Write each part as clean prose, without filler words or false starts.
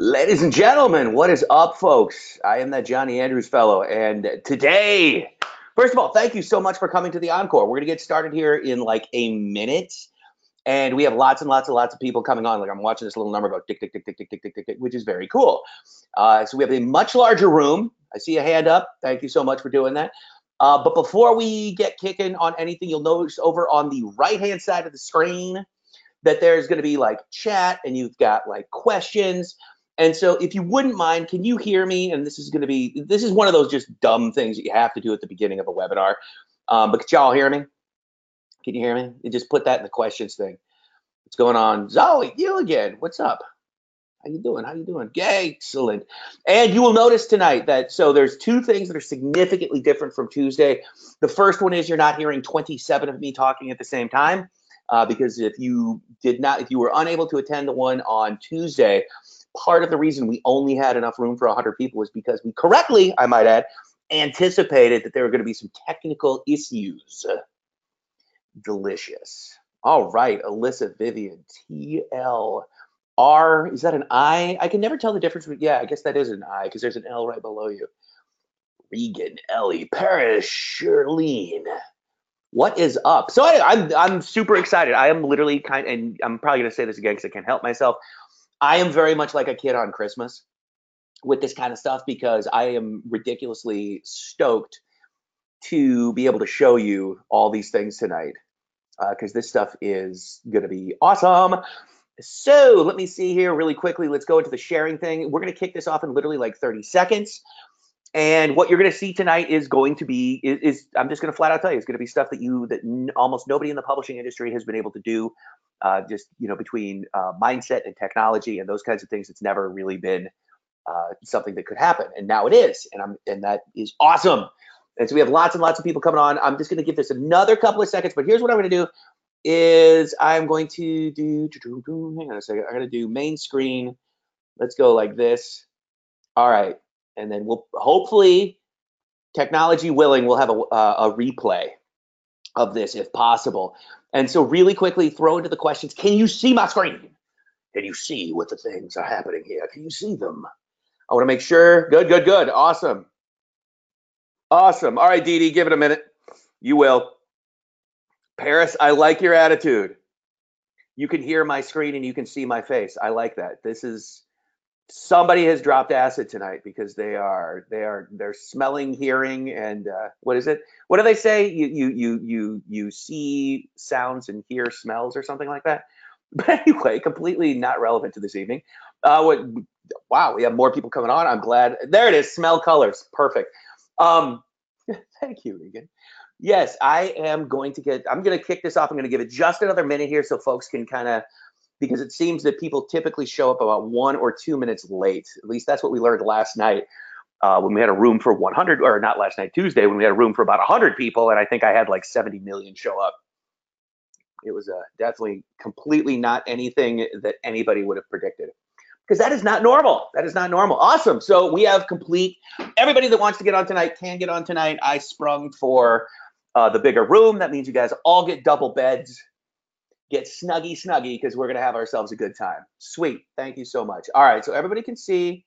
Ladies and gentlemen, what is up, folks? I am that Johnny Andrews fellow, and today, first of all, thank you so much for coming to the encore. We're gonna get started here in like a minute, and we have lots and lots of people coming on. Like I'm watching this little number go tick tick tick tick tick tick tick tick, tick, which is very cool. So we have a much larger room. I see a hand up. Thank you so much for doing that. But before we get kicking on anything, you'll notice over on the right-hand side of the screen that there's going to be like chat and you've got like questions. And so if you wouldn't mind, can you hear me? And this is one of those just dumb things that you have to do at the beginning of a webinar. But can y'all hear me? Can you hear me? You just put that in the questions thing. What's going on? Zoe, you again. What's up? How you doing? How you doing? Excellent. And you will notice tonight that, so there's two things that are significantly different from Tuesday. The first one is you're not hearing 27 of me talking at the same time. Because if you were unable to attend the one on Tuesday, part of the reason we only had enough room for 100 people was because we correctly, I might add, anticipated that there were going to be some technical issues. Delicious. All right, Alyssa, Vivian, TLR, is that an I? I can never tell the difference. Yeah, I guess that is an I because there's an L right below you. Regan, Ellie, Paris, Shirlene. What is up? So I'm super excited. I am literally and I'm probably gonna say this again because I can't help myself. I am very much like a kid on Christmas with this kind of stuff because I am ridiculously stoked to be able to show you all these things tonight because this stuff is gonna be awesome. So let me see here really quickly. Let's go into the sharing thing. We're gonna kick this off in literally like 30 seconds. And what you're going to see tonight is going to be I'm just going to flat out tell you, it's going to be stuff that almost nobody in the publishing industry has been able to do. Just between mindset and technology and those kinds of things, it's never really been something that could happen, and now it is, and that is awesome. And so we have lots and lots of people coming on. I'm just going to give this another couple of seconds, but here's what I'm going to do: is I'm going to do hang on a second. I'm going to do main screen. Let's go like this. All right. And then we'll hopefully, technology willing, we'll have a replay of this if possible. And so really quickly, throw into the questions. Can you see my screen? Can you see what the things are happening here? Can you see them? I want to make sure. Good, good, good. Awesome. Awesome. All right, Dee Dee, give it a minute. You will. Paris, I like your attitude. You can hear my screen and you can see my face. I like that. This is... Somebody has dropped acid tonight because they're smelling, hearing, and what is it? What do they say? You see sounds and hear smells or something like that. But anyway, completely not relevant to this evening. Wow, we have more people coming on. I'm glad. There it is. Smell colors. Perfect. Thank you, Regan. Yes, I'm going to kick this off. I'm going to give it just another minute here so folks can kind of, because it seems that people typically show up about 1 or 2 minutes late. At least that's what we learned last night when we had a room for 100, or not last night, Tuesday, when we had a room for about 100 people, and I think I had like 70 million show up. It was definitely completely not anything that anybody would have predicted, because that is not normal. That is not normal. Awesome. So we have everybody that wants to get on tonight can get on tonight. I sprung for the bigger room. That means you guys all get double beds. Get snuggy because we're going to have ourselves a good time. Sweet. Thank you so much. All right. So everybody can see.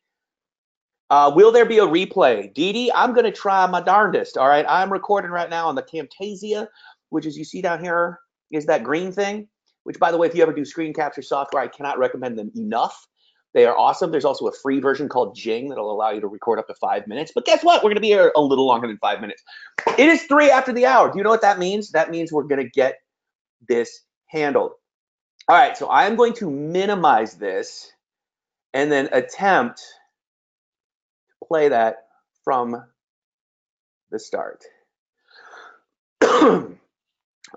Will there be a replay? Dee Dee, I'm going to try my darndest. All right. I'm recording right now on the Camtasia, which, as you see down here, is that green thing, which, by the way, if you ever do screen capture software, I cannot recommend them enough. They are awesome. There's also a free version called Jing that'll allow you to record up to 5 minutes. But guess what? We're going to be here a little longer than 5 minutes. It is 3 after the hour. Do you know what that means? That means we're going to get this handled. All right, so I'm going to minimize this and then attempt to play that from the start. All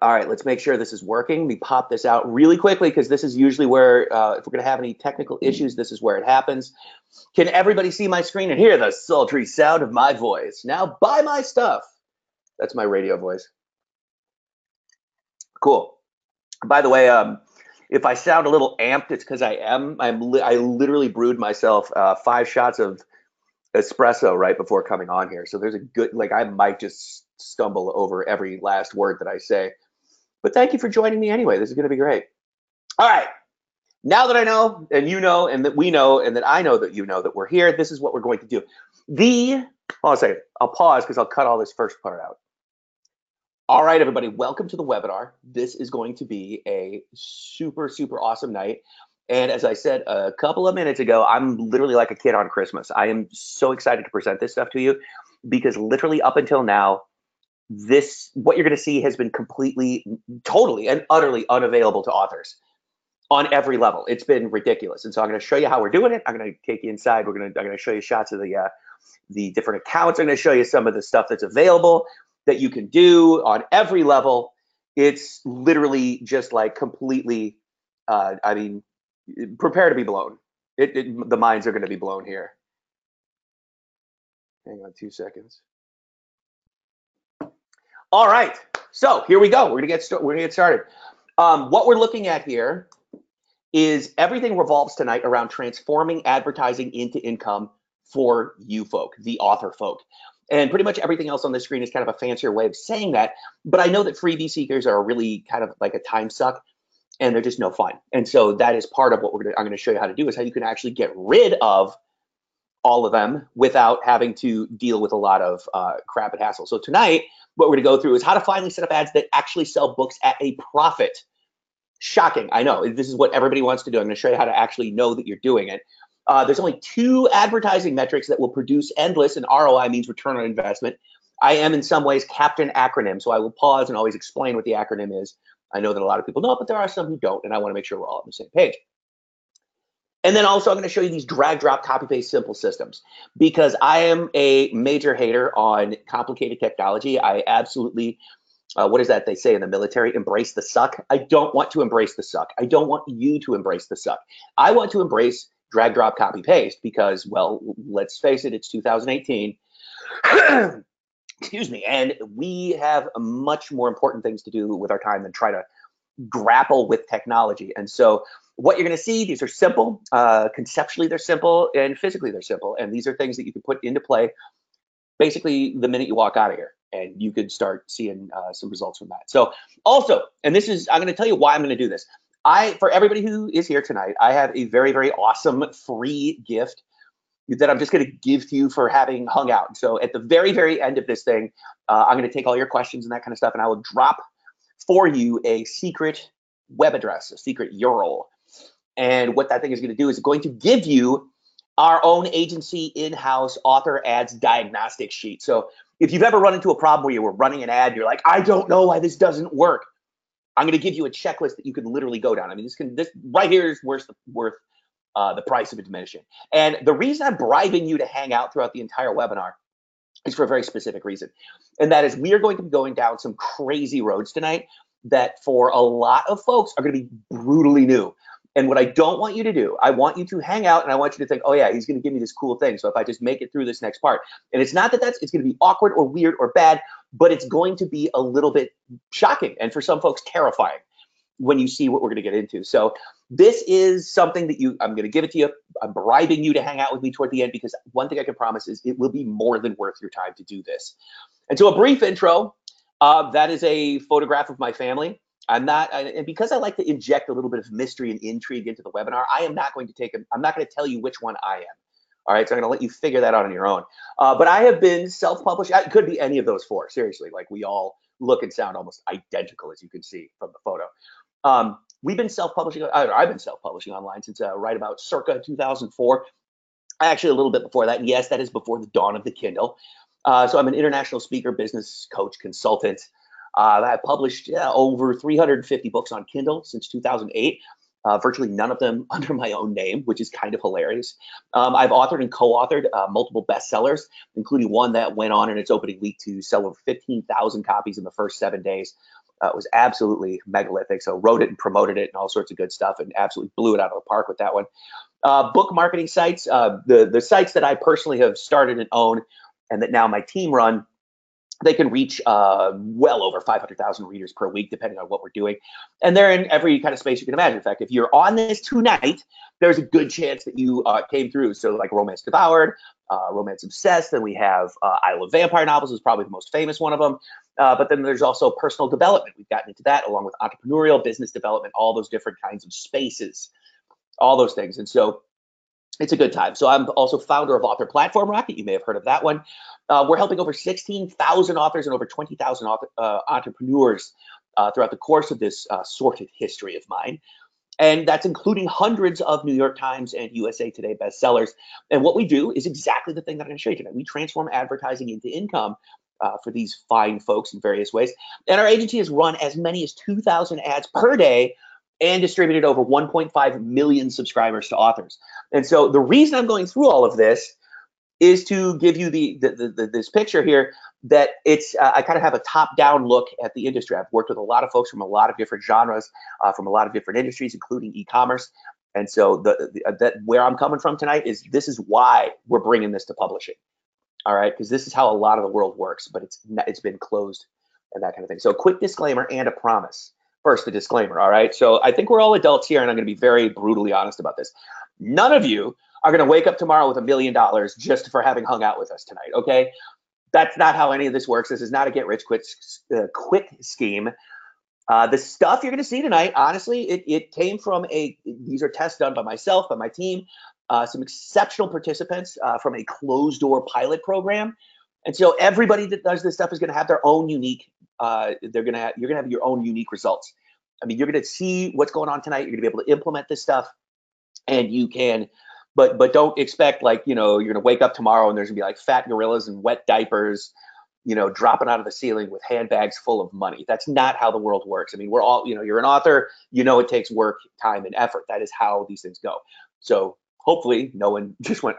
right, let's make sure this is working. Let me pop this out really quickly because this is usually where, if we're going to have any technical issues, this is where it happens. Can everybody see my screen and hear the sultry sound of my voice? Now buy my stuff. That's my radio voice. Cool. By the way, if I sound a little amped, it's because I am. I literally brewed myself 5 shots of espresso right before coming on here. So there's a good, I might just stumble over every last word that I say. But thank you for joining me anyway. This is going to be great. All right. Now that I know, and you know, and that we know, and that I know that you know that we're here, this is what we're going to do. Hold on a second. I'll pause because I'll cut all this first part out. All right, everybody, welcome to the webinar. This is going to be a super, super awesome night. And as I said a couple of minutes ago, I'm literally like a kid on Christmas. I am so excited to present this stuff to you because literally up until now, what you're going to see has been completely, totally, and utterly unavailable to authors on every level. It's been ridiculous. And so I'm going to show you how we're doing it. I'm going to take you inside. I'm going to show you shots of the different accounts. I'm going to show you some of the stuff that's available that you can do on every level. It's literally just like completely, I mean, prepare to be blown. The minds are going to be blown here. Hang on 2 seconds. All right, so here we go. We're gonna get started. What we're looking at here is everything revolves tonight around transforming advertising into income for you folk, the author folk. And pretty much everything else on the screen is kind of a fancier way of saying that. But I know that freebie seekers are really kind of like a time suck, and they're just no fun. And so that is part of what I'm going to show you how to do, is how you can actually get rid of all of them without having to deal with a lot of crap and hassle. So tonight, what we're going to go through is how to finally set up ads that actually sell books at a profit. Shocking, I know. This is what everybody wants to do. I'm going to show you how to actually know that you're doing it. There's only 2 advertising metrics that will produce endless, and ROI means return on investment. I am in some ways Captain Acronym, so I will pause and always explain what the acronym is. I know that a lot of people know, but there are some who don't, and I want to make sure we're all on the same page. And then also I'm going to show you these drag, drop, copy, paste simple systems, because I am a major hater on complicated technology. I absolutely, what is that they say in the military? Embrace the suck. I don't want to embrace the suck. I don't want you to embrace the suck. I want to embrace drag, drop, copy, paste because, well, let's face it, it's 2018. Excuse me. And we have much more important things to do with our time than try to grapple with technology. And so what you're going to see, these are simple. Conceptually, they're simple, and physically, they're simple. And these are things that you can put into play basically the minute you walk out of here, and you could start seeing some results from that. So also, and this is, I'm going to tell you why I'm going to do this. For everybody who is here tonight, I have a very, very awesome free gift that I'm just going to give to you for having hung out. So at the very, very end of this thing, I'm going to take all your questions and that kind of stuff, and I will drop for you a secret web address, a secret URL. And what that thing is going to do is going to give you our own agency in-house author ads diagnostic sheet. So if you've ever run into a problem where you were running an ad, you're like, I don't know why this doesn't work, I'm going to give you a checklist that you can literally go down. I mean, this right here is worth the price of admission. And the reason I'm bribing you to hang out throughout the entire webinar is for a very specific reason. And that is, we are going to be going down some crazy roads tonight that for a lot of folks are going to be brutally new. And what I don't want you to do, I want you to hang out and I want you to think, oh yeah, he's going to give me this cool thing. So if I just make it through this next part, and it's not that it's going to be awkward or weird or bad, but it's going to be a little bit shocking. And for some folks, terrifying when you see what we're going to get into. So this is something that I'm going to give it to you. I'm bribing you to hang out with me toward the end, because one thing I can promise is it will be more than worth your time to do this. And so a brief intro, that is a photograph of my family. And because I like to inject a little bit of mystery and intrigue into the webinar, I'm not going to tell you which one I am. All right, so I'm going to let you figure that out on your own. But I have been self-published. It could be any of those 4, seriously. Like, we all look and sound almost identical, as you can see from the photo. We've been self-publishing. I've been self-publishing online since right about circa 2004. Actually, a little bit before that. And yes, that is before the dawn of the Kindle. So I'm an international speaker, business coach, consultant. I've published over 350 books on Kindle since 2008. Virtually none of them under my own name, which is kind of hilarious. I've authored and co-authored multiple bestsellers, including one that went on in its opening week to sell over 15,000 copies in the first 7 days. It was absolutely megalithic. So wrote it and promoted it and all sorts of good stuff, and absolutely blew it out of the park with that one. Book marketing sites, the sites that I personally have started and own and that now my team run, they can reach well over 500,000 readers per week, depending on what we're doing. And they're in every kind of space you can imagine. In fact, if you're on this tonight, there's a good chance that you came through. So like Romance Devoured, Romance Obsessed, then we have I Love Vampire Novels is probably the most famous one of them. But then there's also personal development. We've gotten into that along with entrepreneurial, business development, all those different kinds of spaces. all those things. And so it's a good time. So I'm also founder of Author Platform Rocket. You may have heard of that one. We're helping over 16,000 authors and over 20,000 entrepreneurs throughout the course of this sordid history of mine. And that's including hundreds of New York Times and USA Today bestsellers. And what we do is exactly the thing that I'm going to show you today. We transform advertising into income for these fine folks in various ways. And our agency has run as many as 2,000 ads per day and distributed over 1.5 million subscribers to authors. And so the reason I'm going through all of this is to give you this picture here that it's I kind of have a top-down look at the industry. I've worked with a lot of folks from a lot of different genres, from a lot of different industries, including e-commerce. And so where I'm coming from tonight is this is why we're bringing this to publishing. All right, because this is how a lot of the world works, but it's been closed and that kind of thing. So a quick disclaimer and a promise. First, the disclaimer, all right? So I think we're all adults here, and I'm going to be very brutally honest about this. None of you are going to wake up tomorrow with $1 million just for having hung out with us tonight, okay? That's not how any of this works. This is not a get-rich-quick scheme. The stuff you're going to see tonight, honestly, it came from these are tests done by myself, by my team, some exceptional participants from a closed-door pilot program. And so everybody that does this stuff is going to have their own unique, you're going to have your own unique results. I mean, you're going to see what's going on tonight. You're going to be able to implement this stuff, and you can, but don't expect like, you're going to wake up tomorrow and there's going to be like fat gorillas and wet diapers, dropping out of the ceiling with handbags full of money. That's not how the world works. I mean, we're all, you're an author, it takes work, time, and effort. That is how these things go. So hopefully no one just went,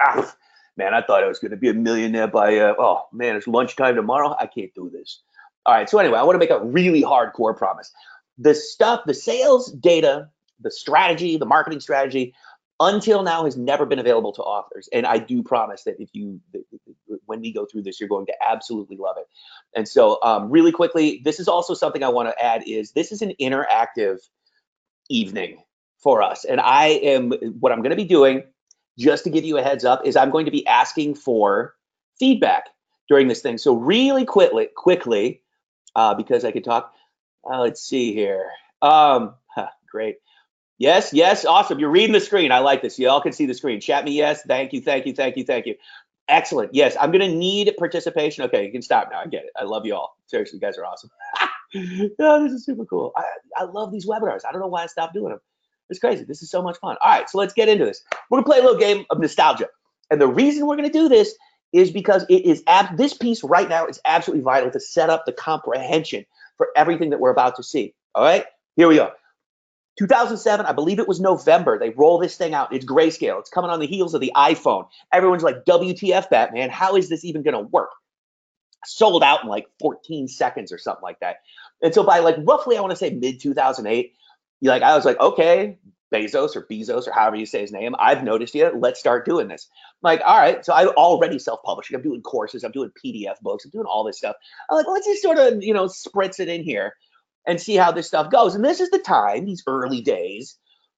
man, I thought I was going to be a millionaire by, oh man, it's lunchtime tomorrow. I can't do this. All right. So anyway, I want to make a really hardcore promise. The stuff, the sales data, the strategy, the marketing strategy, until now has never been available to authors. And I do promise that when we go through this, you're going to absolutely love it. And so really quickly, this is also something I want to add is this is an interactive evening for us. And what I'm going to be doing, just to give you a heads up, is I'm going to be asking for feedback during this thing. So really quickly, because I could talk, let's see here. Great. Yes, awesome. You're reading the screen. I like this. You all can see the screen. Chat me yes. Thank you. Excellent. Yes, I'm going to need participation. Okay, you can stop now. I get it. I love you all. Seriously, you guys are awesome. Oh, this is super cool. I love these webinars. I don't know why I stopped doing them. It's crazy. This is so much fun. All right, so let's get into this. We're going to play a little game of nostalgia. And the reason we're going to do this is because this piece right now is absolutely vital to set up the comprehension for everything that we're about to see. All right, here we go. 2007, I believe it was November, they roll this thing out. It's grayscale. It's coming on the heels of the iPhone. Everyone's like, WTF, Batman? How is this even going to work? Sold out in like 14 seconds or something like that. And so by like roughly, I want to say mid 2008, I was like, okay, Bezos or however you say his name, I've noticed you. Let's start doing this. I'm like, all right. So I'm already self-publishing. I'm doing courses. I'm doing PDF books. I'm doing all this stuff. I'm like, let's just sort of, spritz it in here and see how this stuff goes. And this is the time, these early days,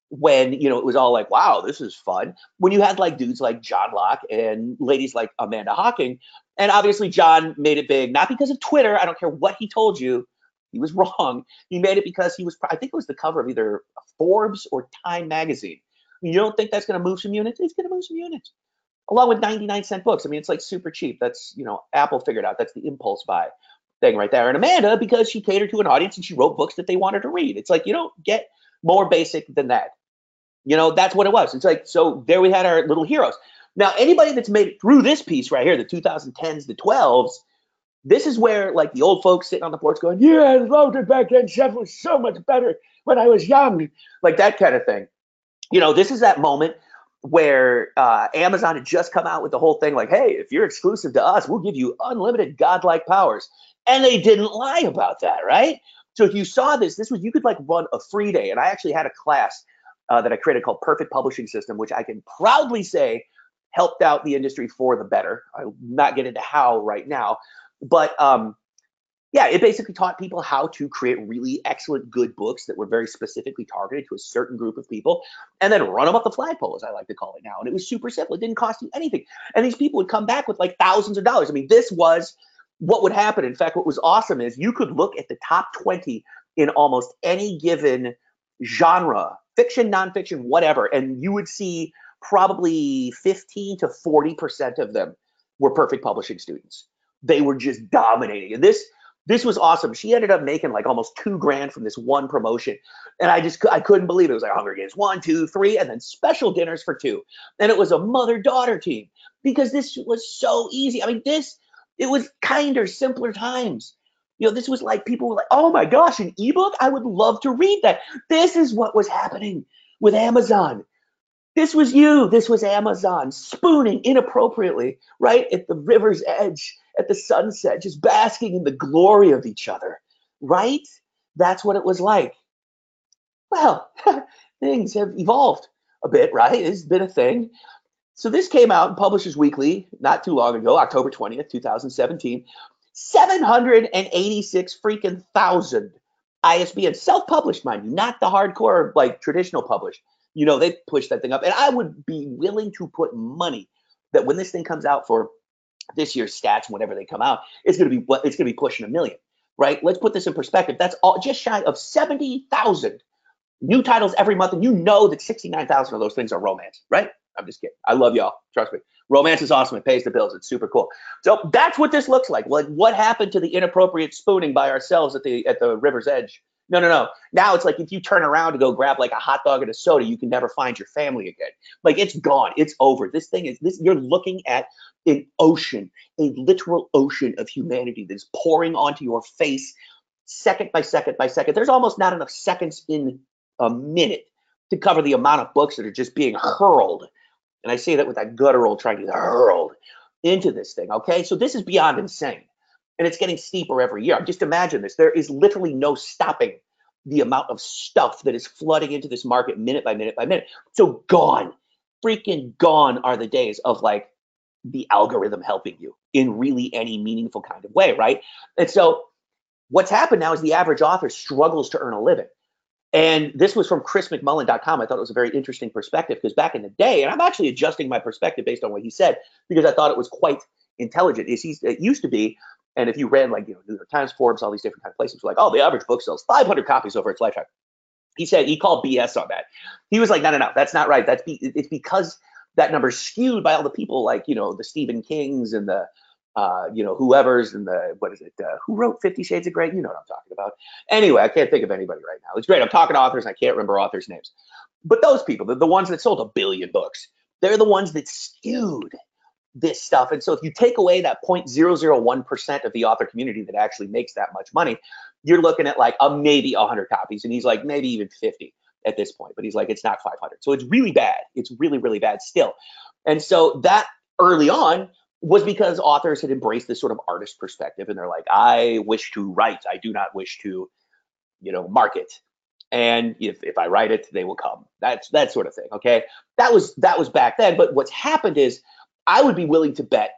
when, it was all like, wow, this is fun. When you had like dudes like John Locke and ladies like Amanda Hocking. And obviously John made it big, not because of Twitter. I don't care what he told you. He was wrong. He made it because I think it was the cover of either Forbes or Time magazine. You don't think that's going to move some units? It's going to move some units. Along with 99-cent books. I mean, it's like super cheap. That's, Apple figured out. That's the impulse buy thing right there. And Amanda, because she catered to an audience and she wrote books that they wanted to read. It's like, you don't get more basic than that. That's what it was. It's like, so there we had our little heroes. Now, anybody that's made it through this piece right here, the 2010s, the 12s, this is where like the old folks sitting on the porch going, yeah, I loved it back then. Stuff was so much better when I was young. Like that kind of thing. This is that moment where Amazon had just come out with the whole thing like, hey, if you're exclusive to us, we'll give you unlimited godlike powers. And they didn't lie about that, right? So if you saw this was, you could like run a free day. And I actually had a class that I created called Perfect Publishing System, which I can proudly say helped out the industry for the better. I'll not get into how right now, but yeah, it basically taught people how to create really excellent, good books that were very specifically targeted to a certain group of people and then run them up the flagpole, as I like to call it now. And it was super simple. It didn't cost you anything. And these people would come back with like thousands of dollars. I mean, this was what would happen. In fact, what was awesome is you could look at the top 20 in almost any given genre, fiction, nonfiction, whatever, and you would see probably 15 to 40% of them were perfect publishing students. They were just dominating. And this was awesome. She ended up making like almost $2,000 from this one promotion. And I couldn't believe it. It was like Hunger Games 1, 2, 3, and then special dinners for 2. And it was a mother-daughter team because this was so easy. I mean, it was kinder, simpler times. This was like people were like, oh my gosh, an ebook? I would love to read that. This is what was happening with Amazon. This was you. This was Amazon spooning inappropriately, right? At the river's edge, at the sunset, just basking in the glory of each other, right? That's what it was like. Well, things have evolved a bit, right? It's been a thing. So this came out in Publishers Weekly not too long ago, October 20th, 2017. 786 freaking thousand ISBN, self-published, mind you, not the hardcore, like traditional published. They pushed that thing up. And I would be willing to put money that when this thing comes out for this year's stats, whenever they come out, it's going to be pushing 1 million, right? Let's put this in perspective. That's all just shy of 70,000 new titles every month. And that 69,000 of those things are romance, right? I'm just kidding. I love y'all. Trust me. Romance is awesome. It pays the bills. It's super cool. So that's what this looks like. What happened to the inappropriate spooning by ourselves at the river's edge? No. Now it's like if you turn around to go grab like a hot dog and a soda, you can never find your family again. Like it's gone. It's over. You're looking at an ocean, a literal ocean of humanity that is pouring onto your face second by second by second. There's almost not enough seconds in a minute to cover the amount of books that are just being hurled. And I say that with that guttural trying to be hurled into this thing, okay? So this is beyond insane. And it's getting steeper every year. Just imagine this. There is literally no stopping the amount of stuff that is flooding into this market minute by minute by minute. So gone, freaking gone are the days of like the algorithm helping you in really any meaningful kind of way, right? And so what's happened now is the average author struggles to earn a living. And this was from chrismcmullen.com. I thought it was a very interesting perspective because back in the day, and I'm actually adjusting my perspective based on what he said because I thought it was quite intelligent. It used to be, and if you read like New York Times, Forbes, all these different kind of places, like, oh, the average book sells 500 copies over its lifetime. He said he called BS on that. He was like, no, that's not right. It's because that number's skewed by all the people like the Stephen Kings and the whoever's and who wrote 50 Shades of Grey? You know what I'm talking about. Anyway, I can't think of anybody right now. It's great. I'm talking to authors. And I can't remember authors' names. But those people, the ones that sold 1 billion books, they're the ones that skewed this stuff. And so if you take away that 0.001% of the author community that actually makes that much money, you're looking at like maybe 100 copies. And he's like, maybe even 50 at this point. But he's like, it's not 500. So it's really bad. It's really, really bad still. And so that early on was because authors had embraced this sort of artist perspective. And they're like, I wish to write. I do not wish to, market. And if I write it, they will come. That's that sort of thing. Okay. That was back then. But what's happened is I would be willing to bet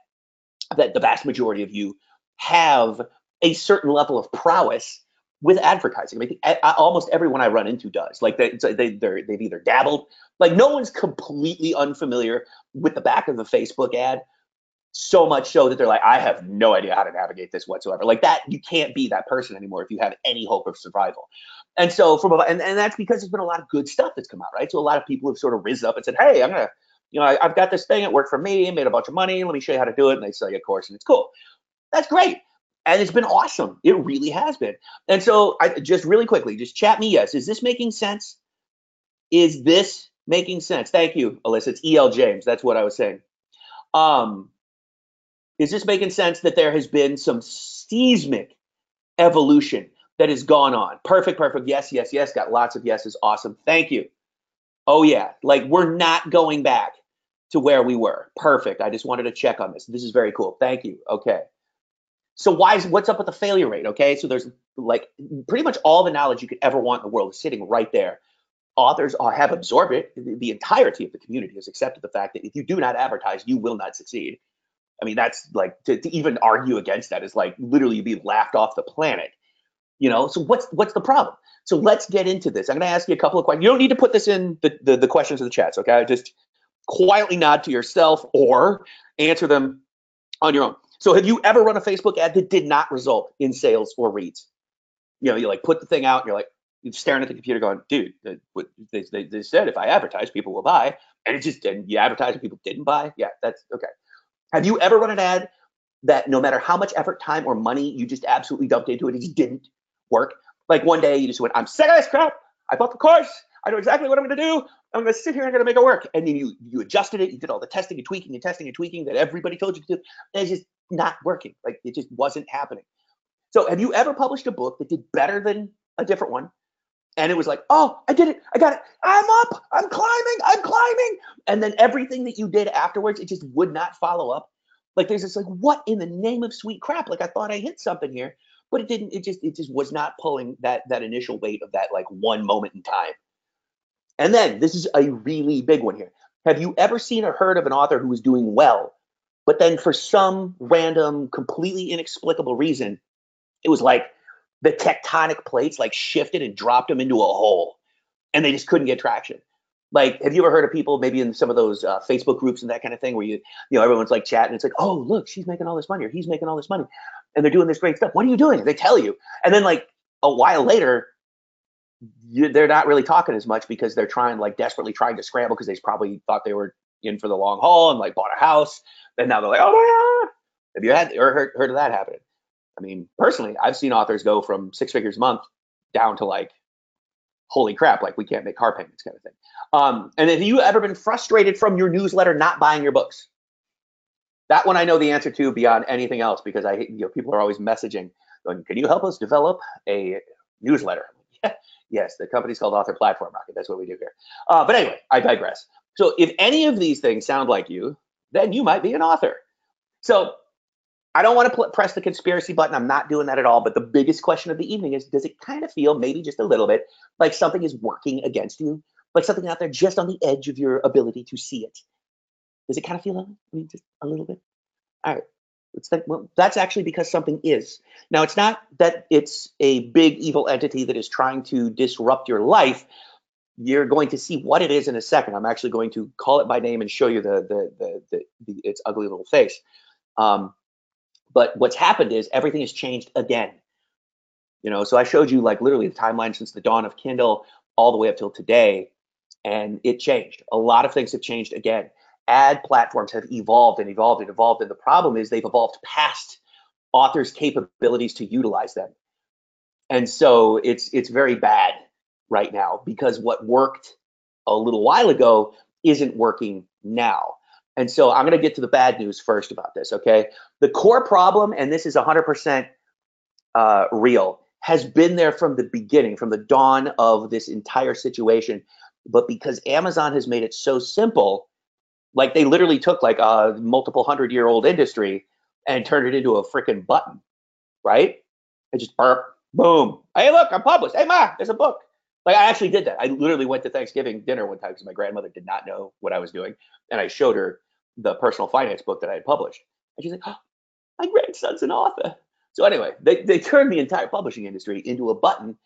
that the vast majority of you have a certain level of prowess with advertising. I mean, almost everyone I run into does. Like they've either dabbled, like no one's completely unfamiliar with the back of the Facebook ad, so much so that they're like, I have no idea how to navigate this whatsoever. Like that, you can't be that person anymore if you have any hope of survival. And so and that's because there's been a lot of good stuff that's come out, right? So a lot of people have sort of risen up and said, hey, I'm gonna, I've got this thing, it worked for me, made a bunch of money, let me show you how to do it. And they sell you a course and it's cool. That's great. And it's been awesome. It really has been. And so I just really quickly, just chat me yes. Is this making sense? Is this making sense? Thank you, Alyssa. It's E.L. James. That's what I was saying. Is this making sense that there has been some seismic evolution that has gone on? Perfect. Yes. Got lots of yeses. Awesome. Thank you. Oh, yeah. Like we're not going back to where we were. Perfect. I just wanted to check on this. This is very cool. Thank you. Okay. So what's up with the failure rate? Okay. So there's like pretty much all the knowledge you could ever want in the world is sitting right there. Authors have absorbed it. The entirety of the community has accepted the fact that if you do not advertise, you will not succeed. I mean, that's like to even argue against that is like literally be laughed off the planet, So what's the problem? So let's get into this. I'm going to ask you a couple of questions. You don't need to put this in the questions of the chats, okay? Just quietly nod to yourself or answer them on your own. So have you ever run a Facebook ad that did not result in sales or reads? You like put the thing out and you're like, staring at the computer going, dude, they said if I advertise, people will buy. And it just, and you advertise and people didn't buy. Yeah, that's okay. Have you ever run an ad that no matter how much effort, time, or money you just absolutely dumped into it, it just didn't work? Like one day you just went, I'm sick of this crap. I bought the course. I know exactly what I'm going to do. I'm going to sit here and I'm going to make it work. And then you adjusted it. You did all the testing and tweaking and testing and tweaking that everybody told you to do. And it's just not working. Like it just wasn't happening. So have you ever published a book that did better than a different one? And it was like, oh, I did it. I got it. I'm up. I'm climbing. I'm climbing. And then everything that you did afterwards, it just would not follow up. Like there's this like, what in the name of sweet crap? Like I thought I hit something here, but it didn't. It just was not pulling that initial weight of that like one moment in time. And then this is a really big one here. Have you ever seen or heard of an author who was doing well, but then for some random, completely inexplicable reason, it was like the tectonic plates like shifted and dropped them into a hole and they just couldn't get traction? Like, have you ever heard of people maybe in some of those Facebook groups and that kind of thing where you know, everyone's like chatting. It's like, oh, look, she's making all this money or he's making all this money and they're doing this great stuff. What are you doing? They tell you. And then like a while later, they're not really talking as much because they're like desperately trying to scramble because they probably thought they were in for the long haul and like bought a house. And now they're like, oh my God. Have you had or heard of that happening? I mean, personally, I've seen authors go from 6 figures a month down to like, holy crap, like we can't make car payments kind of thing. And have you ever been frustrated from your newsletter not buying your books? That one I know the answer to beyond anything else because people are always messaging going, can you help us develop a newsletter? Yes, the company's called Author Platform Rocket. That's what we do here. But anyway, I digress. So if any of these things sound like you, then you might be an author. So I don't want to press the conspiracy button. I'm not doing that at all. But the biggest question of the evening is, does it kind of feel maybe just a little bit like something is working against you? Like something out there just on the edge of your ability to see it? Does it kind of feel just a little bit? All right. It's like, well, that's actually because something is. Now, it's not that it's a big evil entity that is trying to disrupt your life. You're going to see what it is in a second. I'm actually going to call it by name and show you its ugly little face. But what's happened is everything has changed again. So I showed you like literally the timeline since the dawn of Kindle all the way up till today, and it changed. A lot of things have changed again. Ad platforms have evolved and evolved and evolved, and the problem is they've evolved past authors' capabilities to utilize them. And so it's very bad right now because what worked a little while ago isn't working now. And so I'm going to get to the bad news first about this, okay? The core problem, and this is 100% real, has been there from the beginning, from the dawn of this entire situation. But because Amazon has made it so simple, like they literally took like a multiple 100-year-old industry and turned it into a freaking button, right? It just burp, boom. Hey, look, I'm published. Hey, Ma, there's a book. Like I actually did that. I literally went to Thanksgiving dinner one time because my grandmother did not know what I was doing. And I showed her the personal finance book that I had published. And she's like, oh, my grandson's an author. So anyway, they turned the entire publishing industry into a button.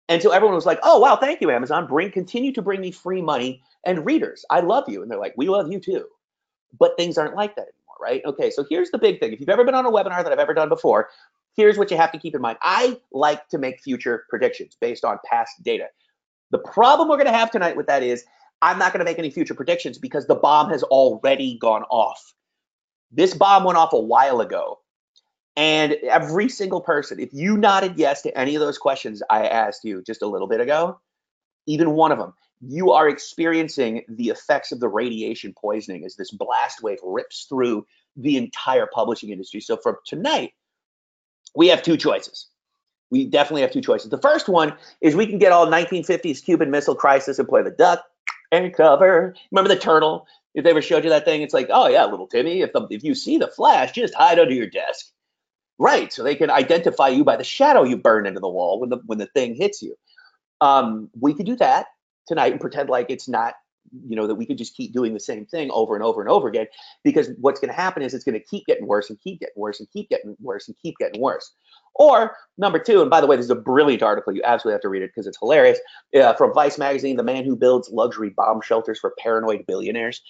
And so everyone was like, oh, wow, thank you, Amazon. Continue to bring me free money and readers. I love you. And they're like, we love you too. But things aren't like that anymore, right? Okay, so here's the big thing. If you've ever been on a webinar that I've ever done before, here's what you have to keep in mind. I like to make future predictions based on past data. The problem we're going to have tonight with that is I'm not going to make any future predictions because the bomb has already gone off. This bomb went off a while ago. And every single person, if you nodded yes to any of those questions I asked you just a little bit ago, even one of them, you are experiencing the effects of the radiation poisoning as this blast wave rips through the entire publishing industry. So for tonight, we have two choices. We definitely have two choices. The first one is we can get all 1950s Cuban Missile Crisis and play the duck and cover. Remember the turtle? If they ever showed you that thing, it's like, oh yeah, little Timmy, if you see the flash, just hide under your desk. Right, so they can identify you by the shadow you burn into the wall when the thing hits you. We could do that tonight and pretend like it's not, that we could just keep doing the same thing over and over and over again, because what's going to happen is it's going to keep getting worse and keep getting worse and keep getting worse and keep getting worse. Or number two, and by the way, this is a brilliant article. You absolutely have to read it because it's hilarious. From Vice magazine, the man who builds luxury bomb shelters for paranoid billionaires.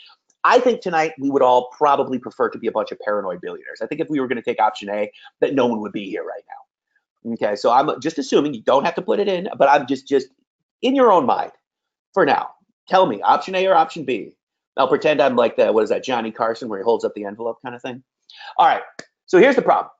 I think tonight we would all probably prefer to be a bunch of paranoid billionaires. I think if we were going to take option A, that no one would be here right now. Okay, so I'm just assuming you don't have to put it in, but I'm just in your own mind for now. Tell me, option A or option B? I'll pretend I'm like what is that, Johnny Carson, where he holds up the envelope kind of thing. All right, so here's the problem.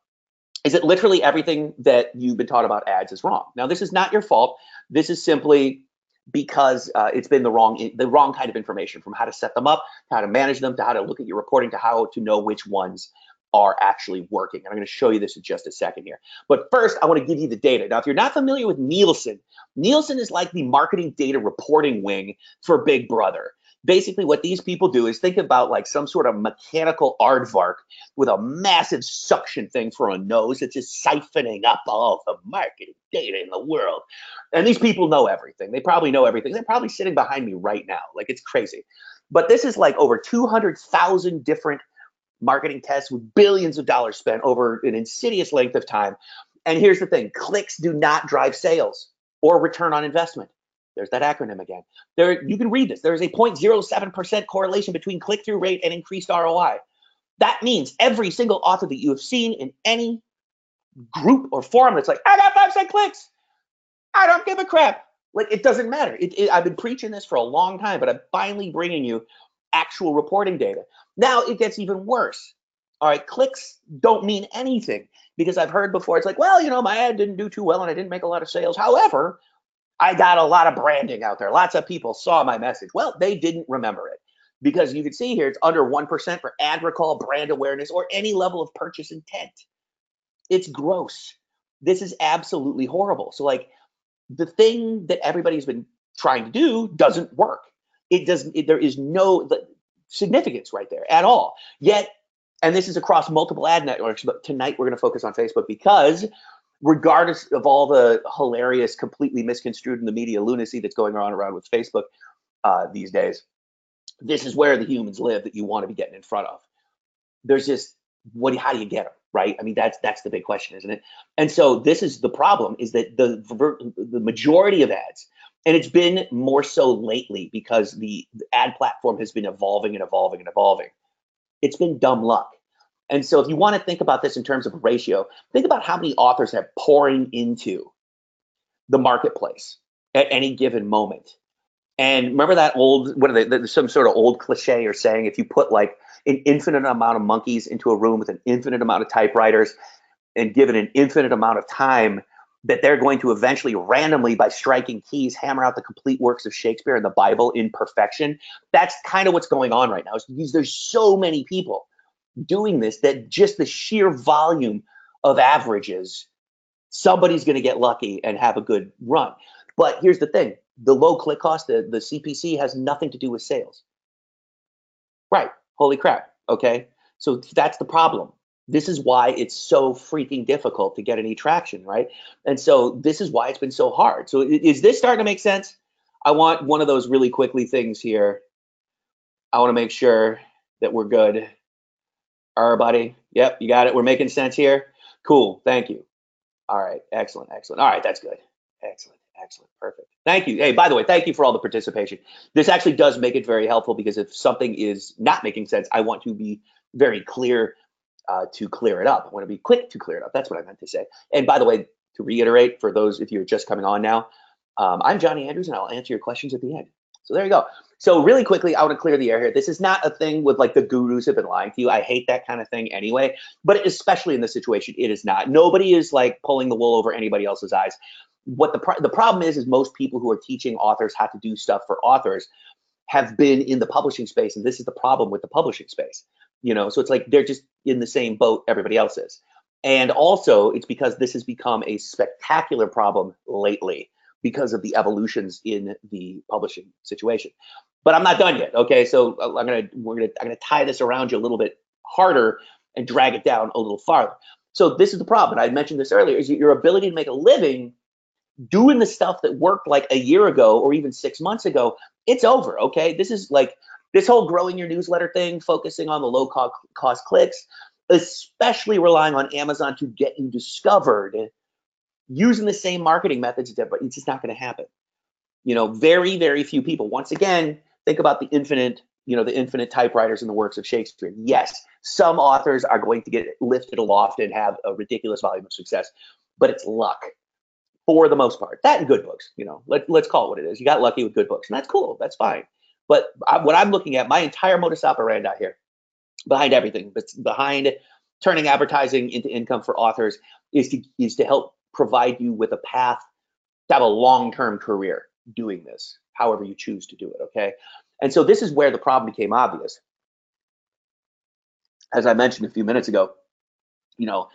Is that literally everything that you've been taught about ads is wrong. Now, this is not your fault. This is simply because it's been the wrong kind of information, from how to set them up, to how to manage them, to how to look at your reporting, to how to know which ones are actually working. And I'm going to show you this in just a second here. But first, I want to give you the data. Now, if you're not familiar with Nielsen, Nielsen is like the marketing data reporting wing for Big Brother. Basically, what these people do is think about like some sort of mechanical aardvark with a massive suction thing for a nose that's just siphoning up all the marketing data in the world. And these people know everything. They probably know everything. They're probably sitting behind me right now. Like, it's crazy. But this is like over 200,000 different marketing tests with billions of dollars spent over an insidious length of time. And here's the thing. Clicks do not drive sales or return on investment. There's that acronym again. You can read this. There is a 0.07% correlation between click-through rate and increased ROI. That means every single author that you have seen in any group or forum that's like, I got 5 cent clicks, I don't give a crap. Like, it doesn't matter. I've been preaching this for a long time, but I'm finally bringing you actual reporting data. Now it gets even worse. All right, clicks don't mean anything, because I've heard before, it's like, well, my ad didn't do too well and I didn't make a lot of sales. However, I got a lot of branding out there. Lots of people saw my message. Well, they didn't remember it, because you can see here it's under 1% for ad recall, brand awareness, or any level of purchase intent. It's gross. This is absolutely horrible. So like, the thing that everybody's been trying to do doesn't work. There is no significance right there at all. Yet, and this is across multiple ad networks, but tonight we're going to focus on Facebook, because regardless of all the hilarious, completely misconstrued in the media lunacy that's going on around with Facebook these days, this is where the humans live that you want to be getting in front of. There's just, how do you get them, right? I mean, that's the big question, isn't it? And so this is the problem, is that the majority of ads, and it's been more so lately because the ad platform has been evolving and evolving and evolving. It's been dumb luck. And so if you want to think about this in terms of a ratio, think about how many authors have pouring into the marketplace at any given moment. And remember that old, some sort of old cliche or saying, if you put like an infinite amount of monkeys into a room with an infinite amount of typewriters and give it an infinite amount of time, that they're going to eventually randomly, by striking keys, hammer out the complete works of Shakespeare and the Bible in perfection. That's kind of what's going on right now. There's so many people doing this that just the sheer volume of averages, somebody's going to get lucky and have a good run. But here's the thing. The low click cost, the CPC, has nothing to do with sales. Right. Holy crap. Okay. So that's the problem. This is why it's so freaking difficult to get any traction, right? And so this is why it's been so hard. So is this starting to make sense? I want one of those really quickly things here. I want to make sure that we're good. Everybody? Yep, you got it. We're making sense here. Cool. Thank you. All right. Excellent. Excellent. All right. That's good. Excellent. Excellent. Perfect. Thank you. Hey, by the way, thank you for all the participation. This actually does make it very helpful, because if something is not making sense, I want to be very clear to clear it up. I want to be quick to clear it up. That's what I meant to say. And by the way, to reiterate, for those, if you're just coming on now, I'm Johnny Andrews, and I'll answer your questions at the end. So there you go. So really quickly, I want to clear the air here. This is not a thing with like the gurus have been lying to you. I hate that kind of thing anyway, but especially in this situation, it is not. Nobody is like pulling the wool over anybody else's eyes. What the problem is most people who are teaching authors how to do stuff for authors have been in the publishing space, and this is the problem with the publishing space. So it's like they're just in the same boat everybody else is. And also, it's because this has become a spectacular problem lately because of the evolutions in the publishing situation. But I'm not done yet. Okay, so I'm gonna tie this around you a little bit harder and drag it down a little farther. So this is the problem, and I mentioned this earlier, is your ability to make a living doing the stuff that worked like a year ago or even 6 months ago. It's over. Okay, this is like this whole growing your newsletter thing, focusing on the low cost clicks, especially relying on Amazon to get you discovered, using the same marketing methods, but it's just not going to happen. Very, very few people. Once again, think about the infinite typewriters in the works of Shakespeare. Yes, some authors are going to get lifted aloft and have a ridiculous volume of success, but it's luck. for the most part. That and good books, you know, let's call it what it is. You got lucky with good books, and that's cool. That's fine. But what I'm looking at, my entire modus operandi here, behind everything, but behind turning advertising into income for authors, is to help provide you with a path to have a long-term career doing this, however you choose to do it. Okay, and so this is where the problem became obvious. As I mentioned a few minutes ago, you know,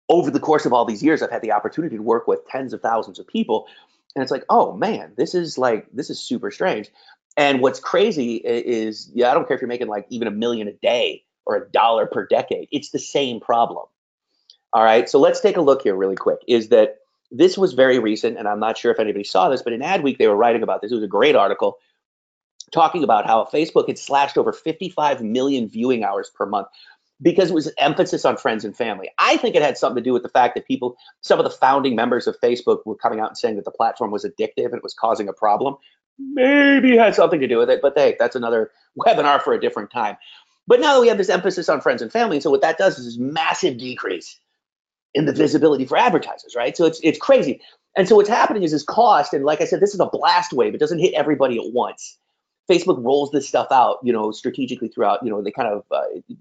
over the course of all these years, I've had the opportunity to work with tens of thousands of people. And it's like, oh man, this is super strange. And what's crazy is, yeah, I don't care if you're making like even $1 million a day or $1 per decade. It's the same problem. All right. So let's take a look here really quick. Is that this was very recent, and I'm not sure if anybody saw this, but in Adweek, they were writing about this. It was a great article talking about how Facebook had slashed over 55 million viewing hours per month because it was an emphasis on friends and family. I think it had something to do with the fact that some of the founding members of Facebook were coming out and saying that the platform was addictive and it was causing a problem. Maybe it had something to do with it, but hey, that's another webinar for a different time. But now that we have this emphasis on friends and family, and so what that does is this massive decrease in the visibility for advertisers, right? So it's crazy. And so what's happening is this cost, and like I said, this is a blast wave. It doesn't hit everybody at once. Facebook rolls this stuff out, you know, strategically throughout, you know, they kind of,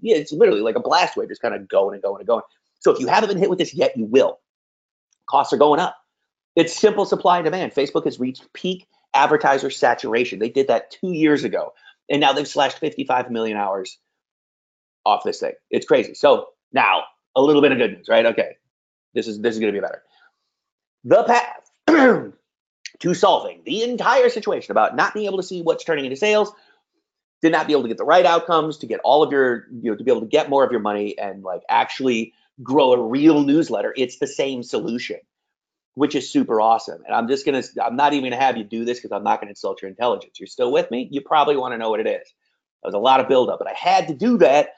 yeah, it's literally like a blast wave, just kind of going and going and going. So if you haven't been hit with this yet, you will. Costs are going up. It's simple supply and demand. Facebook has reached peak advertiser saturation. They did that 2 years ago, and now they've slashed 55 million hours off this thing. It's crazy. So now a little bit of good news, right? Okay, this is going to be better. The path to solving the entire situation about not being able to see what's turning into sales, to not be able to get the right outcomes, to get all of your, you know, to be able to get more of your money and like actually grow a real newsletter. It's the same solution, which is super awesome. And I'm not even gonna have you do this because I'm not gonna insult your intelligence. You're still with me? You probably want to know what it is. That was a lot of buildup, but I had to do that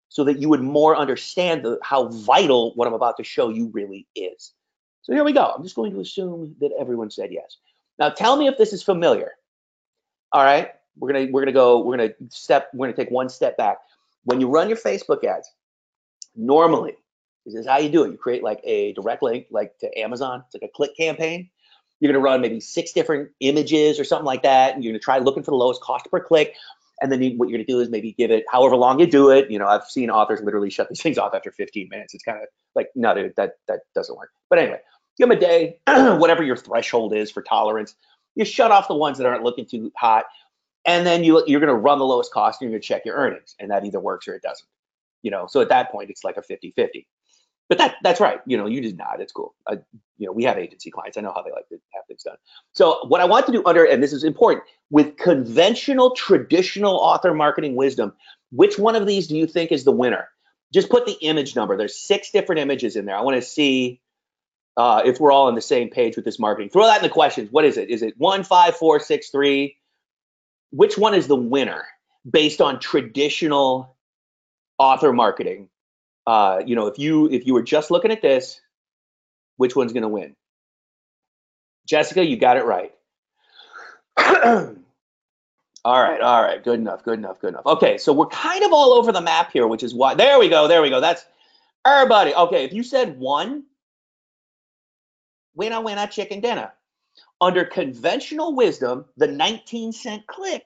so that you would more understand how vital what I'm about to show you really is. So here we go. I'm just going to assume that everyone said yes. Now tell me if this is familiar. All right, we're gonna take one step back. When you run your Facebook ads, normally this is how you do it. You create like a direct link, like to Amazon. It's like a click campaign. You're gonna run maybe 6 different images or something like that, and you're gonna try looking for the lowest cost per click. And then what you're gonna do is maybe give it however long you do it. You know, I've seen authors literally shut these things off after 15 minutes. It's kind of like, no, dude, that doesn't work. But anyway, give them a day, whatever your threshold is for tolerance. You shut off the ones that aren't looking too hot, and then you're going to run the lowest cost, and you're going to check your earnings, and that either works or it doesn't. You know, so at that point, it's like a 50-50. But that's right. You know, you just nod. It's cool. You know, we have agency clients. I know how they like to have things done. So what I want to do and this is important, with conventional, traditional author marketing wisdom, which one of these do you think is the winner? Just put the image number. There's 6 different images in there. I want to see if we're all on the same page with this marketing. Throw that in the questions. What is it? Is it 1, 5, 4, 6, 3? Which one is the winner based on traditional author marketing? You know, if you were just looking at this, which one's going to win? Jessica, you got it right. All right. Good enough. Okay, so we're kind of all over the map here, which is why. There we go. That's everybody. Okay, if you said 1, winner, chicken dinner. Under conventional wisdom, the 19-cent click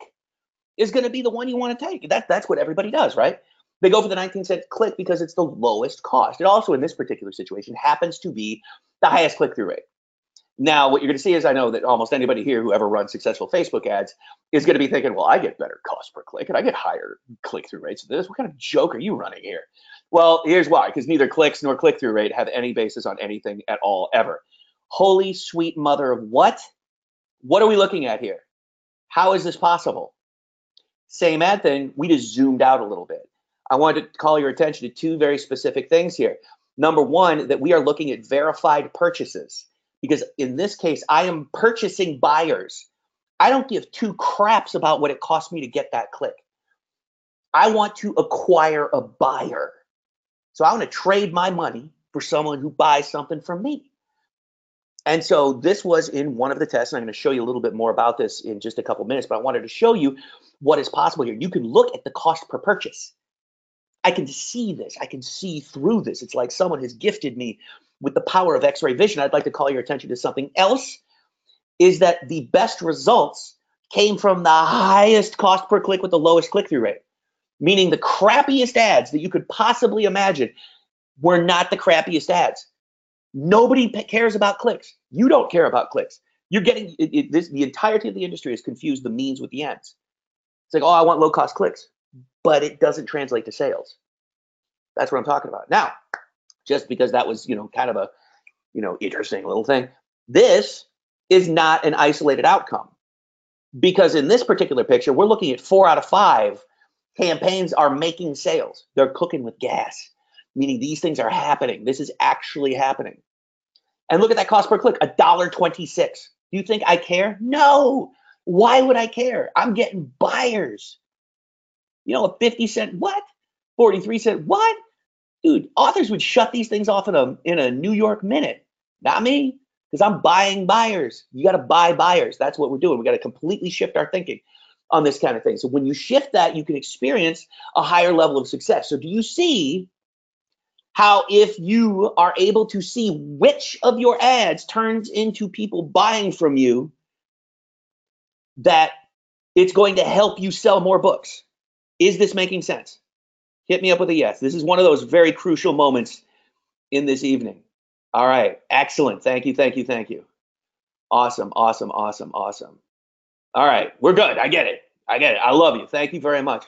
is going to be the one you want to take. That's what everybody does, right? They go for the 19-cent click because it's the lowest cost. It also, in this particular situation, happens to be the highest click-through rate. Now, what you're going to see is, I know that almost anybody here who ever runs successful Facebook ads is going to be thinking, well, I get better cost per click and I get higher click-through rates than this. What kind of joke are you running here? Well, here's why, because neither clicks nor click-through rate have any basis on anything at all, ever. Holy sweet mother of what? What are we looking at here? How is this possible? Same ad thing, we just zoomed out a little bit. I wanted to call your attention to 2 very specific things here. Number 1, that we are looking at verified purchases, because in this case, I am purchasing buyers. I don't give 2 craps about what it costs me to get that click. I want to acquire a buyer. So I want to trade my money for someone who buys something from me. And so this was in one of the tests, and I'm going to show you a little bit more about this in just a couple minutes, but I wanted to show you what is possible here. You can look at the cost per purchase. I can see this. I can see through this. It's like someone has gifted me with the power of X-ray vision, I'd like to call your attention to something else, is that the best results came from the highest cost per click with the lowest click-through rate, meaning the crappiest ads that you could possibly imagine were not the crappiest ads. Nobody cares about clicks. You don't care about clicks. You're getting the entirety of the industry has confused the means with the ends. It's like, oh, I want low-cost clicks, but it doesn't translate to sales. That's what I'm talking about. Now, just because that was, kind of a, interesting little thing, this is not an isolated outcome, because in this particular picture, we're looking at 4 out of 5 campaigns are making sales. They're cooking with gas, meaning these things are happening. This is actually happening. And look at that cost per click, $1.26. Do you think I care? No. Why would I care? I'm getting buyers. A 50-cent what? 43-cent what? Dude, authors would shut these things off in a New York minute. Not me, because I'm buying buyers. You got to buy buyers. That's what we're doing. We got to completely shift our thinking on this kind of thing. So when you shift that, you can experience a higher level of success. So do you see how, if you are able to see which of your ads turns into people buying from you, that it's going to help you sell more books? Is this making sense? Hit me up with a yes. This is one of those very crucial moments in this evening. All right. Excellent. Thank you. Thank you. Thank you. Awesome. Awesome. Awesome. Awesome. All right. We're good. I get it. I get it. I love you. Thank you very much.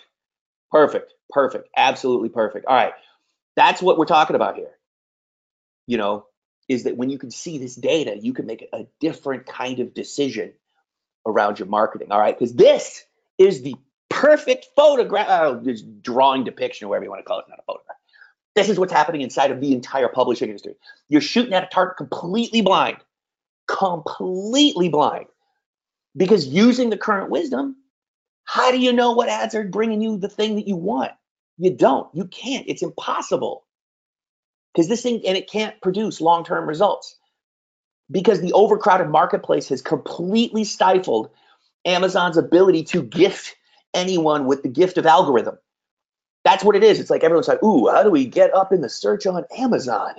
Perfect. Perfect. Absolutely perfect. All right. That's what we're talking about here. Is that when you can see this data, you can make a different kind of decision around your marketing. All right. Because this is the perfect photograph, just drawing depiction, or whatever you want to call it, not a photograph. This is what's happening inside of the entire publishing industry. You're shooting at a target completely blind, because using the current wisdom, how do you know what ads are bringing you the thing that you want? You don't. You can't. It's impossible, because this thing, and it can't produce long-term results, because the overcrowded marketplace has completely stifled Amazon's ability to gift anyone with the gift of algorithm. That's what it is. It's like everyone's like, ooh, how do we get up in the search on Amazon?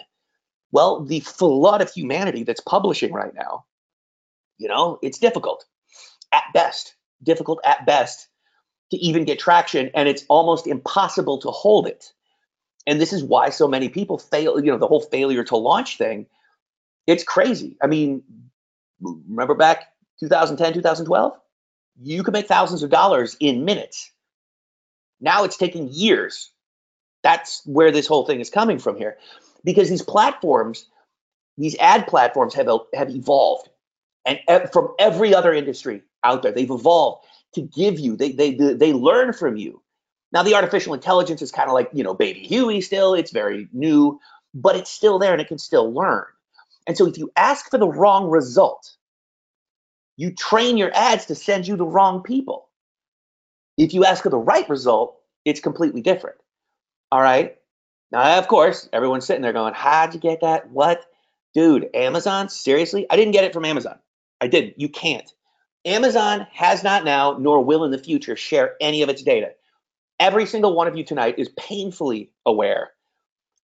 Well, the flood of humanity that's publishing right now, it's difficult at best to even get traction, and it's almost impossible to hold it. And this is why so many people fail, the whole failure to launch thing. It's crazy. I mean, remember back 2010, 2012? You could make thousands of dollars in minutes. Now it's taking years. That's where this whole thing is coming from here, because these platforms, these ad platforms have evolved, and from every other industry out there, they've evolved to give you, they learn from you. Now the artificial intelligence is kind of like, baby Huey still, it's very new, but it's still there and it can still learn. And so if you ask for the wrong result, you train your ads to send you the wrong people. If you ask for the right result, it's completely different. All right. Now, of course, everyone's sitting there going, how'd you get that? What? Dude, Amazon? Seriously? I didn't get it from Amazon. I didn't. You can't. Amazon has not now, nor will in the future, share any of its data. Every single one of you tonight is painfully aware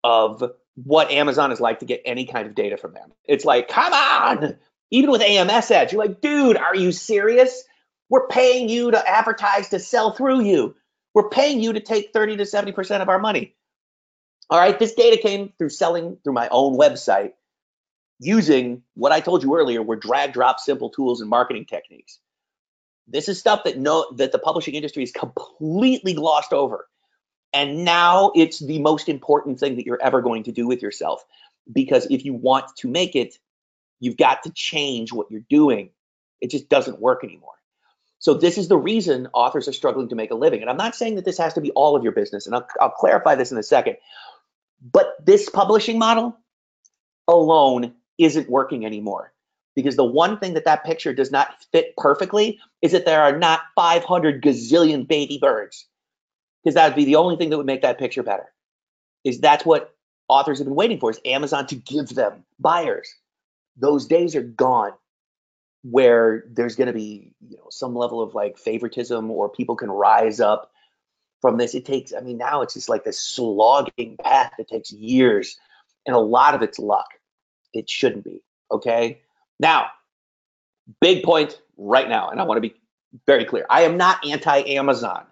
of what Amazon is like to get any kind of data from them. It's like, come on. Even with AMS ads, you're like, dude, are you serious? We're paying you to advertise to sell through you. We're paying you to take 30 to 70% of our money. All right, this data came through selling through my own website using what I told you earlier were drag, drop, simple tools and marketing techniques. This is stuff that the publishing industry is completely glossed over. And now it's the most important thing that you're ever going to do with yourself, because if you want to make it, you've got to change what you're doing. It just doesn't work anymore. So this is the reason authors are struggling to make a living. And I'm not saying that this has to be all of your business, and I'll clarify this in a second. But this publishing model alone isn't working anymore, because the one thing that picture does not fit perfectly is that there are not 500 gazillion baby birds, because that would be the only thing that would make that picture better. That's what authors have been waiting for, is Amazon to give them buyers. Those days are gone where there's going to be some level of like favoritism, or people can rise up from this. Now it's just like this slogging path that takes years, and a lot of it's luck. It shouldn't be, okay? Now, big point right now, and I want to be very clear. I am not anti-Amazon.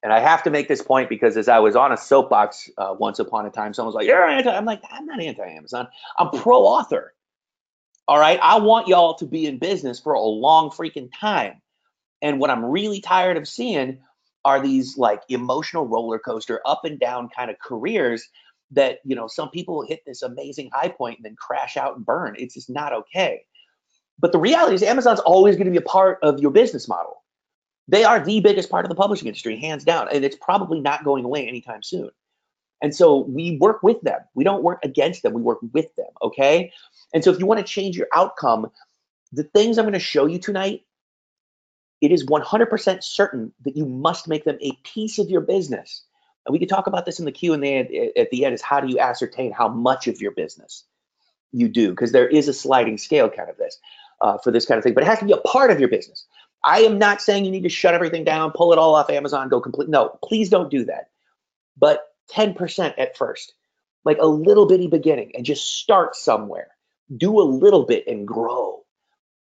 And I have to make this point because as I was on a soapbox once upon a time, someone was like, "You're anti." I'm like, I'm not anti-Amazon. I'm pro-author. All right. I want y'all to be in business for a long freaking time. And what I'm really tired of seeing are these like emotional roller coaster up and down kind of careers that, you know, some people hit this amazing high point and then crash out and burn. It's just not okay. But the reality is Amazon's always going to be a part of your business model. They are the biggest part of the publishing industry, hands down, and it's probably not going away anytime soon. And so we work with them. We don't work against them. We work with them, okay? And so if you want to change your outcome, the things I'm going to show you tonight, it is 100% certain that you must make them a piece of your business. And we could talk about this in the Q&A at the end, is how do you ascertain how much of your business you do? Because there is a sliding scale kind of this for this kind of thing, but it has to be a part of your business. I am not saying you need to shut everything down, pull it all off Amazon, go complete. No, please don't do that. But 10% at first, like a little bitty beginning, and just start somewhere. Do a little bit and grow.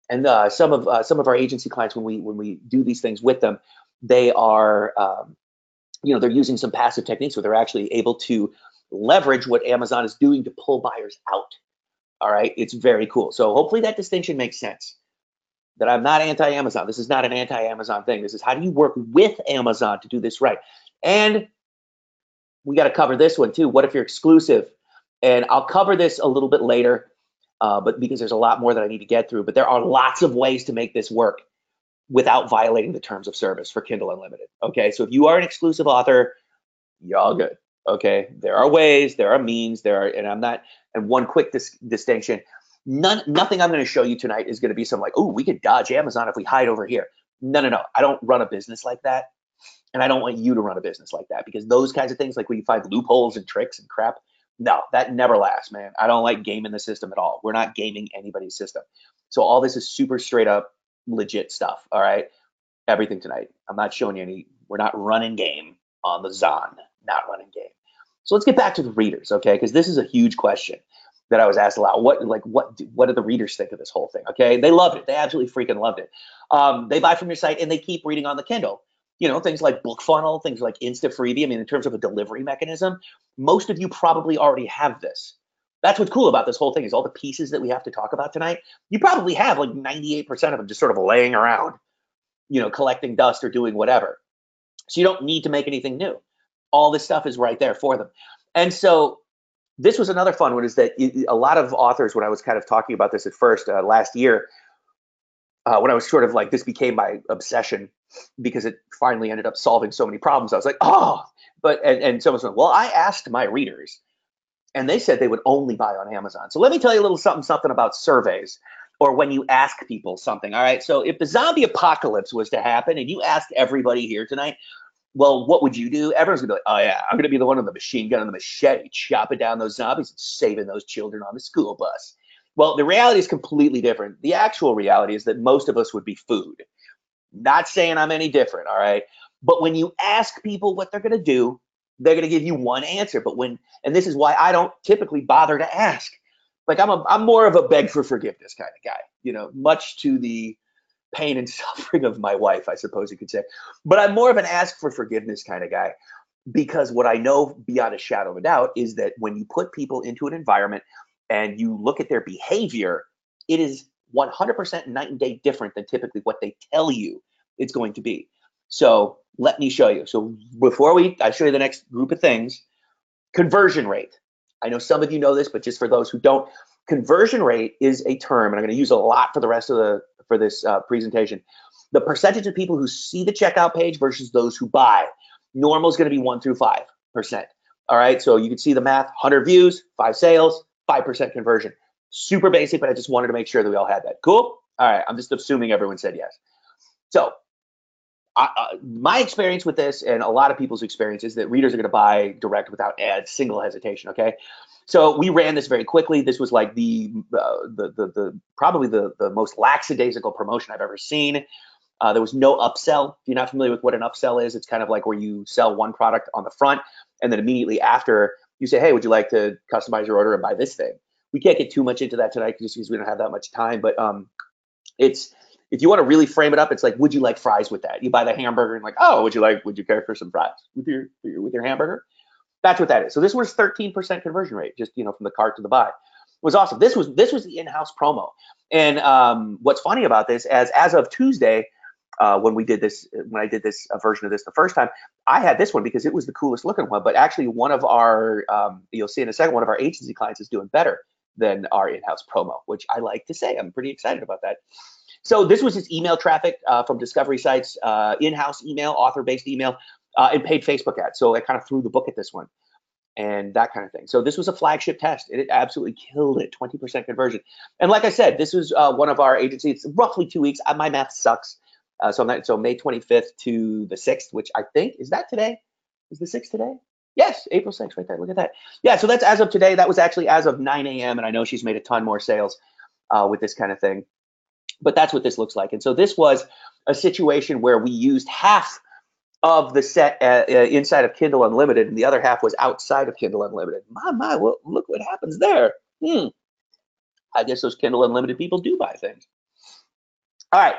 And some of our agency clients, when we do these things with them, they are they're using some passive techniques where they're actually able to leverage what Amazon is doing to pull buyers out. All right, it's very cool. So hopefully that distinction makes sense. That I'm not anti-Amazon. This is not an anti-Amazon thing. This is how do you work with Amazon to do this right? And we got to cover this one too. What if you're exclusive? And I'll cover this a little bit later, but because there's a lot more that I need to get through. But there are lots of ways to make this work without violating the terms of service for Kindle Unlimited. Okay, so if you are an exclusive author, you're all good. Okay, there are ways, there are means, and one quick distinction. Nothing I'm going to show you tonight is going to be some like, oh, we could dodge Amazon if we hide over here. No. I don't run a business like that. And I don't want you to run a business like that, because those kinds of things, like when you find loopholes and tricks and crap, no, that never lasts, man. I don't like gaming the system at all. We're not gaming anybody's system. So all this is super straight up legit stuff. All right. Everything tonight. I'm not showing you we're not running game on the Zon, not running game. So let's get back to the readers, okay? Because this is a huge question that I was asked a lot. What do the readers think of this whole thing? Okay, they loved it. They absolutely freaking loved it. They buy from your site and they keep reading on the Kindle. You know, things like BookFunnel, things like Insta Freebie. I mean, in terms of a delivery mechanism, most of you probably already have this. That's what's cool about this whole thing, is all the pieces that we have to talk about tonight. You probably have like 98% of them just sort of laying around, you know, collecting dust or doing whatever. So you don't need to make anything new. All this stuff is right there for them. And so this was another fun one, is that a lot of authors, when I was kind of talking about this at first last year, when I was sort of like, this became my obsession because it finally ended up solving so many problems. I was like, oh, and someone said, well, I asked my readers and they said they would only buy on Amazon. So let me tell you a little something about surveys, or when you ask people something. All right. So if the zombie apocalypse was to happen and you asked everybody here tonight, well, what would you do? Everyone's gonna be like, oh yeah, I'm gonna be the one with the machine gun and the machete, chopping down those zombies and saving those children on the school bus. Well, the reality is completely different. The actual reality is that most of us would be food. Not saying I'm any different, all right? But when you ask people what they're gonna do, they're gonna give you one answer. And this is why I don't typically bother to ask. Like I'm more of a beg for forgiveness kind of guy, you know, much to the pain and suffering of my wife, I suppose you could say. But I'm more of an ask for forgiveness kind of guy, because what I know beyond a shadow of a doubt is that when you put people into an environment and you look at their behavior, it is 100% night and day different than typically what they tell you it's going to be. So let me show you. So before I show you the next group of things, conversion rate. I know some of you know this, but just for those who don't, conversion rate is a term, and I'm going to use a lot for the rest of this presentation. The percentage of people who see the checkout page versus those who buy. Normal is going to be 1 through 5%. All right, so you can see the math: 100 views, 5 sales, 5% conversion. Super basic, but I just wanted to make sure that we all had that. Cool? All right, I'm just assuming everyone said yes. So my experience with this, and a lot of people's experience, is that readers are going to buy direct without ads, single hesitation. Okay, so we ran this very quickly. This was like probably the most lackadaisical promotion I've ever seen. There was no upsell. If you're not familiar with what an upsell is, it's kind of like where you sell one product on the front, and then immediately after you say, hey, would you like to customize your order and buy this thing? We can't get too much into that tonight just because we don't have that much time. But it's, if you want to really frame it up, it's like, would you like fries with that? You buy the hamburger and like, oh, would you care for some fries with your hamburger? That's what that is. So this was 13% conversion rate, just, you know, from the cart to the buy. It was awesome. This was the in-house promo. And what's funny about this, as of Tuesday, when I did this version of this the first time, I had this one because it was the coolest looking one. But actually, one of our, you'll see in a second, one of our agency clients is doing better than our in-house promo, which I like to say. I'm pretty excited about that. So this was just email traffic from discovery sites, in-house email, author-based email, and paid Facebook ads. So I kind of threw the book at this one and that kind of thing. So this was a flagship test. It absolutely killed it, 20% conversion. And like I said, this was one of our agencies, roughly 2 weeks. My math sucks. So May 25th to the 6th, which I think, is that today? Is the 6th today? Yes, April 6th, right there. Look at that. Yeah, so that's as of today. That was actually as of 9 a.m. And I know she's made a ton more sales with this kind of thing. But that's what this looks like. And so this was a situation where we used half of the set inside of Kindle Unlimited, and the other half was outside of Kindle Unlimited. Well, look what happens there. I guess those Kindle Unlimited people do buy things. All right.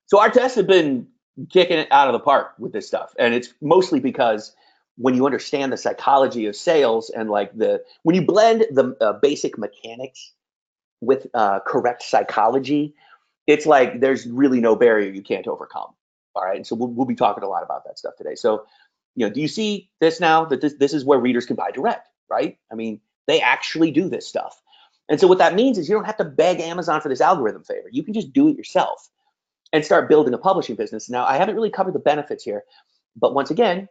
So our tests have been kicking it out of the park with this stuff. And it's mostly because when you understand the psychology of sales and like when you blend the basic mechanics with correct psychology, it's like there's really no barrier you can't overcome. All right. And so we'll be talking a lot about that stuff today. So, you know, do you see this now, that this is where readers can buy direct, right? I mean, they actually do this stuff. And so what that means is you don't have to beg Amazon for this algorithm favor. You can just do it yourself and start building a publishing business. Now, I haven't really covered the benefits here, but once again,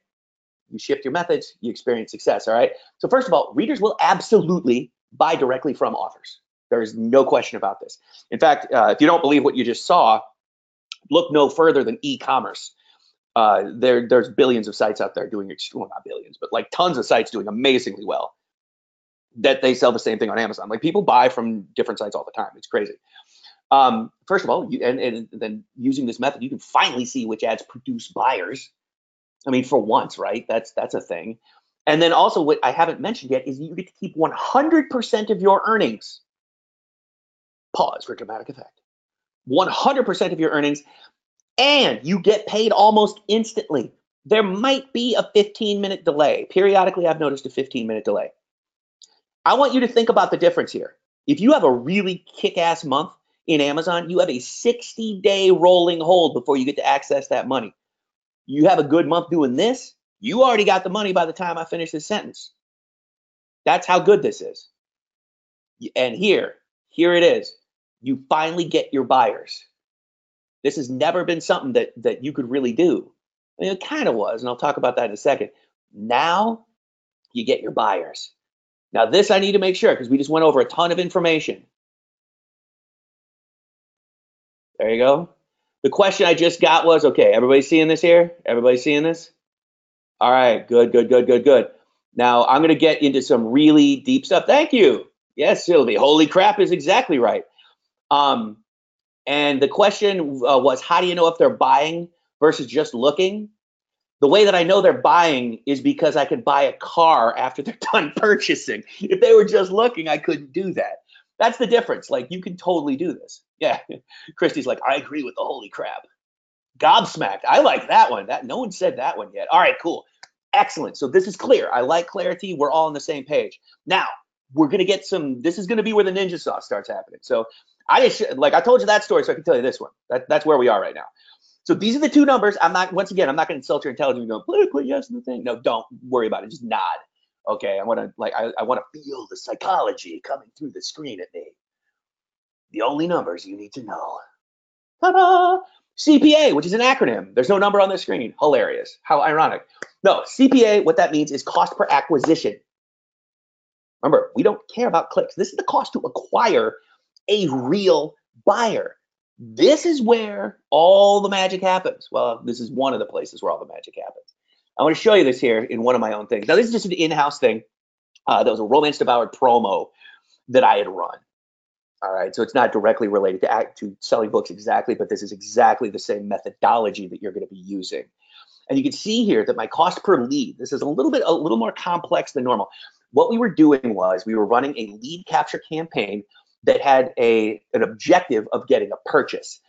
you shift your methods, you experience success. All right. So first of all, readers will absolutely buy directly from authors. There's no question about this. In fact, if you don't believe what you just saw, look no further than e-commerce. There's billions of sites out there doing, well, not billions, but like tons of sites doing amazingly well that they sell the same thing on Amazon. Like people buy from different sites all the time. It's crazy. First of all, and then using this method, you can finally see which ads produce buyers. I mean, for once, right? That's a thing. And then also what I haven't mentioned yet is you get to keep 100% of your earnings. Pause for dramatic effect. 100% of your earnings, and you get paid almost instantly. There might be a 15-minute delay. Periodically, I've noticed a 15-minute delay. I want you to think about the difference here. If you have a really kick-ass month in Amazon, you have a 60-day rolling hold before you get to access that money. You have a good month doing this, you already got the money by the time I finish this sentence. That's how good this is. And here it is. You finally get your buyers. This has never been something that you could really do. I mean, it kind of was, and I'll talk about that in a second. Now you get your buyers. Now this I need to make sure because we just went over a ton of information. There you go. The question I just got was, okay, everybody seeing this here? Everybody seeing this? All right, good. Now I'm going to get into some really deep stuff. Thank you. Yes, Sylvie. Holy crap is exactly right. And the question was, how do you know if they're buying versus just looking? The way that I know they're buying is because I could buy a car after they're done purchasing. If they were just looking, I couldn't do that. That's the difference. Like, you can totally do this. Yeah. Christy's like, I agree with the holy crap. Gobsmacked. I like that one. No one said that one yet. All right, cool. Excellent. So this is clear. I like clarity. We're all on the same page. Now, we're going to get this is going to be where the ninja sauce starts happening. So I told you that story, so I can tell you this one. That's where we are right now. So these are the two numbers. Once again, I'm not going to insult your intelligence and go, put yes in the thing. No, don't worry about it. Just nod. Okay. I want to feel the psychology coming through the screen at me. The only numbers you need to know. Ta-da! CPA, which is an acronym. There's no number on the screen. Hilarious. How ironic. No, CPA, what that means is cost per acquisition. Remember, we don't care about clicks. This is the cost to acquire a real buyer. This is where all the magic happens. Well, this is one of the places where all the magic happens. I want to show you this here in one of my own things. Now, this is just an in-house thing. That was a Romance Devoured promo that I had run. All right, so it's not directly related to selling books exactly, but this is exactly the same methodology that you're going to be using. And you can see here that my cost per lead, this is a little more complex than normal. What we were doing was we were running a lead capture campaign that had an objective of getting a purchase.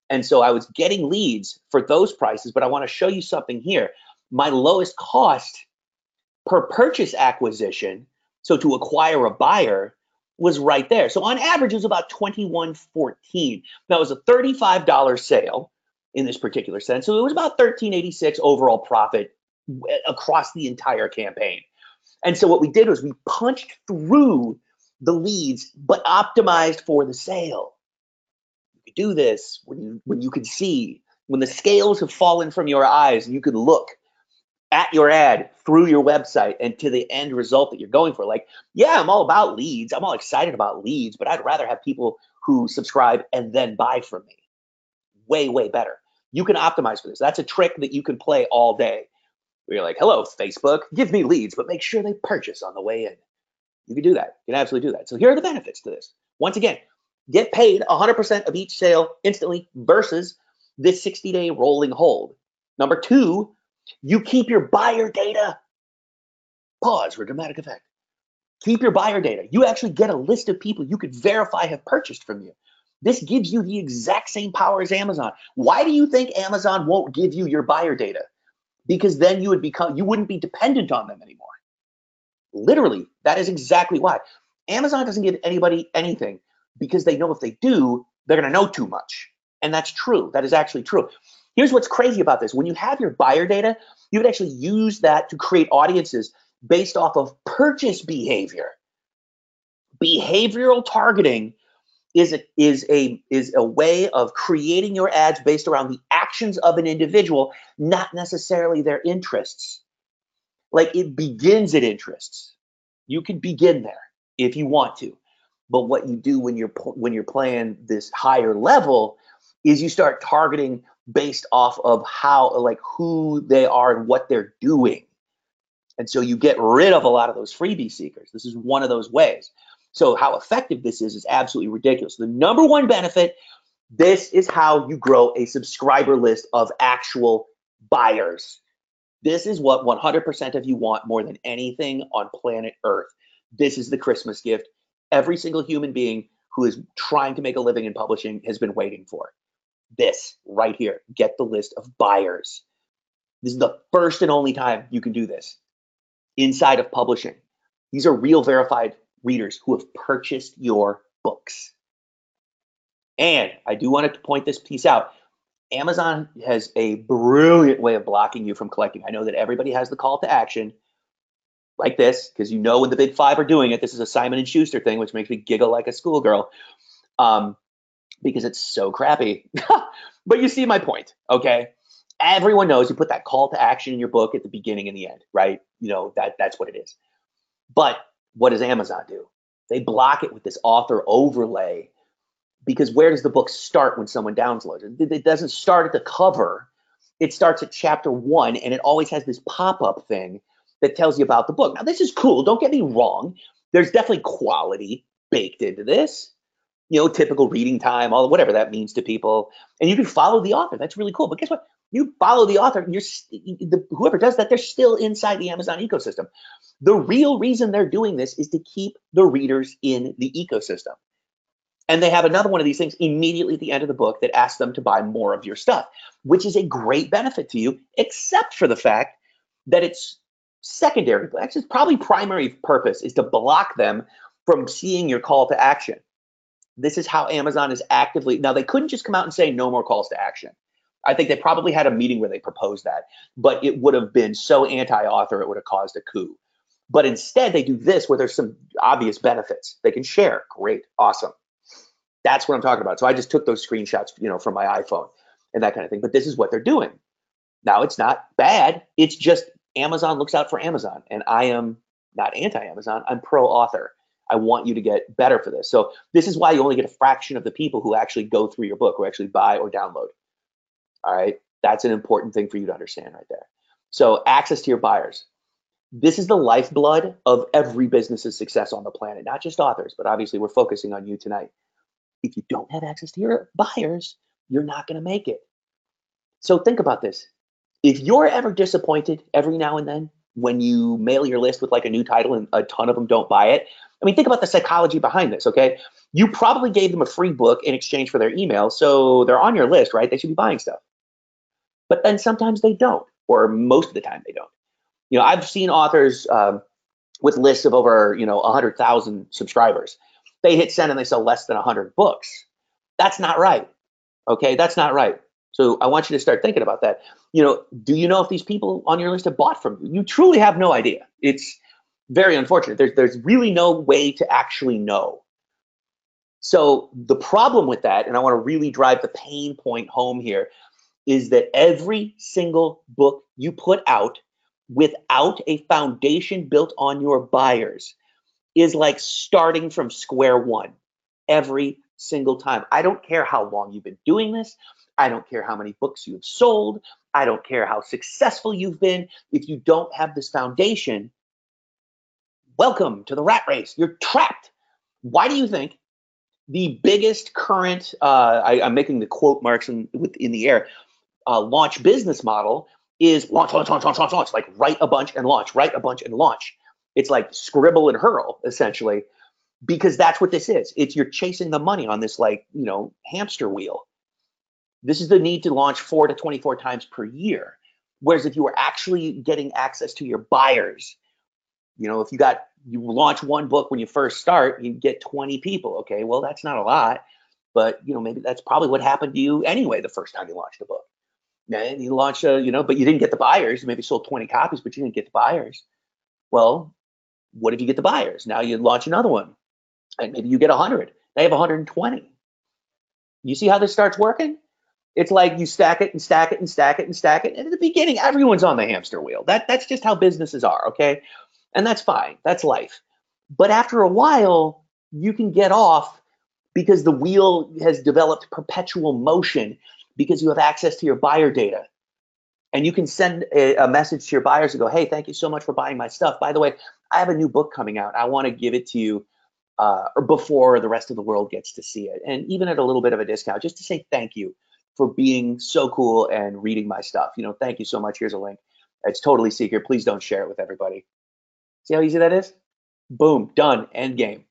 And so I was getting leads for those prices, but I want to show you something here. My lowest cost per purchase acquisition, so to acquire a buyer, was right there. So on average, it was about $21.14. That was a $35 sale in this particular sense. So it was about $13.86 overall profit across the entire campaign. And so what we did was we punched through the leads, but optimized for the sale. You could do this when you could see, when the scales have fallen from your eyes and you could look at your ad through your website and to the end result that you're going for. Like, yeah, I'm all about leads. I'm all excited about leads, but I'd rather have people who subscribe and then buy from me. Way, way better. You can optimize for this. That's a trick that you can play all day. Where you're like, hello, Facebook, give me leads, but make sure they purchase on the way in. You can do that. You can absolutely do that. So here are the benefits to this. Once again, get paid 100% of each sale instantly versus this 60-day rolling hold. Number two, you keep your buyer data. Pause for dramatic effect. Keep your buyer data. You actually get a list of people you could verify have purchased from you. This gives you the exact same power as Amazon. Why do you think Amazon won't give you your buyer data? Because then you wouldn't be dependent on them anymore. Literally, that is exactly why. Amazon doesn't give anybody anything because they know if they do, they're going to know too much. And that's true. That is actually true. Here's what's crazy about this. When you have your buyer data, you would actually use that to create audiences based off of purchase behavior. Behavioral targeting is a way of creating your ads based around the actions of an individual, not necessarily their interests. Like, it begins at interests. You can begin there if you want to. But what you do when you're playing this higher level is you start targeting based off of how, like, who they are and what they're doing. And so you get rid of a lot of those freebie seekers. This is one of those ways. So how effective this is absolutely ridiculous. The number one benefit, this is how you grow a subscriber list of actual buyers. This is what 100% of you want more than anything on planet Earth. This is the Christmas gift every single human being who is trying to make a living in publishing has been waiting for. This right here. Get the list of buyers. This is the first and only time you can do this inside of publishing. These are real verified readers who have purchased your books. And I do want to point this piece out. Amazon has a brilliant way of blocking you from collecting. I know that everybody has the call to action like this, because you know when the big five are doing it. This is a Simon & Schuster thing, which makes me giggle like a schoolgirl because it's so crappy. But you see my point, okay? Everyone knows you put that call to action in your book at the beginning and the end, right? You know, that's what it is. But what does Amazon do? They block it with this author overlay, because where does the book start when someone downloads it? It doesn't start at the cover. It starts at chapter 1, and it always has this pop-up thing that tells you about the book. Now, this is cool. Don't get me wrong. There's definitely quality baked into this. You know, typical reading time, all whatever that means to people. And you can follow the author. That's really cool. But guess what? You follow the author, whoever does that, they're still inside the Amazon ecosystem. The real reason they're doing this is to keep the readers in the ecosystem. And they have another one of these things immediately at the end of the book that asks them to buy more of your stuff, which is a great benefit to you, except for the fact that it's secondary. Actually, probably primary purpose is to block them from seeing your call to action. This is how Amazon is actively. Now, they couldn't just come out and say no more calls to action. I think they probably had a meeting where they proposed that, but it would have been so anti-author, it would have caused a coup. But instead, they do this where there's some obvious benefits they can share. Great, awesome. That's what I'm talking about. So I just took those screenshots, from my iPhone and that kind of thing. But this is what they're doing. Now, it's not bad. It's just Amazon looks out for Amazon. And I am not anti-Amazon. I'm pro-author. I want you to get better for this. So this is why you only get a fraction of the people who actually go through your book, who actually buy or download. All right. That's an important thing for you to understand right there. So access to your buyers. This is the lifeblood of every business's success on the planet, not just authors, but obviously we're focusing on you tonight. If you don't have access to your buyers, you're not going to make it. So think about this. If you're ever disappointed every now and then, when you mail your list with like a new title and a ton of them don't buy it. I mean, think about the psychology behind this, okay? You probably gave them a free book in exchange for their email, so they're on your list, right? They should be buying stuff. But then sometimes they don't, or most of the time they don't. I've seen authors with lists of over 100,000 subscribers. They hit send and they sell less than 100 books. That's not right. Okay, that's not right. So I want you to start thinking about that. Do you know if these people on your list have bought from you? You truly have no idea. It's very unfortunate. There's really no way to actually know. So the problem with that, and I want to really drive the pain point home here, is that every single book you put out without a foundation built on your buyers is like starting from square one every single time. I don't care how long you've been doing this. I don't care how many books you've sold. I don't care how successful you've been. If you don't have this foundation, welcome to the rat race. You're trapped. Why do you think the biggest current, I'm making the quote marks in the air, launch business model is launch, like write a bunch and launch, write a bunch and launch. It's like scribble and hurl, essentially, because that's what this is. It's you're chasing the money on this hamster wheel. This is the need to launch 4 to 24 times per year. Whereas if you were actually getting access to your buyers, if you launch one book when you first start, you get 20 people. Okay, well, that's not a lot, but maybe that's probably what happened to you anyway the first time you launched a book. And you launched but you didn't get the buyers. You maybe sold 20 copies, but you didn't get the buyers. Well, what if you get the buyers? Now you launch another one, and maybe you get 100. They have 120. You see how this starts working? It's like you stack it and stack it and stack it and stack it. And at the beginning, everyone's on the hamster wheel. That's just how businesses are, okay? And that's fine. That's life. But after a while, you can get off because the wheel has developed perpetual motion because you have access to your buyer data. And you can send a message to your buyers and go, hey, thank you so much for buying my stuff. By the way, I have a new book coming out. I want to give it to you before the rest of the world gets to see it. And even at a little bit of a discount, just to say thank you for being so cool and reading my stuff. Thank you so much. Here's a link. It's totally secret. Please don't share it with everybody. See how easy that is? Boom, done, end game.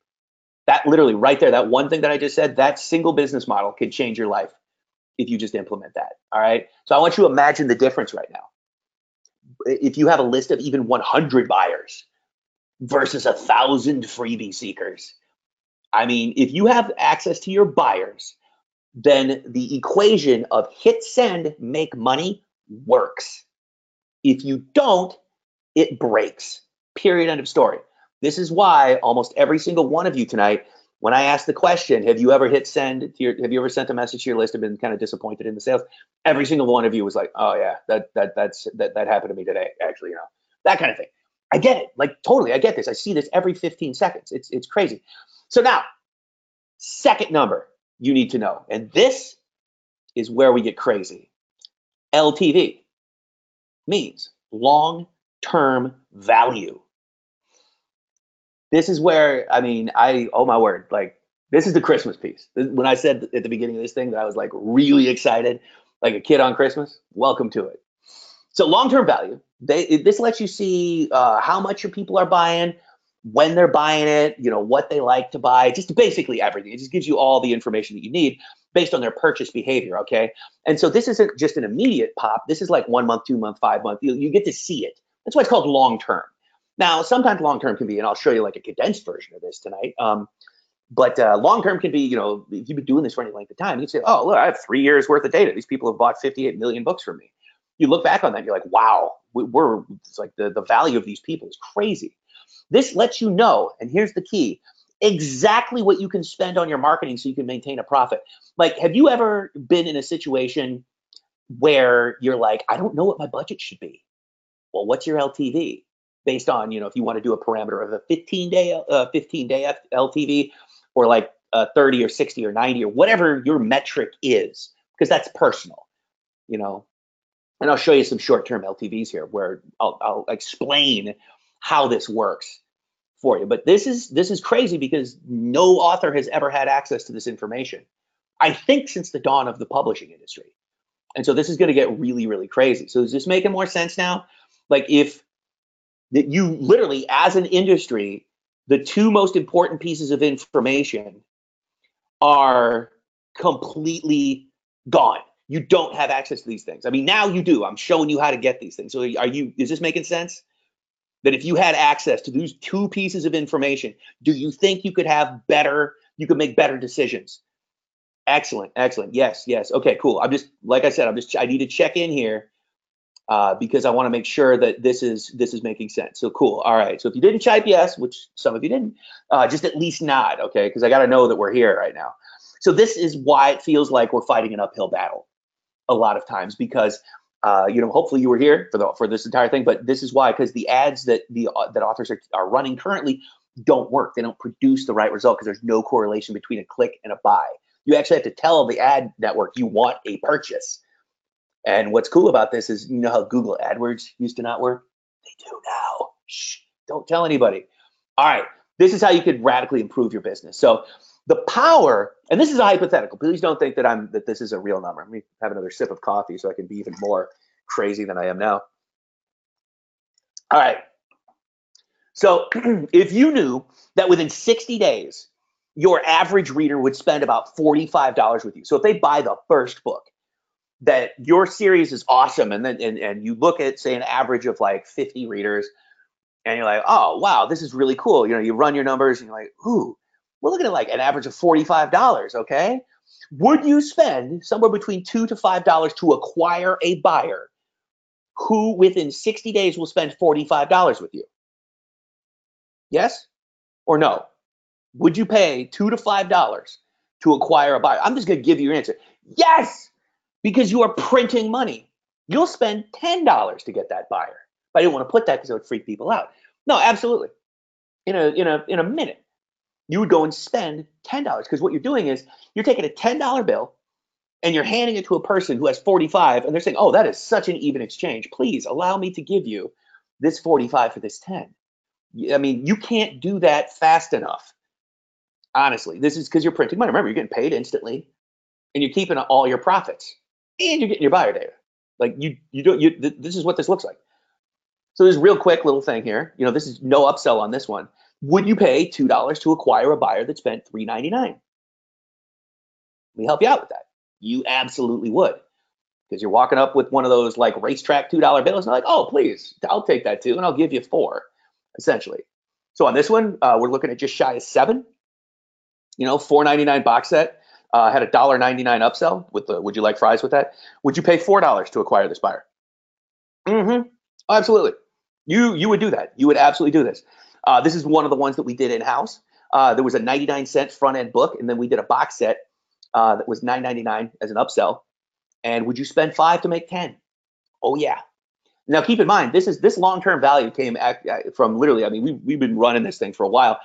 That literally right there, that one thing that I just said, that single business model can change your life if you just implement that, all right? So I want you to imagine the difference right now. If you have a list of even 100 buyers versus 1,000 freebie seekers, I mean, if you have access to your buyers, then the equation of hit send, make money works. If you don't, it breaks. Period, end of story. This is why almost every single one of you tonight, when I ask the question, have you ever hit send to have you ever sent a message to your list and been kind of disappointed in the sales? Every single one of you was like, oh yeah, that happened to me today, actually, that kind of thing. I get it, like totally, I get this. I see this every 15 seconds. It's crazy. So now, second number you need to know, and this is where we get crazy. LTV means long-term value. This is where, oh my word, like this is the Christmas piece. When I said at the beginning of this thing that I was like really excited, like a kid on Christmas, welcome to it. So long-term value, this lets you see how much your people are buying, when they're buying it, what they like to buy, just basically everything. It just gives you all the information that you need based on their purchase behavior, okay? And so this isn't just an immediate pop. This is like 1 month, 2 month, 5 month. You get to see it. That's why it's called long-term. Now, sometimes long-term can be, and I'll show you like a condensed version of this tonight, but long-term can be, if you've been doing this for any length of time, you say, oh, look, I have 3 years worth of data. These people have bought 58 million books from me. You look back on that, you're like, wow, it's like the value of these people is crazy. This lets you know, and here's the key, exactly what you can spend on your marketing so you can maintain a profit. Like, have you ever been in a situation where you're like, I don't know what my budget should be? Well, what's your LTV? Based on, if you want to do a parameter of a 15-day LTV or like 30 or 60 or 90 or whatever your metric is, because that's personal, and I'll show you some short-term LTVs here where I'll explain how this works for you. But this is crazy because no author has ever had access to this information, I think, since the dawn of the publishing industry. And so this is going to get really, really crazy. So is this making more sense now? Like if that you literally, as an industry, the two most important pieces of information are completely gone. You don't have access to these things. I mean, now you do. I'm showing you how to get these things. So is this making sense? That if you had access to these two pieces of information, do you think you could make better decisions? Excellent, excellent. Yes, yes. Okay, cool. Like I said, I need to check in here because I want to make sure that this is making sense. So cool. All right. So if you didn't type yes, which some of you didn't, just at least nod, okay? Because I got to know that we're here right now. So this is why it feels like we're fighting an uphill battle a lot of times, because hopefully you were here for this entire thing, but this is why, because the ads that that authors are running currently don't work. They don't produce the right result because there's no correlation between a click and a buy. You actually have to tell the ad network you want a purchase. And what's cool about this is, you know how Google AdWords used to not work? They do now. Shh, don't tell anybody. All right, this is how you could radically improve your business. So the power, and this is a hypothetical. Please don't think that this is a real number. Let me have another sip of coffee so I can be even more crazy than I am now. All right. So if you knew that within 60 days, your average reader would spend about $45 with you. So if they buy the first book, that your series is awesome, and then and you look at, say, an average of like 50 readers, and you're like, oh wow, this is really cool. You run your numbers and you're like, ooh, we're looking at like an average of $45, okay? Would you spend somewhere between $2 to $5 to acquire a buyer who within 60 days will spend $45 with you? Yes or no? Would you pay $2 to $5 to acquire a buyer? I'm just gonna give you your answer. Yes! Because you are printing money. You'll spend $10 to get that buyer. But I didn't want to put that because it would freak people out. No, absolutely. In a minute, you would go and spend $10 because what you're doing is you're taking a $10 bill and you're handing it to a person who has 45, and they're saying, "Oh, that is such an even exchange. Please allow me to give you this 45 for this 10." I mean, you can't do that fast enough. Honestly, this is because you're printing money. Remember, you're getting paid instantly, and you're keeping all your profits, and you're getting your buyer data. Like this is what this looks like. So this real quick little thing here. This is no upsell on this one. Would you pay $2 to acquire a buyer that spent $3.99? Let me help you out with that. You absolutely would, because you're walking up with one of those like racetrack $2 bills, and they're like, "Oh, please, I'll take that too, and I'll give you 4, essentially." So on this one, we're looking at just shy of 7. $4.99 box set. Had a $1.99 upsell with the "Would you like fries with that?" Would you pay $4 to acquire this buyer? Mm-hmm. Absolutely. You would do that. You would absolutely do this. This is one of the ones that we did in-house. There was a 99-cent front-end book, and then we did a box set that was $9.99 as an upsell. And would you spend 5 to make 10? Oh, yeah. Now, keep in mind, this long-term value came from literally, I mean, we've been running this thing for a while.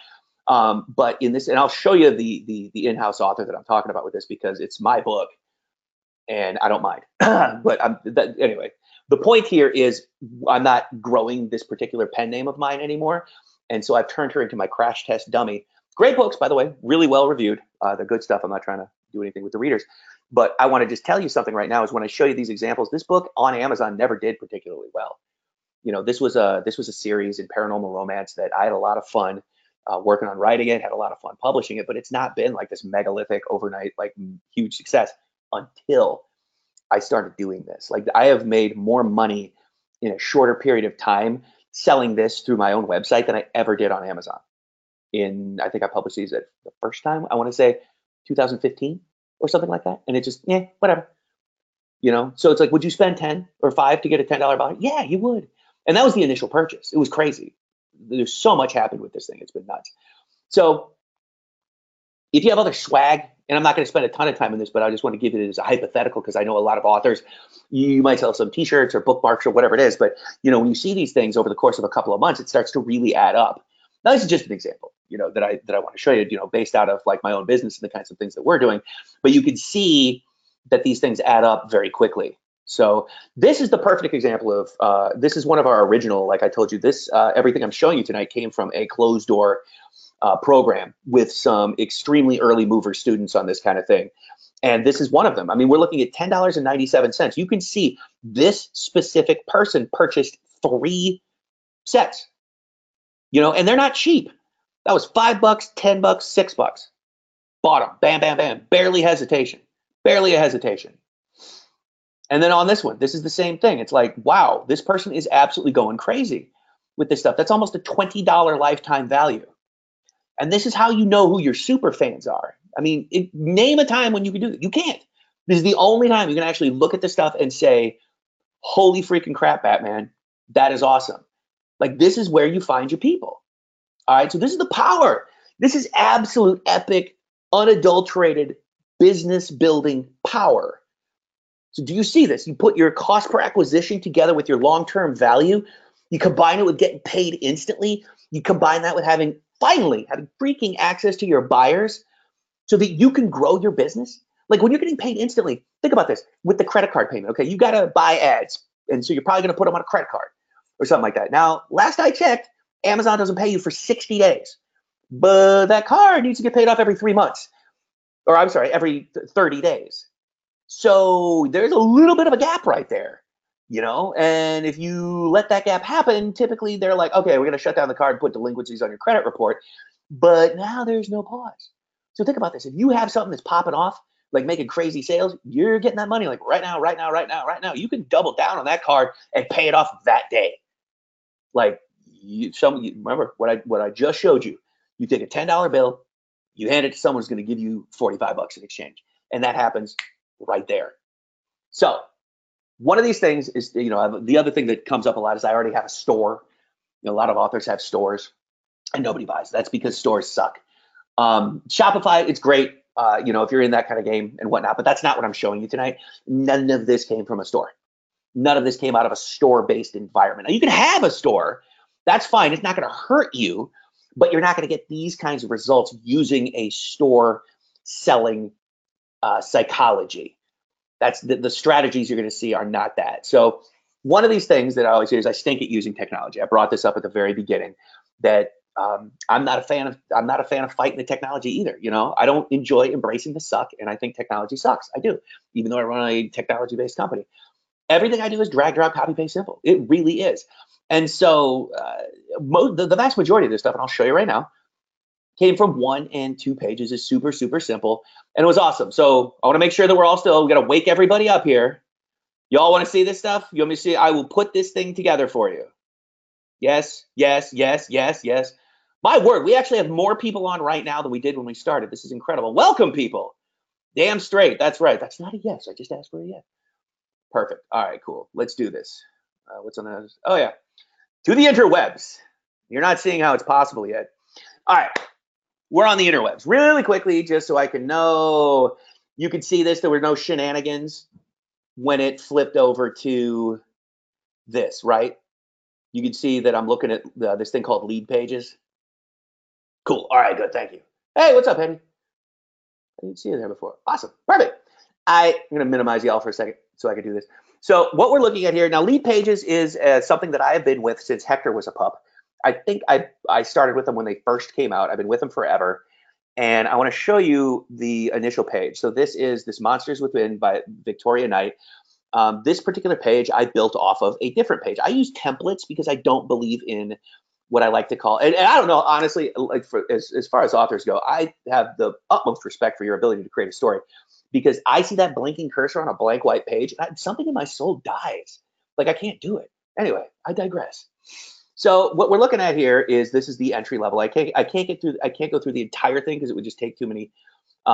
But in this, and I'll show you the in-house author that I'm talking about with this, because it's my book and I don't mind. But anyway, the point here is I'm not growing this particular pen name of mine anymore. And so I've turned her into my crash test dummy. Great books, by the way, really well reviewed. They're good stuff. I'm not trying to do anything with the readers. But I want to just tell you something right now is when I show you these examples, this book on Amazon never did particularly well. This was a series in paranormal romance that I had a lot of fun working on writing it, had a lot of fun publishing it, but it's not been like this megalithic overnight, like huge success until I started doing this. Like, I have made more money in a shorter period of time selling this through my own website than I ever did on Amazon. I think I published these at the first time, I want to say 2015 or something like that. And it just, whatever. So it's like, would you spend 10 or 5 to get a $10 buyer? Yeah, you would. And that was the initial purchase. It was crazy. There's so much happened with this thing. It's been nuts. So if you have other swag, and I'm not going to spend a ton of time in this, but I just want to give it as a hypothetical, because I know a lot of authors, you might sell some t-shirts or bookmarks or whatever it is. But, when you see these things over the course of a couple of months, it starts to really add up. Now, this is just an example, that I want to show you, based out of like my own business and the kinds of things that we're doing. But you can see that these things add up very quickly. So this is the perfect example of, this is one of our original, like I told you, this, everything I'm showing you tonight came from a closed door program with some extremely early mover students on this kind of thing. And this is one of them. I mean, we're looking at $10.97. You can see this specific person purchased 3 sets. you know, and they're not cheap. That was $5, $10, $6. Bought them, bam, bam, bam, barely hesitation, barely a hesitation. And then on this one, this is the same thing. It's like, wow, this person is absolutely going crazy with this stuff. That's almost a $20 lifetime value. And this is how you know who your super fans are. I mean, name a time when you can do it. You can't. This is the only time you can actually look at this stuff and say, holy freaking crap, Batman, that is awesome. Like, this is where you find your people. All right, so this is the power. This is absolute epic, unadulterated business building power. So do you see this? You put your cost per acquisition together with your long-term value. You combine it with getting paid instantly. You combine that with finally having freaking access to your buyers so that you can grow your business. Like when you're getting paid instantly, think about this with the credit card payment. Okay, you got to buy ads. And so you're probably going to put them on a credit card or something like that. Now, last I checked, Amazon doesn't pay you for 60 days. But that card needs to get paid off every 3 months. Or I'm sorry, every 30 days. So there's a little bit of a gap right there, you know? And if you let that gap happen, typically they're like, okay, we're going to shut down the card, put delinquencies on your credit report. But now there's no pause. So think about this. If you have something that's popping off, like making crazy sales, you're getting that money like right now, right now, right now, right now. You can double down on that card and pay it off that day. Like remember what I just showed you. You take a $10 bill, you hand it to someone who's going to give you $45 in exchange, and that happens right there. So one of these things is, you know, the other thing that comes up a lot is I already have a store. You know, a lot of authors have stores, and nobody buys. That's because stores suck. Shopify, it's great. You know, if you're in that kind of game and whatnot, but that's not what I'm showing you tonight. None of this came from a store. None of this came out of a store-based environment. Now, you can have a store. That's fine. It's not going to hurt you, but you're not going to get these kinds of results using a store selling psychology. That's the strategies you're going to see are not that. So one of these things that I always say is I stink at using technology. I brought this up at the very beginning that I'm not a fan of fighting the technology either. You know, I don't enjoy embracing the suck, and I think technology sucks. I do, even though I run a technology-based company. Everything I do is drag, drop, copy, paste, simple. It really is. And so the vast majority of this stuff, and I'll show you right now, came from 1 and 2 pages. Is super, super simple. And it was awesome. So I want to make sure that we got to wake everybody up here. Y'all want to see this stuff? You want me to see? I will put this thing together for you. Yes, yes, yes, yes, yes. My word, we actually have more people on right now than we did when we started. This is incredible. Welcome, people. Damn straight. That's right. That's not a yes. I just asked for a yes. Perfect. All right, cool. Let's do this. What's on the? Oh, yeah. To the interwebs. You're not seeing how it's possible yet. All right. We're on the interwebs. Really quickly, just so I can know. You can see this. There were no shenanigans when it flipped over to this, right? You can see that I'm looking at this thing called lead pages. Cool. All right, good. Thank you. Hey, what's up, Henry? I didn't see you there before. Awesome. Perfect. I'm going to minimize y'all for a second so I can do this. So what we're looking at here now, lead pages is something that I have been with since Hector was a pup. I think I started with them when they first came out. I've been with them forever. And I want to show you the initial page. So this is this Monsters Within by Victoria Knight. This particular page I built off of a different page. I use templates because I don't believe in what I like to call, and I don't know, honestly, like as far as authors go, I have the utmost respect for your ability to create a story because I see that blinking cursor on a blank white page and something in my soul dies. Like I can't do it. Anyway, I digress. So what we're looking at here is this is the entry level. I can't go through the entire thing because it would just take too many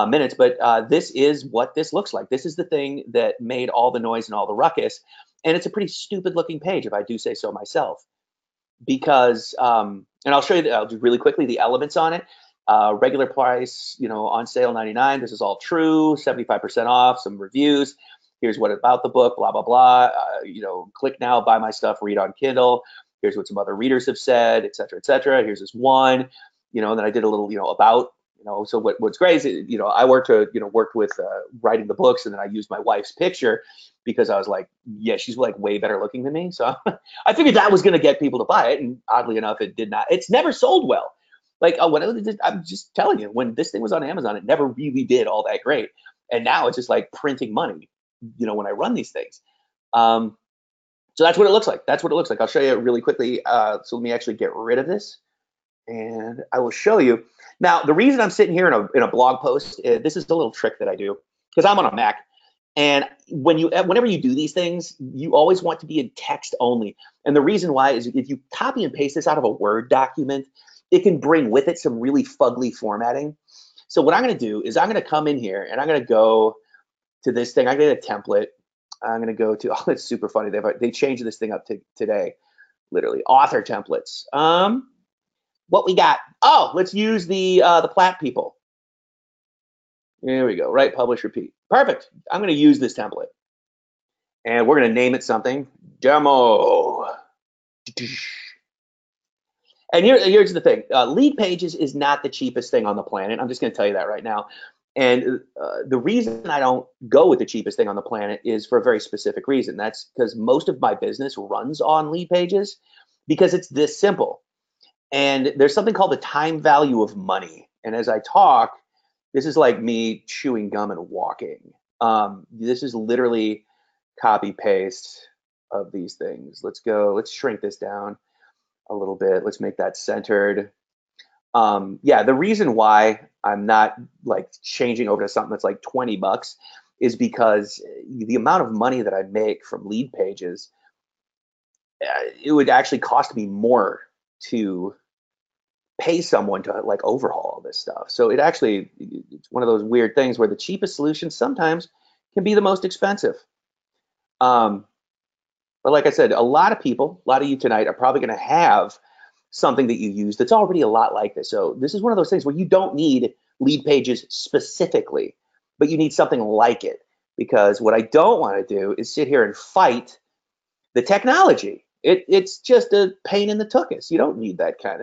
minutes, but this is what this looks like. This is the thing that made all the noise and all the ruckus. And it's a pretty stupid looking page if I do say so myself. Because, and I'll show you, I'll do really quickly the elements on it. Regular price, you know, on sale 99. This is all true, 75% off, some reviews. Here's what about the book, blah, blah, blah. You know, click now, buy my stuff, read on Kindle. Here's what some other readers have said, et cetera, et cetera. Here's this one, you know, and then I did a little, you know, about, you know, so what's great is, you know, I worked with writing the books, and then I used my wife's picture because I was like, yeah, she's like way better looking than me. So I figured that was going to get people to buy it. And oddly enough, it did not. It's never sold well. Like, I'm just telling you, when this thing was on Amazon, it never really did all that great. And now it's just like printing money, you know, when I run these things. So that's what it looks like. That's what it looks like. I'll show you really quickly. So let me actually get rid of this. and I will show you. Now, the reason I'm sitting here in a blog post, this is a little trick that I do because I'm on a Mac. And whenever you do these things, you always want to be in text only. And the reason why is if you copy and paste this out of a Word document, it can bring with it some really fugly formatting. So what I'm going to do is I'm going to come in here and I'm going to go to this thing. I'm going to get a template. I'm going to go to, oh, it's super funny. They changed this thing up today, literally author templates. What we got? Oh, let's use the Platt people. There we go. Right, publish, repeat. Perfect. I'm going to use this template, and we're going to name it something. Demo. And here's the thing. Lead pages is not the cheapest thing on the planet. I'm just going to tell you that right now. And the reason I don't go with the cheapest thing on the planet is for a very specific reason. That's because most of my business runs on lead pages because it's this simple. And there's something called the time value of money. And as I talk, this is like me chewing gum and walking. This is literally copy paste of these things. Let's shrink this down a little bit. Let's make that centered. Yeah, the reason why I'm not like changing over to something that's like 20 bucks is because the amount of money that I make from lead pages, it would actually cost me more to pay someone to like overhaul all this stuff. So it's one of those weird things where the cheapest solution sometimes can be the most expensive. But like I said, a lot of you tonight are probably going to have something that you use that's already a lot like this. So this is one of those things where you don't need lead pages specifically, but you need something like it. Because what I don't want to do is sit here and fight the technology. It's just a pain in the tuchus. You don't need that kind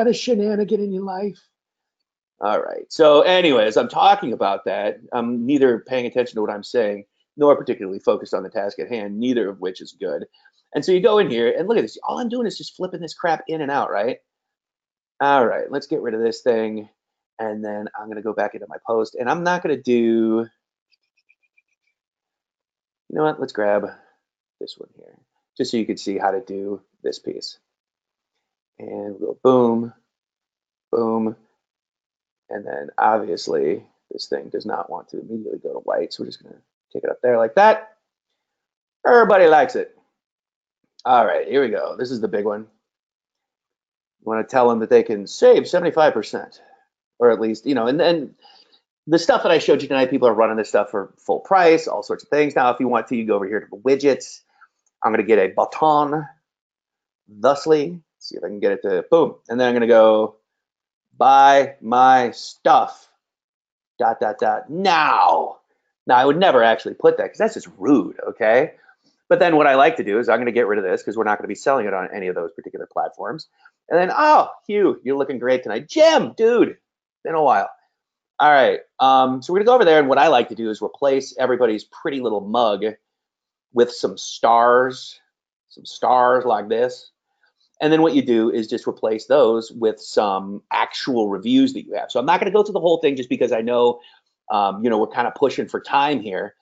of shenanigan in your life. All right. So anyways, I'm talking about that. I'm neither paying attention to what I'm saying, nor particularly focused on the task at hand, neither of which is good. And so you go in here and look at this. All I'm doing is just flipping this crap in and out, right? All right, let's get rid of this thing. And then I'm going to go back into my post. And I'm not going to do, you know what? Let's grab this one here, just so you can see how to do this piece. And we'll go boom, boom. And then obviously this thing does not want to immediately go to white. So we're just going to take it up there like that. Everybody likes it. All right, here we go. This is the big one. You want to tell them that they can save 75%, or at least, and then the stuff that I showed you tonight, people are running this stuff for full price, all sorts of things. Now, if you want to, you go over here to the widgets. I'm going to get a button, thusly. See if I can get it to boom. And then I'm going to go buy my stuff, ... now. Now, I would never actually put that because that's just rude, okay? But then what I like to do is I'm going to get rid of this because we're not going to be selling it on any of those particular platforms. And then, oh, Hugh, you're looking great tonight. Jim, dude, been a while. All right, so we're going to go over there, and what I like to do is replace everybody's pretty little mug with some stars like this. And then what you do is just replace those with some actual reviews that you have. So I'm not going to go through the whole thing just because I know, we're kind of pushing for time here.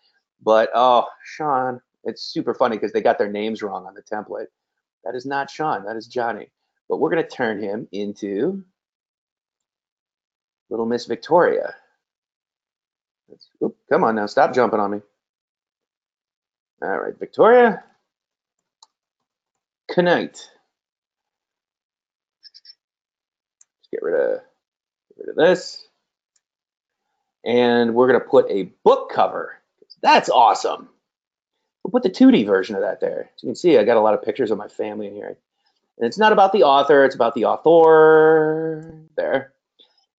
But, oh, Sean, it's super funny because they got their names wrong on the template. That is not Sean, that is Johnny. But we're going to turn him into Little Miss Victoria. Oop, come on now, stop jumping on me. All right, Victoria. Knight. Get rid of this. And we're going to put a book cover. That's awesome. We'll put the 2D version of that there. So you can see I got a lot of pictures of my family in here. And it's not about the author, it's about the author. There.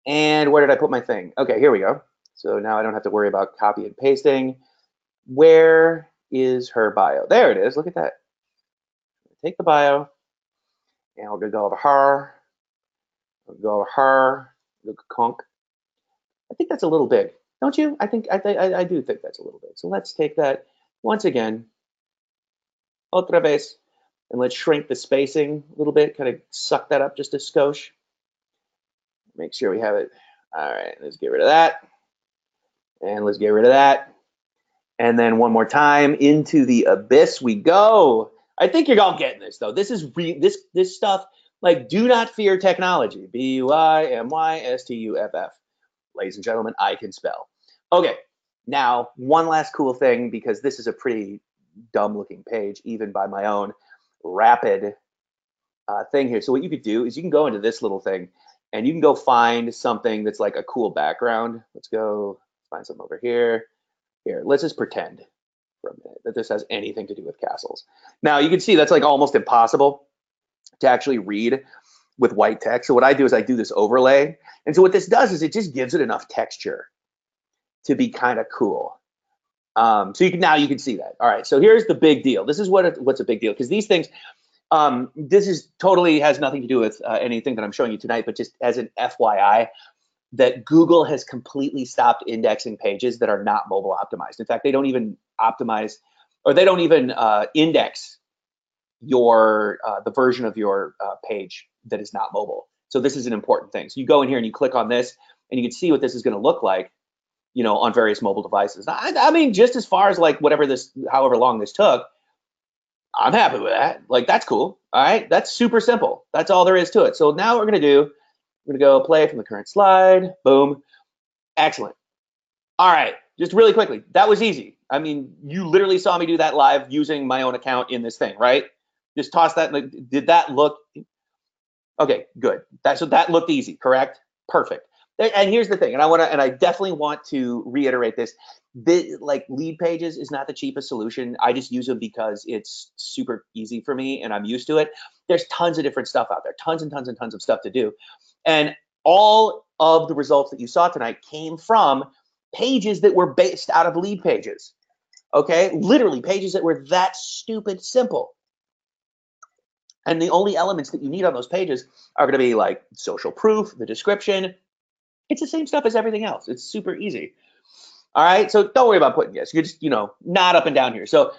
And where did I put my thing? Okay, here we go. So now I don't have to worry about copy and pasting. Where is her bio? There it is. Look at that. Take the bio, and we're going to go over her. Go over her. Look, conk. I think that's a little big, don't you? I do think that's a little big. So let's take that once again, otra vez, and let's shrink the spacing a little bit, kind of suck that up just a skosh. Make sure we have it. All right, let's get rid of that. And let's get rid of that. And then one more time, into the abyss we go. I think you're all getting this, though. This is this stuff Like, do not fear technology. BuyMystuff. Ladies and gentlemen, I can spell. Okay, now one last cool thing, because this is a pretty dumb looking page, even by my own rapid thing here. So what you could do is you can go into this little thing and you can go find something that's like a cool background. Let's go find something over here. Here, let's just pretend for a minute that this has anything to do with castles. Now you can see that's like almost impossible to actually read with white text. So what I do is I do this overlay. And so what this does is it just gives it enough texture to be kind of cool. So you can see that. All right, so here's the big deal. This is what's a big deal, because these things, this is totally has nothing to do with anything that I'm showing you tonight, but just as an FYI, that Google has completely stopped indexing pages that are not mobile optimized. In fact, they don't even optimize, or they don't even index your the version of your page that is not mobile. So this is an important thing. So you go in here and you click on this, and you can see what this is going to look like, you know, on various mobile devices. I mean, just as far as like however long this took, I'm happy with that. Like, that's cool. All right, that's super simple. That's all there is to it. So now what we're going to do, we're going to go play from the current slide. Boom. Excellent. All right, just really quickly, that was easy. I mean, you literally saw me do that live using my own account in this thing, right? Just toss that. Did that look? Okay, good. So that looked easy, correct? Perfect. And here's the thing, and I definitely want to reiterate this. Like, lead pages is not the cheapest solution. I just use them because it's super easy for me and I'm used to it. There's tons of different stuff out there, tons and tons and tons of stuff to do. And all of the results that you saw tonight came from pages that were based out of lead pages. Okay, literally pages that were that stupid simple. And the only elements that you need on those pages are going to be like social proof, the description. It's the same stuff as everything else. It's super easy. All right, so don't worry about putting this. You just, nod up and down here. So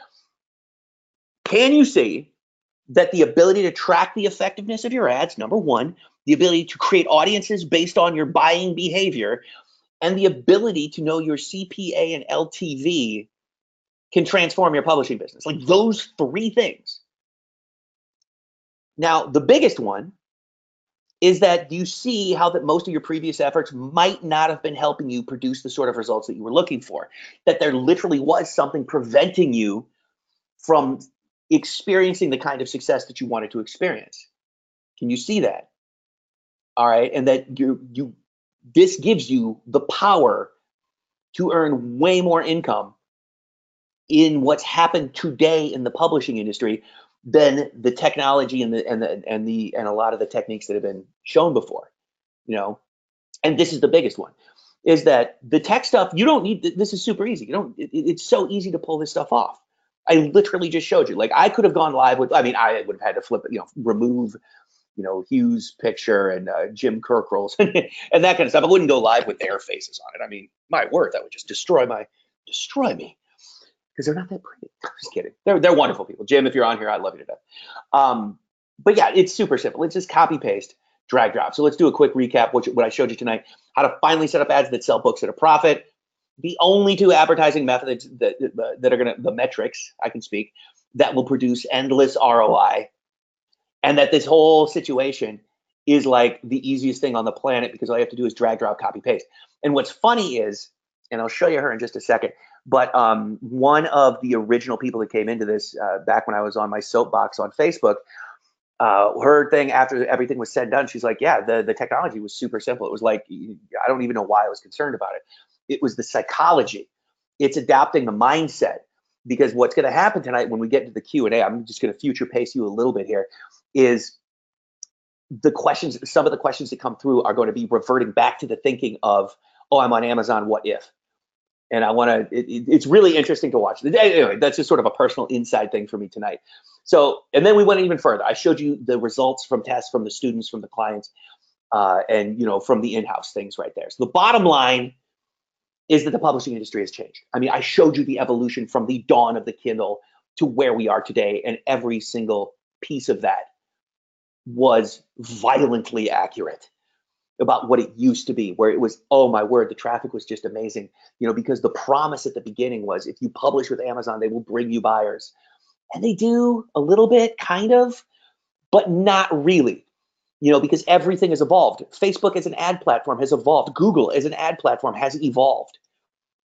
can you see that the ability to track the effectiveness of your ads, number one, the ability to create audiences based on your buying behavior, and the ability to know your CPA and LTV can transform your publishing business? Like, those three things. Now, the biggest one is that you see how that most of your previous efforts might not have been helping you produce the sort of results that you were looking for, that there literally was something preventing you from experiencing the kind of success that you wanted to experience. Can you see that? All right, and that this gives you the power to earn way more income in what's happened today in the publishing industry than the technology and a lot of the techniques that have been shown before. And this is the biggest one, is that the tech stuff, you don't need. This is super easy. It's so easy to pull this stuff off. I literally just showed you. Like, I could have gone live with. I mean, I would have had to flip it, remove, Hugh's picture and Jim Kirkrell's and that kind of stuff. I wouldn't go live with their faces on it. I mean, my word, that would just destroy me, because they're not that pretty. I'm just kidding. They're wonderful people. Jim, if you're on here, I love you to death. But yeah, it's super simple. It's just copy paste, drag drop. So let's do a quick recap. What I showed you tonight: how to finally set up ads that sell books at a profit. The only two advertising methods that are the metrics, I can speak, that will produce endless ROI. And that this whole situation is like the easiest thing on the planet, because all you have to do is drag, drop, copy, paste. And what's funny is, and I'll show you her in just a second, but one of the original people that came into this back when I was on my soapbox on Facebook, her thing after everything was said and done, she's like, yeah, the technology was super simple. It was like, I don't even know why I was concerned about it. It was the psychology. It's adapting the mindset. Because what's going to happen tonight when we get into the Q&A, I'm just going to future pace you a little bit here, is some of the questions that come through are going to be reverting back to the thinking of, oh, I'm on Amazon, what if? And it's really interesting to watch. Anyway, that's just sort of a personal inside thing for me tonight. So, and then we went even further. I showed you the results from tests, from the students, from the clients, and from the in-house things right there. So the bottom line is that the publishing industry has changed. I mean, I showed you the evolution from the dawn of the Kindle to where we are today, and every single piece of that was violently accurate about what it used to be, where it was, oh my word, the traffic was just amazing, because the promise at the beginning was, if you publish with Amazon, they will bring you buyers. And they do a little bit, kind of, but not really. because everything has evolved. Facebook as an ad platform has evolved. Google as an ad platform has evolved.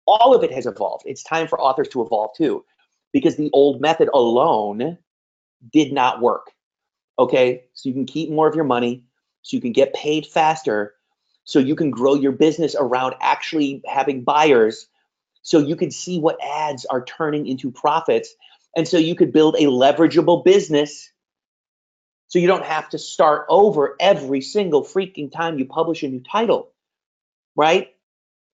All of it has evolved. It's time for authors to evolve too, because the old method alone did not work. Okay, so you can keep more of your money, so you can get paid faster, so you can grow your business around actually having buyers, so you can see what ads are turning into profits, and so you could build a leverageable business so you don't have to start over every single freaking time you publish a new title, right?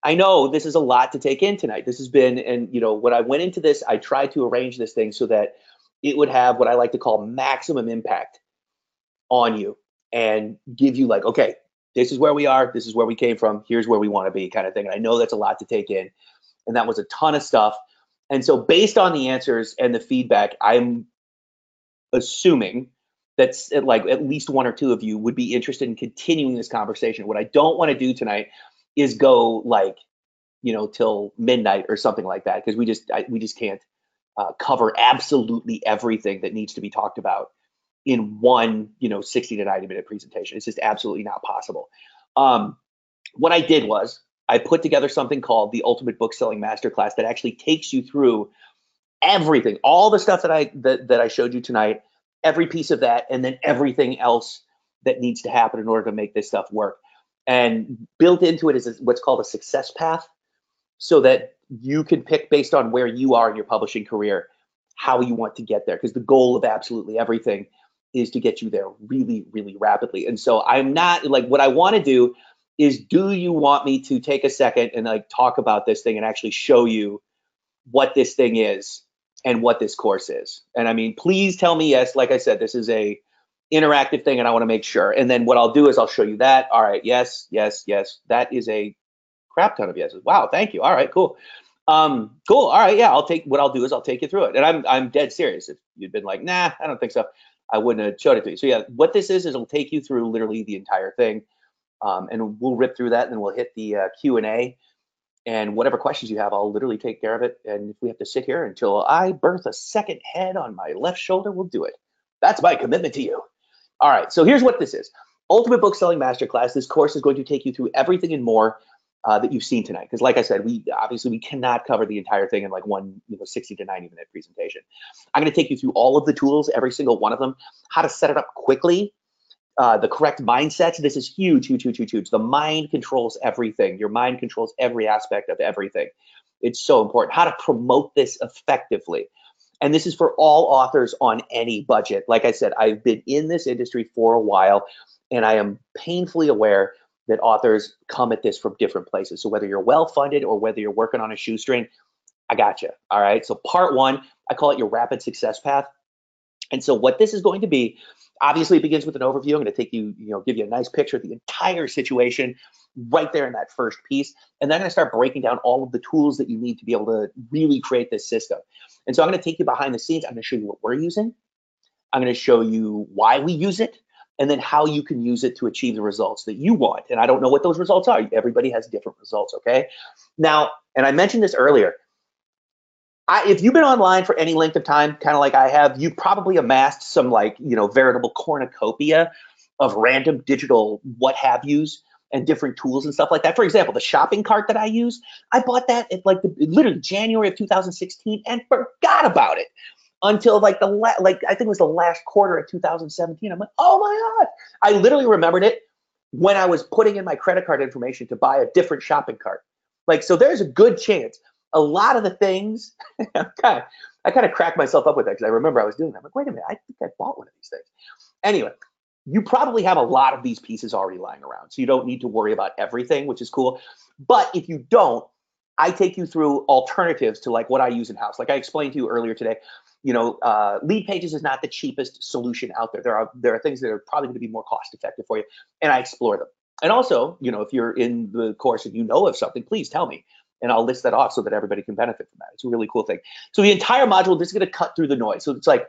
I know this is a lot to take in tonight. This has been, and when I went into this, I tried to arrange this thing so that it would have what I like to call maximum impact on you and give you like, okay, this is where we are, this is where we came from, here's where we want to be, kind of thing. And I know that's a lot to take in, and that was a ton of stuff. And so based on the answers and the feedback, I'm assuming that's like at least one or two of you would be interested in continuing this conversation. What I don't want to do tonight is go like, till midnight or something like that, because we just can't cover absolutely everything that needs to be talked about in one 60 to 90 minute presentation. It's just absolutely not possible. What I did was I put together something called the Ultimate Book Selling Masterclass that actually takes you through everything, all the stuff that I showed you tonight, every piece of that, and then everything else that needs to happen in order to make this stuff work. And built into it is what's called a success path, so that you can pick based on where you are in your publishing career how you want to get there, because the goal of absolutely everything is to get you there really, really rapidly. And so I'm not like, what I want to do is, do you want me to take a second and like talk about this thing and actually show you what this thing is and what this course is? And I mean, please tell me yes. Like I said, this is a interactive thing and I want to make sure. And then what I'll do is I'll show you that. All right, yes, yes, yes. That is a crap ton of yeses. Wow, thank you. All right, cool. Cool. All right, yeah, I'll take you through it. And I'm dead serious. If you'd been like, nah, I don't think so, I wouldn't have showed it to you. So yeah, what this is it'll take you through literally the entire thing. And we'll rip through that, and then we'll hit the Q&A, and whatever questions you have, I'll literally take care of it. And if we have to sit here until I birth a second head on my left shoulder, we'll do it. That's my commitment to you. All right, so here's what this is. Ultimate Book Selling Masterclass. This course is going to take you through everything and more that you've seen tonight. Because like I said, we cannot cover the entire thing in like one 60 to 90 minute presentation. I'm going to take you through all of the tools, every single one of them, how to set it up quickly, the correct mindsets. This is huge, huge, huge, huge, huge. The mind controls everything. Your mind controls every aspect of everything. It's so important. How to promote this effectively. And this is for all authors on any budget. Like I said, I've been in this industry for a while, and I am painfully aware that authors come at this from different places. So whether you're well-funded or whether you're working on a shoestring, I got you. All right. So part one, I call it your rapid success path. And so what this is going to be, obviously it begins with an overview. I'm going to take you, give you a nice picture of the entire situation right there in that first piece. And then I'm going to start breaking down all of the tools that you need to be able to really create this system. And so I'm going to take you behind the scenes. I'm going to show you what we're using. I'm going to show you why we use it, and then how you can use it to achieve the results that you want. And I don't know what those results are. Everybody has different results, okay? Now, and I mentioned this earlier, if you've been online for any length of time, kind of like I have, you probably amassed some veritable cornucopia of random digital what have yous and different tools and stuff like that. For example, the shopping cart that I use, I bought that at literally January of 2016 and forgot about it until I think it was the last quarter of 2017. I'm like, oh my God. I literally remembered it when I was putting in my credit card information to buy a different shopping cart. So there's a good chance a lot of the things, I kind of cracked myself up with that because I remember I was doing that. I'm like, wait a minute, I think I bought one of these things. Anyway, you probably have a lot of these pieces already lying around, so you don't need to worry about everything, which is cool. But if you don't, I take you through alternatives to what I use in-house. Like I explained to you earlier today, Lead Pages is not the cheapest solution out there. There are things that are probably going to be more cost effective for you, and I explore them. And also, if you're in the course and you know of something, please tell me, and I'll list that off so that everybody can benefit from that. It's a really cool thing. So the entire module, this is going to cut through the noise. So it's like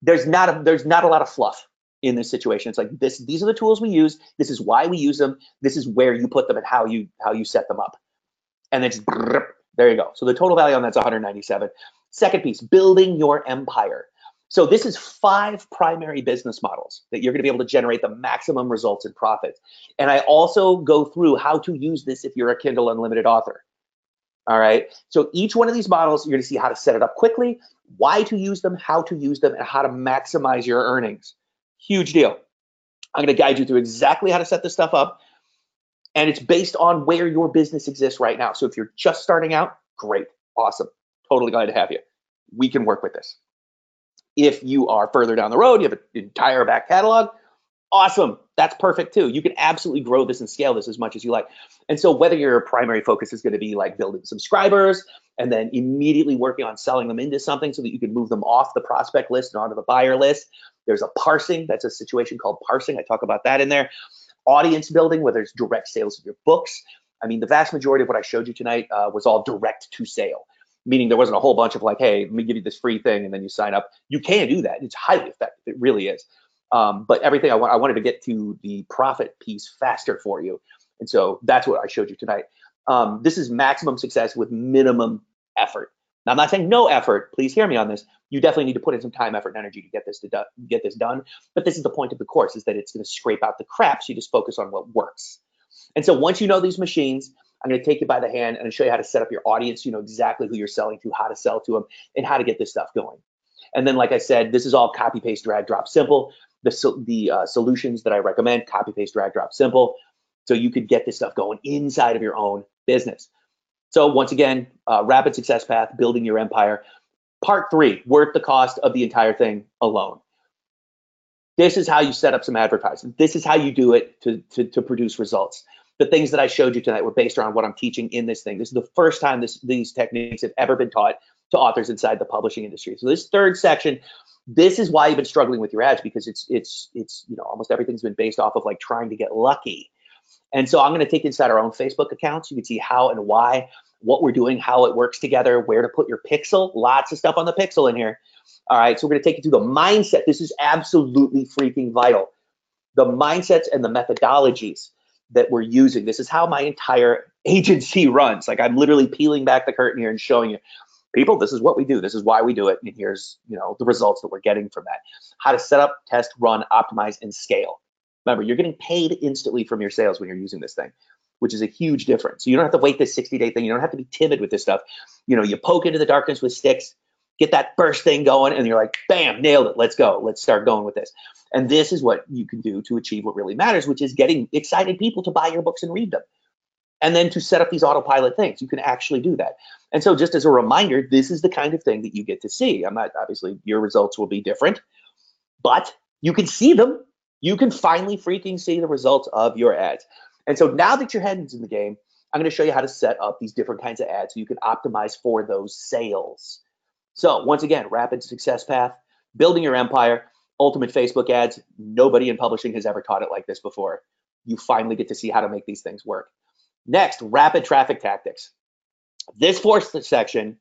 there's not a lot of fluff in this situation. It's like these are the tools we use. This is why we use them. This is where you put them and how you set them up. And then just there you go. So the total value on that's 197. Second piece, building your empire. So this is 5 primary business models that you're going to be able to generate the maximum results and profits. And I also go through how to use this if you're a Kindle Unlimited author. All right. So each one of these models, you're going to see how to set it up quickly, why to use them, how to use them, and how to maximize your earnings. Huge deal. I'm going to guide you through exactly how to set this stuff up. And it's based on where your business exists right now. So if you're just starting out, great, awesome, totally glad to have you. We can work with this. If you are further down the road, you have an entire back catalog, awesome, that's perfect too. You can absolutely grow this and scale this as much as you like. And so whether your primary focus is going to be like building subscribers and then immediately working on selling them into something so that you can move them off the prospect list and onto the buyer list. There's a parsing, that's a situation called parsing. I talk about that in there. Audience building, whether it's direct sales of your books. I mean, the vast majority of what I showed you tonight was all direct to sale, meaning there wasn't a whole bunch of like, hey, let me give you this free thing and then you sign up. You can do that. It's highly effective. It really is. But everything I wanted to get to the profit piece faster for you. And so that's what I showed you tonight. This is maximum success with minimum effort. Now, I'm not saying no effort. Please hear me on this. You definitely need to put in some time, effort, and energy to get this done. But this is the point of the course, is that it's going to scrape out the crap, so you just focus on what works. And so once you know these machines, I'm going to take you by the hand and show you how to set up your audience. You know exactly who you're selling to, how to sell to them, and how to get this stuff going. And then, like I said, this is all copy, paste, drag, drop, simple. The solutions that I recommend, copy, paste, drag, drop, simple. So you could get this stuff going inside of your own business. So once again, rapid success path, building your empire. Part 3, worth the cost of the entire thing alone. This is how you set up some advertising. This is how you do it to produce results. The things that I showed you tonight were based around what I'm teaching in this thing. This is the first time these techniques have ever been taught to authors inside the publishing industry. So this third section, this is why you've been struggling with your ads, because it's almost everything's been based off of like trying to get lucky. And so I'm going to take you inside our own Facebook accounts. You can see how and why, what we're doing, how it works together, where to put your pixel. Lots of stuff on the pixel in here. All right, so we're going to take you through the mindset. This is absolutely freaking vital. The mindsets and the methodologies that we're using. This is how my entire agency runs. Like, I'm literally peeling back the curtain here and showing you, people, this is what we do. This is why we do it. And here's, the results that we're getting from that. How to set up, test, run, optimize, and scale. Remember, you're getting paid instantly from your sales when you're using this thing, which is a huge difference. So you don't have to wait this 60-day thing. You don't have to be timid with this stuff. You poke into the darkness with sticks, get that burst thing going, and you're like, bam, nailed it. Let's go. Let's start going with this. And this is what you can do to achieve what really matters, which is getting excited people to buy your books and read them. And then to set up these autopilot things, you can actually do that. And so just as a reminder, this is the kind of thing that you get to see. Obviously, your results will be different, but you can see them. You can finally freaking see the results of your ads. And so now that your head's in the game, I'm going to show you how to set up these different kinds of ads so you can optimize for those sales. So once again, rapid success path, building your empire, ultimate Facebook ads. Nobody in publishing has ever taught it like this before. You finally get to see how to make these things work. Next, rapid traffic tactics. This fourth section,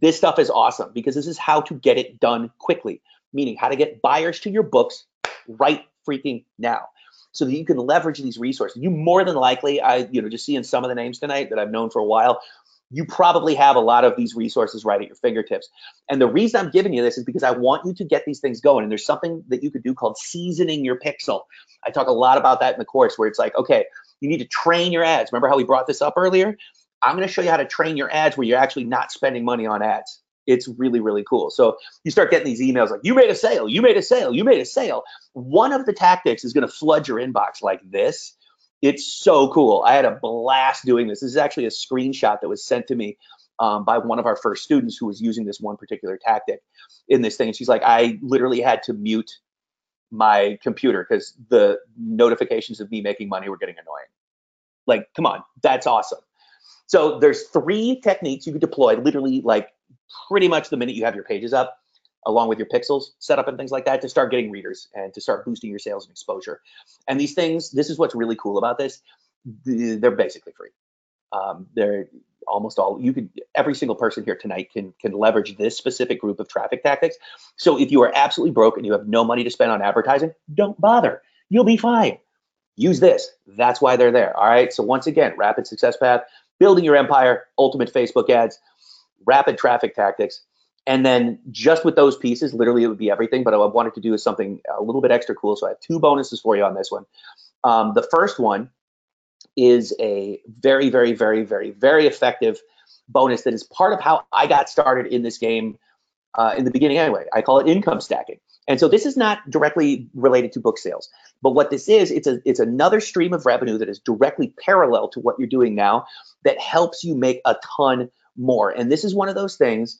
this stuff is awesome because this is how to get it done quickly, meaning how to get buyers to your books right freaking now so that you can leverage these resources. You more than likely, just seeing some of the names tonight that I've known for a while, you probably have a lot of these resources right at your fingertips. And the reason I'm giving you this is because I want you to get these things going. And there's something that you could do called seasoning your pixel. I talk a lot about that in the course, where it's like, okay, you need to train your ads. Remember how we brought this up earlier? I'm going to show you how to train your ads where you're actually not spending money on ads. It's really, really cool. So you start getting these emails like, you made a sale, you made a sale, you made a sale. One of the tactics is going to flood your inbox like this. It's so cool. I had a blast doing this. This is actually a screenshot that was sent to me by one of our first students who was using this one particular tactic in this thing. And she's like, I literally had to mute my computer because the notifications of me making money were getting annoying. Like, come on, that's awesome. So there's 3 techniques you could deploy literally like pretty much the minute you have your pages up, along with your pixels set up and things like that, to start getting readers and to start boosting your sales and exposure. And these things, this is what's really cool about this. They're basically free. They're almost all, every single person here tonight can leverage this specific group of traffic tactics. So if you are absolutely broke and you have no money to spend on advertising, don't bother. You'll be fine. Use this. That's why they're there. All right. So once again, rapid success path, building your empire, ultimate Facebook ads, rapid traffic tactics, And then just with those pieces, literally it would be everything, but what I wanted to do is something a little bit extra cool. So I have two bonuses for you on this one. The first one is a very, very, very, very, very effective bonus that is part of how I got started in this game in the beginning anyway. I call it income stacking. And so this is not directly related to book sales, but what this is, it's another stream of revenue that is directly parallel to what you're doing now that helps you make a ton more. And this is one of those things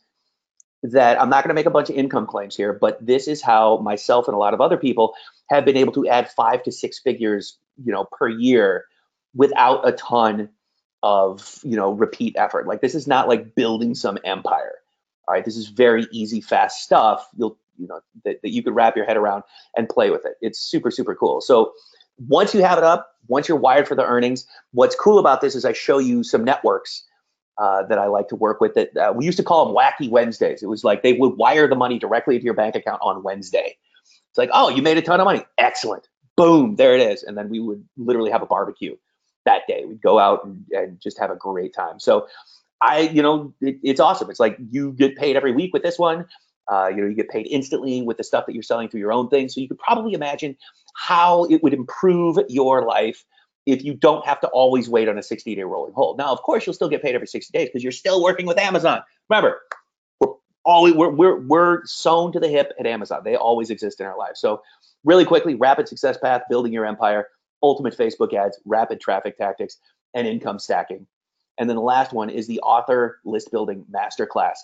that I'm not going to make a bunch of income claims here, but this is how myself and a lot of other people have been able to add 5 to 6 figures, per year without a ton of, repeat effort. Like, this is not like building some empire. All right, this is very easy, fast stuff. That you could wrap your head around and play with it. It's super, super cool. So once you have it up, once you're wired for the earnings, what's cool about this is I show you some networks that I like to work with. That we used to call them Wacky Wednesdays. It was like they would wire the money directly into your bank account on Wednesday. It's like, oh, you made a ton of money. Excellent. Boom, there it is. And then we would literally have a barbecue that day. We'd go out and just have a great time. So it's awesome. It's like you get paid every week with this one. You get paid instantly with the stuff that you're selling through your own thing. So you could probably imagine how it would improve your life if you don't have to always wait on a 60-day rolling hold. Now, of course, you'll still get paid every 60 days because you're still working with Amazon. Remember, we're sewn to the hip at Amazon. They always exist in our lives. So really quickly, rapid success path, building your empire, ultimate Facebook ads, rapid traffic tactics, and income stacking. And then the last one is the author list building masterclass.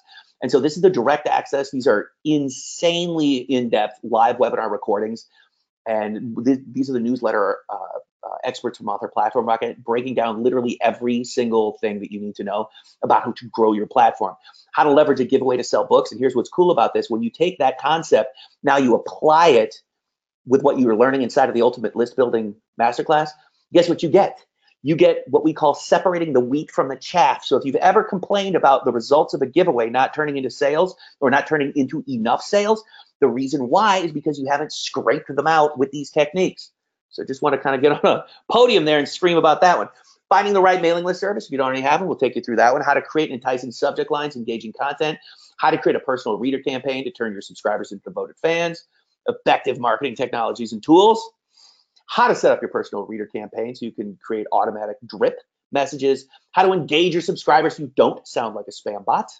And so this is the direct access. These are insanely in-depth live webinar recordings. And these are the newsletter experts from Author Platform Rocket breaking down literally every single thing that you need to know about how to grow your platform, how to leverage a giveaway to sell books. And here's what's cool about this. When you take that concept, now you apply it with what you were learning inside of the Ultimate List Building Masterclass, guess what you get? You get what we call separating the wheat from the chaff. So if you've ever complained about the results of a giveaway not turning into sales or not turning into enough sales, the reason why is because you haven't scraped them out with these techniques. So just want to kind of get on a podium there and scream about that one. Finding the right mailing list service. If you don't already have one, we'll take you through that one. How to create enticing subject lines, engaging content. How to create a personal reader campaign to turn your subscribers into devoted fans. Effective marketing technologies and tools. How to set up your personal reader campaign so you can create automatic drip messages. How to engage your subscribers so you don't sound like a spam bot.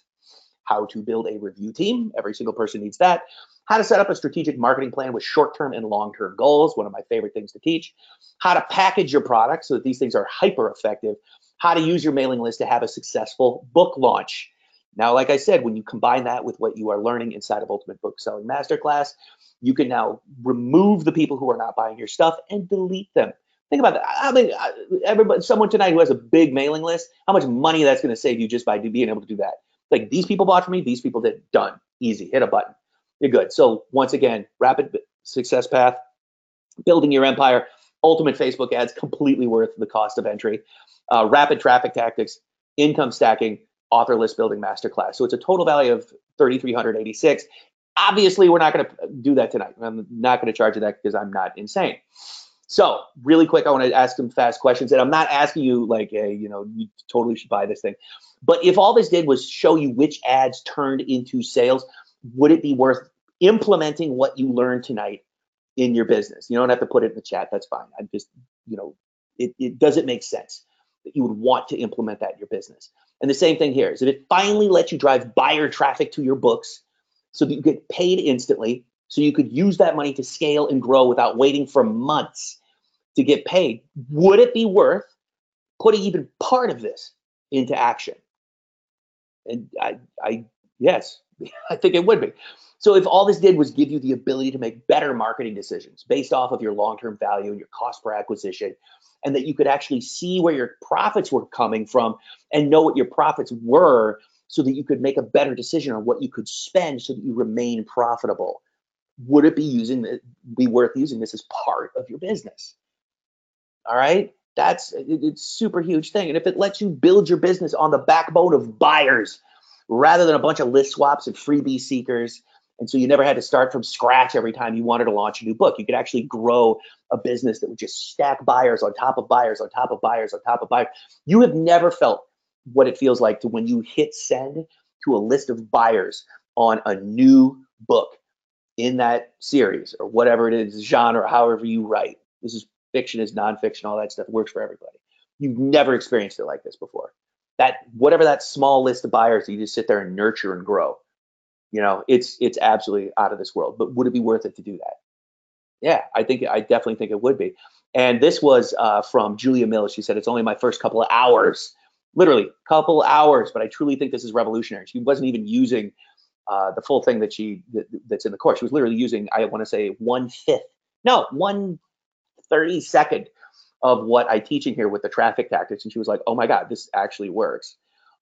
How to build a review team. Every single person needs that. How to set up a strategic marketing plan with short-term and long-term goals. One of my favorite things to teach. How to package your products so that these things are hyper effective. How to use your mailing list to have a successful book launch. Now, like I said, when you combine that with what you are learning inside of Ultimate Book Selling Masterclass, you can now remove the people who are not buying your stuff and delete them. Think about that. I mean, someone tonight who has a big mailing list, how much money that's going to save you just by being able to do that. Like, these people bought from me, these people did. Done. Easy. Hit a button. You're good. So once again, rapid success path, building your empire, ultimate Facebook ads, completely worth the cost of entry, rapid traffic tactics, income stacking, author list building masterclass. So it's a total value of $3,386. Obviously, we're not going to do that tonight. I'm not going to charge you that because I'm not insane. So really quick, I want to ask some fast questions. And I'm not asking you like, you totally should buy this thing. But if all this did was show you which ads turned into sales, would it be worth implementing what you learned tonight in your business? You don't have to put it in the chat. That's fine. I'm just, it doesn't make sense that you would want to implement that in your business. And the same thing here is if it finally lets you drive buyer traffic to your books so that you get paid instantly, so you could use that money to scale and grow without waiting for months to get paid, would it be worth putting even part of this into action? And yes, I think it would be. So if all this did was give you the ability to make better marketing decisions based off of your long-term value and your cost per acquisition, and that you could actually see where your profits were coming from and know what your profits were so that you could make a better decision on what you could spend so that you remain profitable, would it be worth using this as part of your business? All right, it's a super huge thing. And if it lets you build your business on the backbone of buyers rather than a bunch of list swaps and freebie seekers, and so you never had to start from scratch every time you wanted to launch a new book, you could actually grow a business that would just stack buyers on top of buyers on top of buyers on top of buyers. You have never felt what it feels like to when you hit send to a list of buyers on a new book in that series or whatever it is, genre, however you write. This is fiction, is nonfiction, all that stuff works for everybody. You've never experienced it like this before. That whatever that small list of buyers that you just sit there and nurture and grow, it's absolutely out of this world. But would it be worth it to do that? Yeah, I definitely think it would be. And this was from Julia Mills. She said, it's only my first couple of hours, literally couple hours, but I truly think this is revolutionary. She wasn't even using the full thing that's in the course. She was literally using, I want to say 1/5, no, 1/32 of what I teach in here with the traffic tactics. And she was like, oh my God, this actually works.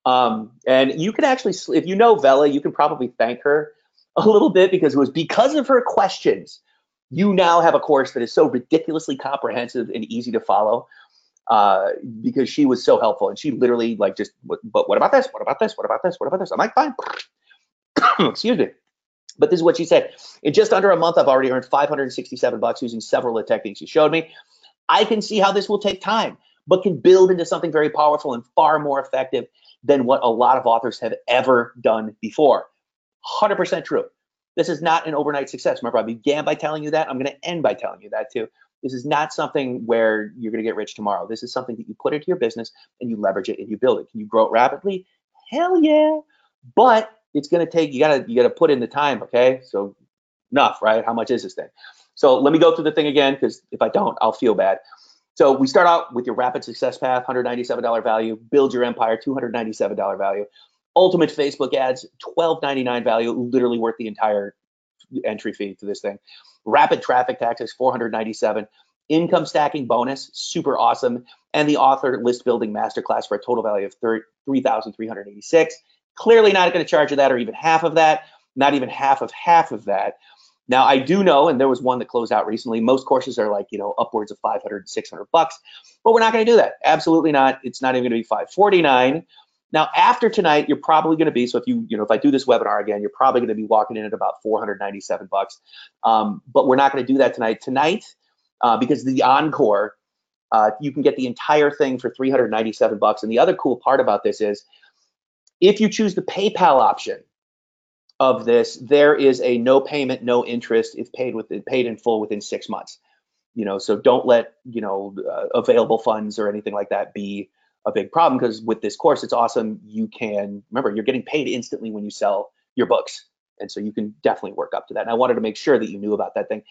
And you can actually, if you know Vela, you can probably thank her a little bit, because it was because of her questions. You now have a course that is so ridiculously comprehensive and easy to follow, because she was so helpful. And she literally like just, but what about this? What about this? What about this? What about this? I'm like, fine. Excuse me. But this is what she said. In just under a month, I've already earned $567 using several of the techniques she showed me. I can see how this will take time, but can build into something very powerful and far more effective than what a lot of authors have ever done before. 100% true. This is not an overnight success. Remember, I began by telling you that. I'm going to end by telling you that too. This is not something where you're going to get rich tomorrow. This is something that you put into your business and you leverage it and you build it. Can you grow it rapidly? Hell yeah. But it's going to take, you gotta put in the time. Okay. So enough, right? How much is this thing? So let me go through the thing again, because if I don't, I'll feel bad. So we start out with your rapid success path, $197 value, build your empire, $297 value. Ultimate Facebook ads, $12.99 value, literally worth the entire entry fee to this thing. Rapid traffic tactics, $497. Income stacking bonus, super awesome. And the author list building masterclass for a total value of $3,386. Clearly not going to charge you that, or even half of that, not even half of that. Now, I do know, and there was one that closed out recently, most courses are like, upwards of $500, $600, but we're not going to do that. Absolutely not. It's not even going to be $549. Now, after tonight, you're probably going to be, so if I do this webinar again, you're probably going to be walking in at about $497. But we're not going to do that tonight. Tonight, because the encore, you can get the entire thing for $397. And the other cool part about this is, if you choose the PayPal option of this, there is a no payment, no interest if paid in full within 6 months. So don't let available funds or anything like that be a big problem, because with this course, it's awesome. You can, remember, you're getting paid instantly when you sell your books, and so you can definitely work up to that. And I wanted to make sure that you knew about that thing.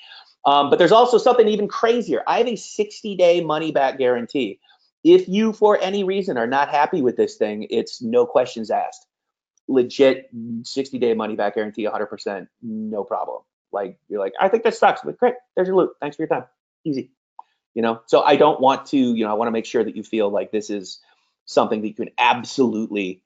But there's also something even crazier. I have a 60-day money back guarantee. If you, for any reason, are not happy with this thing, it's no questions asked. Legit 60-day money back guarantee, 100%, no problem. Like, you're like, I think that sucks, but great, there's your loot. Thanks for your time. Easy. So I don't want to, I want to make sure that you feel like this is something that you can absolutely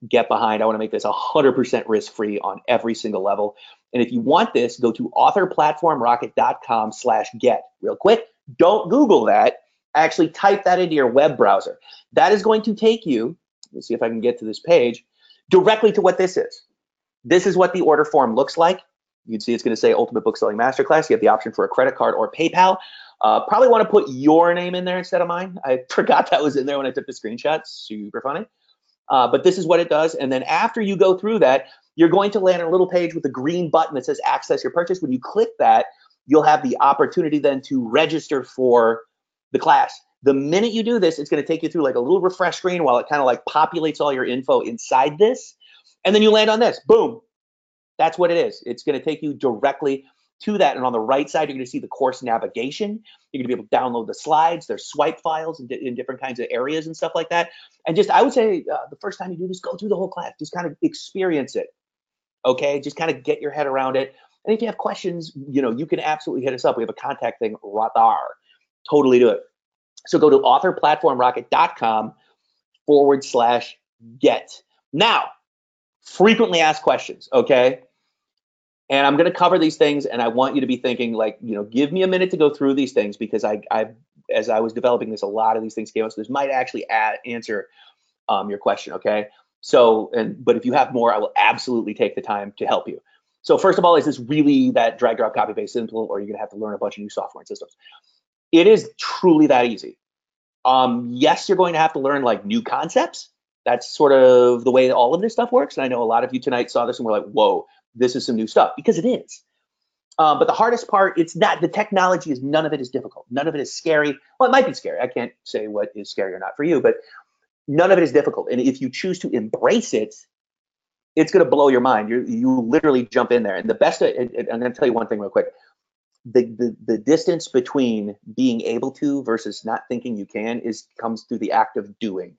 get behind. I want to make this 100% risk-free on every single level. And if you want this, go to authorplatformrocket.com/get. Real quick, don't Google that. Actually type that into your web browser. That is going to take you, let's see if I can get to this page, directly to what this is. This is what the order form looks like. You can see it's going to say Ultimate Bookselling Masterclass. You have the option for a credit card or PayPal. Probably want to put your name in there instead of mine. I forgot that was in there when I took the screenshot. Super funny. But this is what it does. And then after you go through that, you're going to land on a little page with a green button that says Access Your Purchase. When you click that, you'll have the opportunity then to register for the class. The minute you do this, it's going to take you through like a little refresh screen while it kind of like populates all your info inside this. And then you land on this. Boom. That's what it is. It's going to take you directly to that. And on the right side, you're going to see the course navigation. You're going to be able to download the slides. There's swipe files in different kinds of areas and stuff like that. And just, I would say the first time you do this, go through the whole class. Just kind of experience it. Okay. Just kind of get your head around it. And if you have questions, you can absolutely hit us up. We have a contact thing right there. Totally do it. So go to authorplatformrocket.com/get. Now, frequently asked questions. Okay. And I'm going to cover these things, and I want you to be thinking, like, give me a minute to go through these things, because as I was developing this, a lot of these things came up. So this might actually answer your question, okay? So, but if you have more, I will absolutely take the time to help you. So first of all, is this really that drag, drop, copy, paste simple, or are you going to have to learn a bunch of new software and systems? It is truly that easy. Yes, you're going to have to learn like new concepts. That's sort of the way all of this stuff works. And I know a lot of you tonight saw this and were like, whoa, this is some new stuff, because it is. But the hardest part, it's not, the technology is, none of it is difficult. None of it is scary. Well, it might be scary. I can't say what is scary or not for you, but none of it is difficult. And if you choose to embrace it, it's going to blow your mind. You literally jump in there. And the best, I'm going to tell you one thing real quick. The distance between being able to versus not thinking you can comes through the act of doing.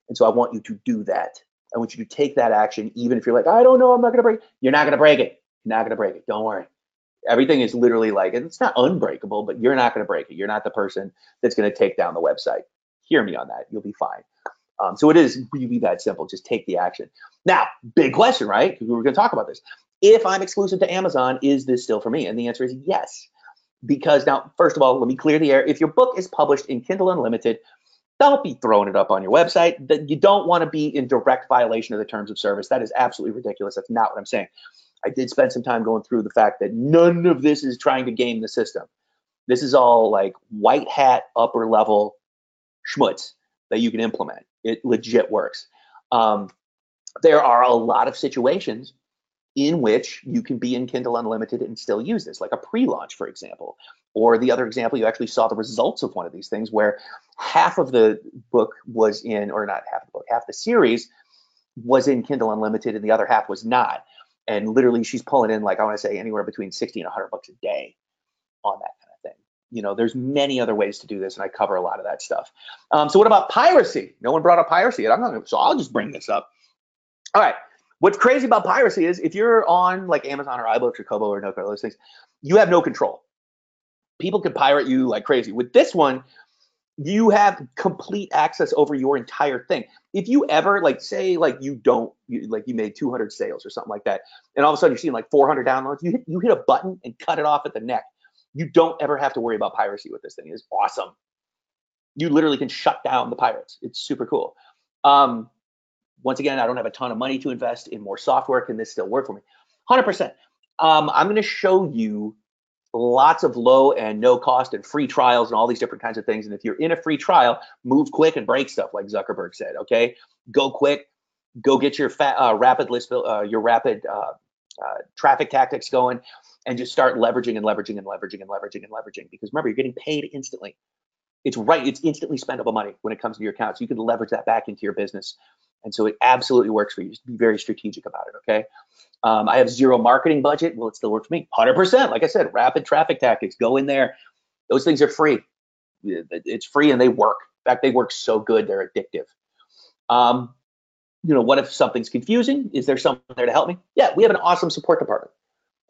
And so I want you to do that. I want you to take that action, even if you're like, I don't know, I'm not going to break it. You're not going to break it. You're not going to break it. Don't worry. Everything is literally like, and it's not unbreakable, but you're not going to break it. You're not the person that's going to take down the website. Hear me on that. You'll be fine. So it is really that simple. Just take the action. Now, big question, right? Because we were going to talk about this. If I'm exclusive to Amazon, is this still for me? And the answer is yes. Because now, first of all, let me clear the air. If your book is published in Kindle Unlimited, don't be throwing it up on your website. That you don't want to be in direct violation of the terms of service. That is absolutely ridiculous. That's not what I'm saying. I did spend some time going through the fact that none of this is trying to game the system. This is all like white hat, upper level schmutz that you can implement. It legit works. There are a lot of situations in which you can be in Kindle Unlimited and still use this, like a pre-launch, for example. Or the other example, you actually saw the results of one of these things where half of the book was in, or not half the book, half the series was in Kindle Unlimited and the other half was not. And literally she's pulling in, like, I want to say anywhere between 60 and 100 bucks a day on that kind of thing. You know, there's many other ways to do this, and I cover a lot of that stuff. So what about piracy? No one brought up piracy yet. So I'll just bring this up. All right. What's crazy about piracy is if you're on like Amazon or iBooks or Kobo or Nook or those things, you have no control. People can pirate you like crazy. With this one, you have complete access over your entire thing. If you ever, like, say, like you made 200 sales or something like that, and all of a sudden you're seeing like 400 downloads, you hit a button and cut it off at the neck. You don't ever have to worry about piracy with this thing. It's awesome. You literally can shut down the pirates. It's super cool. Once again, I don't have a ton of money to invest in more software. Can this still work for me? 100%. I'm going to show you lots of low and no cost and free trials and all these different kinds of things. And if you're in a free trial, move quick and break stuff, like Zuckerberg said. Okay, go quick, go get your rapid list, your rapid traffic tactics going, and just start leveraging and leveraging and leveraging and leveraging and leveraging. Because remember, you're getting paid instantly. It's right. It's instantly spendable money when it comes to your account. So you can leverage that back into your business. And so it absolutely works for you. Just be very strategic about it, okay? I have zero marketing budget. Well, it still works for me. 100%. Like I said, rapid traffic tactics. Go in there. Those things are free. It's free and they work. In fact, they work so good, they're addictive. What if something's confusing? Is there someone there to help me? Yeah, we have an awesome support department.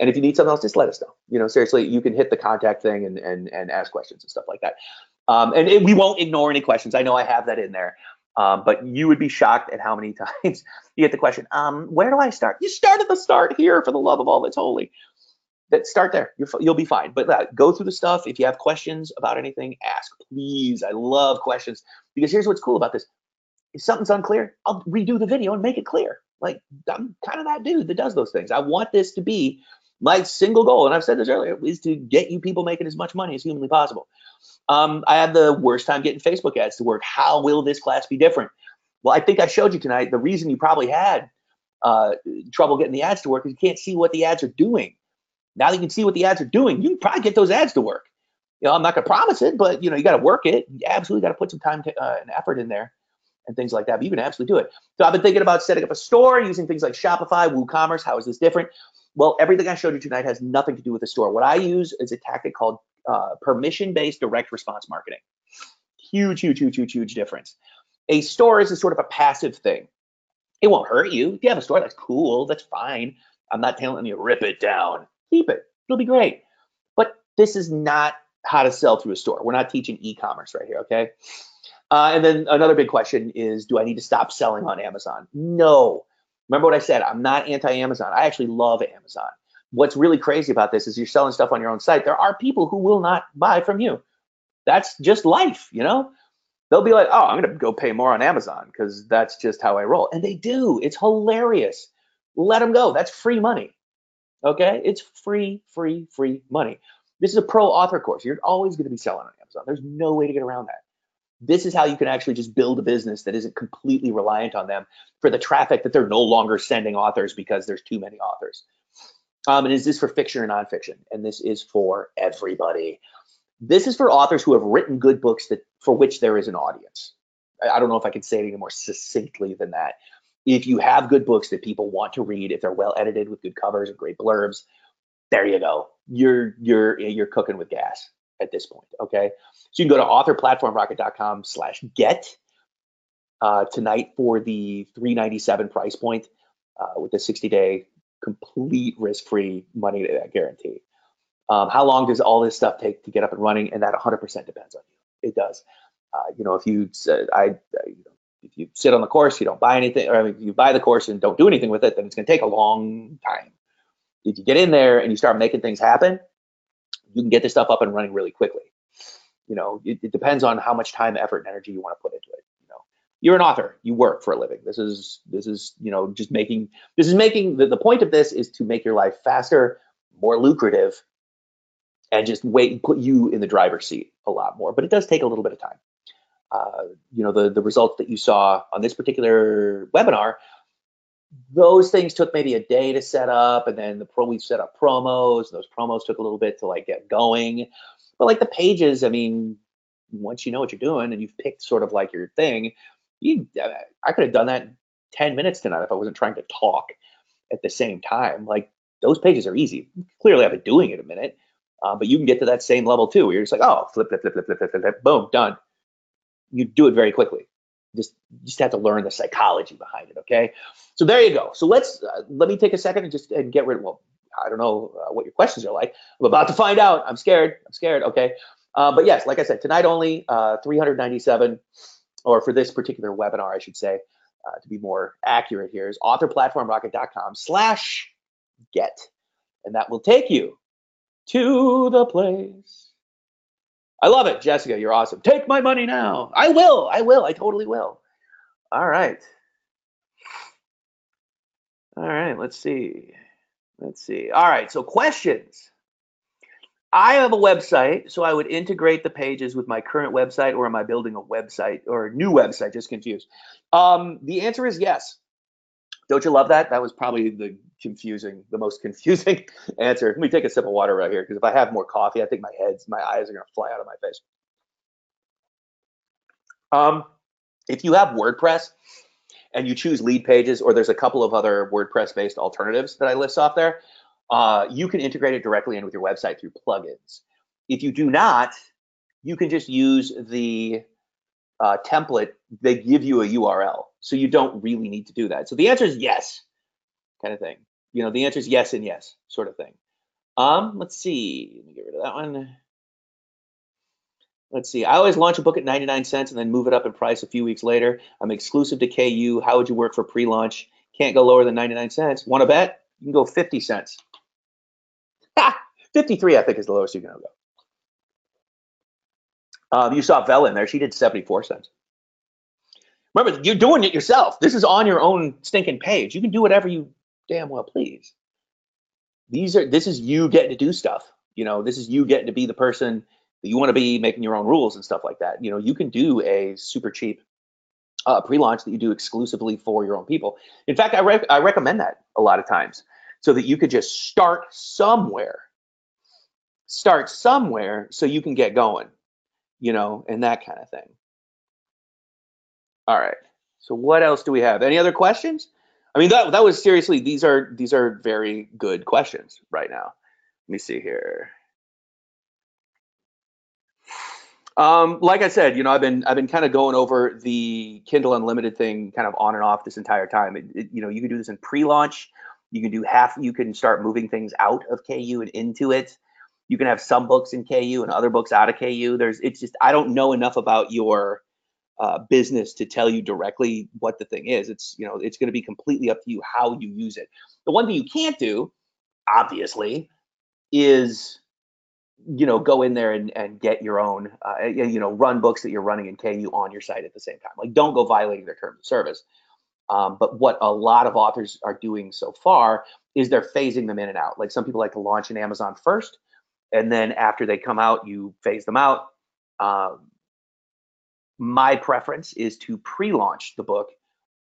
And if you need something else, just let us know. Seriously, you can hit the contact thing and ask questions and stuff like that. We won't ignore any questions. I know I have that in there. But you would be shocked at how many times you get the question, where do I start? You start at the start here, for the love of all that's holy. Start there. You'll be fine. But go through the stuff. If you have questions about anything, ask, please. I love questions, because here's what's cool about this. If something's unclear, I'll redo the video and make it clear. Like, I'm kind of that dude that does those things. I want this to be my single goal, and I've said this earlier, is to get you people making as much money as humanly possible. I had the worst time getting Facebook ads to work. How will this class be different? Well, I think I showed you tonight the reason you probably had trouble getting the ads to work is you can't see what the ads are doing. Now that you can see what the ads are doing, you can probably get those ads to work. I'm not going to promise it, but you got to work it. You absolutely got to put some time and effort in there and things like that. But you can absolutely do it. So I've been thinking about setting up a store using things like Shopify, WooCommerce. How is this different? Well, everything I showed you tonight has nothing to do with the store. What I use is a tactic called permission-based direct response marketing. Huge, huge, huge, huge, huge difference. A store is a sort of a passive thing. It won't hurt you. If you have a store, that's cool. That's fine. I'm not telling you rip it down. Keep it. It'll be great. But this is not how to sell through a store. We're not teaching e-commerce right here, okay? And then another big question is, do I need to stop selling on Amazon? No. Remember what I said, I'm not anti-Amazon. I actually love Amazon. What's really crazy about this is you're selling stuff on your own site. There are people who will not buy from you. That's just life, They'll be like, oh, I'm going to go pay more on Amazon because that's just how I roll. And they do. It's hilarious. Let them go. That's free money, okay? It's free, free, free money. This is a pro author course. You're always going to be selling on Amazon. There's no way to get around that. This is how you can actually just build a business that isn't completely reliant on them for the traffic that they're no longer sending authors because there's too many authors. And is this for fiction or nonfiction? And this is for everybody. This is for authors who have written good books that for which there is an audience. I don't know if I can say it any more succinctly than that. If you have good books that people want to read, if they're well edited with good covers and great blurbs, there you go. You're cooking with gas at this point. Okay, so you can go to authorplatformrocket.com/get tonight for the $397 price point with the 60-day complete risk-free money guarantee. How long does all this stuff take to get up and running? And that 100% depends on you. It does. If you sit on the course, you don't buy anything, or if you buy the course and don't do anything with it, then it's going to take a long time. If you get in there and you start making things happen, you can get this stuff up and running really quickly. It depends on how much time, effort, and energy you want to put into it. You're an author. You work for a living. This is just making. This is making the point of this is to make your life faster, more lucrative, and just put you in the driver's seat a lot more. But it does take a little bit of time. The results that you saw on this particular webinar, those things took maybe a day to set up, and then we set up promos. Those promos took a little bit to get going. But like the pages, I mean, once you know what you're doing and you've picked sort of like your thing, I could have done that in 10 minutes tonight if I wasn't trying to talk at the same time. Like those pages are easy. Clearly I've been doing it a minute, but you can get to that same level too, where you're just like, oh, flip, boom, done. You do it very quickly. You just have to learn the psychology behind it, okay? So there you go. So let me take a second and get rid of, well, I don't know what your questions are like. I'm about to find out. I'm scared, okay? But yes, like I said, tonight only, $397, or for this particular webinar, I should say, to be more accurate here, is authorplatformrocket.com/get. And that will take you to the place. I love it, Jessica. You're awesome. Take my money now. I will. I totally will. All right. Let's see. All right. So questions. I have a website, so I would integrate the pages with my current website, or am I building a website or a new website? Just confused. The answer is yes. Don't you love that? That was probably the most confusing answer. Let me take a sip of water right here, because if I have more coffee, I think my eyes are going to fly out of my face. If you have WordPress and you choose lead pages, or there's a couple of other WordPress-based alternatives that I list off there, you can integrate it directly in with your website through plugins. If you do not, you can just use the template. They give you a URL, so you don't really need to do that. So the answer is yes, kind of thing. The answer is yes and yes, sort of thing. Let's see. Let me get rid of that one. Let's see. I always launch a book at 99 cents and then move it up in price a few weeks later. I'm exclusive to KU. How would you work for pre-launch? Can't go lower than 99 cents. Want to bet? You can go 50 cents. 53, I think, is the lowest you can go. You saw Vel in there. She did 74 cents. Remember, you're doing it yourself. This is on your own stinking page. You can do whatever you damn well please. This is you getting to do stuff. This is you getting to be the person that you want to be, making your own rules and stuff like that. You can do a super cheap pre-launch that you do exclusively for your own people. In fact, I recommend that a lot of times, so that you could just start somewhere so you can get going, and that kind of thing. All right. So what else do we have? Any other questions? I mean, that was seriously, these are very good questions right now. Let me see here. Like I said, I've been kind of going over the Kindle Unlimited thing kind of on and off this entire time. You can do this in pre-launch. You can do you can start moving things out of KU and into it. You can have some books in KU and other books out of KU. I don't know enough about your business to tell you directly what the thing is. It's going to be completely up to you how you use it. The one thing you can't do, obviously, is go in there and get your own run books that you're running in KU on your site at the same time. Like, don't go violating their terms of service. But what a lot of authors are doing so far is they're phasing them in and out. Like, some people like to launch in Amazon first, and then after they come out, you phase them out. My preference is to pre-launch the book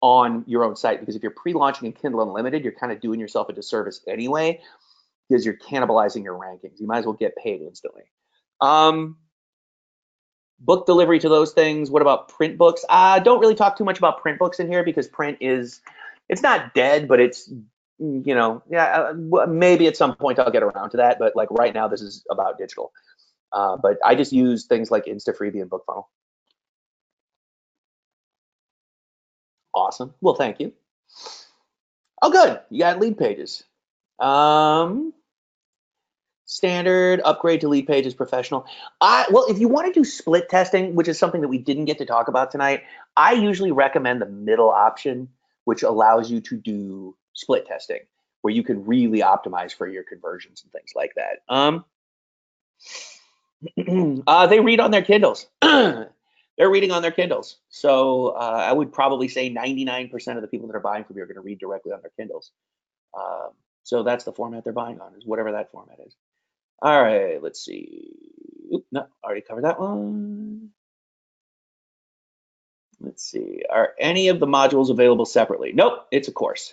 on your own site, because if you're pre-launching in Kindle Unlimited, you're kind of doing yourself a disservice anyway. because you're cannibalizing your rankings. You might as well get paid instantly. Book delivery to those things. What about print books? Don't really talk too much about print books in here because print is, it's not dead, but it's, maybe at some point I'll get around to that. But like right now, this is about digital. But I just use things like Insta Freebie and BookFunnel. Awesome. Well, thank you. Oh, good. You got lead pages. Standard, upgrade to lead pages, professional. Well, if you want to do split testing, which is something that we didn't get to talk about tonight, I usually recommend the middle option, which allows you to do split testing, where you can really optimize for your conversions and things like that. They read on their Kindles. They're reading on their Kindles. So I would probably say 99% of the people that are buying from you are going to read directly on their Kindles. So that's the format they're buying on, is whatever that format is. All right, let's see. Oop, no, already covered that one. Let's see. Are any of the modules available separately? Nope, it's a course.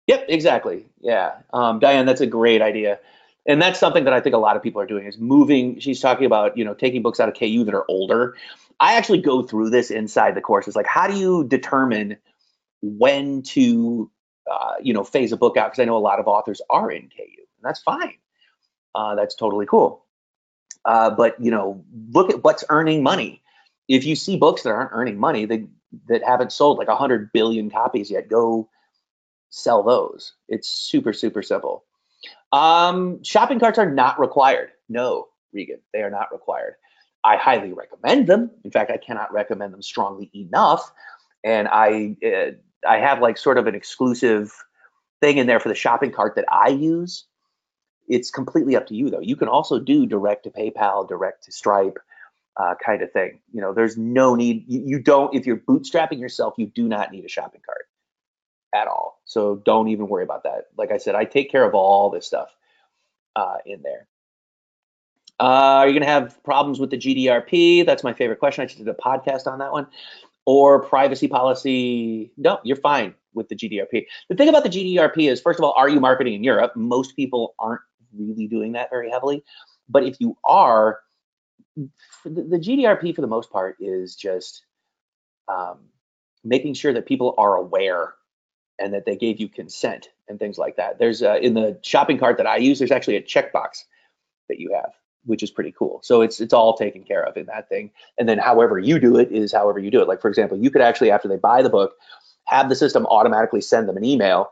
Yep, exactly. Yeah, Diane, that's a great idea. And that's something that I think a lot of people are doing, is moving. She's talking about, taking books out of KU that are older. I actually go through this inside the courses. Like, how do you determine when to, phase a book out? Because I know a lot of authors are in KU, and that's fine. That's totally cool. But look at what's earning money. If you see books that aren't earning money, that haven't sold like 100 billion copies yet, go sell those. It's super, super simple. Shopping carts are not required. No, Regan, they are not required. I highly recommend them. In fact, I cannot recommend them strongly enough. And I have like sort of an exclusive thing in there for the shopping cart that I use. It's completely up to you, though. You can also do direct to PayPal, direct to Stripe kind of thing. There's no need. You don't, if you're bootstrapping yourself, you do not need a shopping cart at all. So don't even worry about that. Like I said, I take care of all this stuff in there. Are you going to have problems with the GDRP? That's my favorite question. I just did a podcast on that one. Or privacy policy? No, you're fine with the GDRP. The thing about the GDRP is, first of all, are you marketing in Europe? Most people aren't really doing that very heavily. But if you are, the GDRP for the most part is just making sure that people are aware and that they gave you consent and things like that. There's in the shopping cart that I use, there's actually a checkbox that you have, which is pretty cool. So it's all taken care of in that thing. And then however you do it is however you do it. Like, for example, you could actually, after they buy the book, have the system automatically send them an email.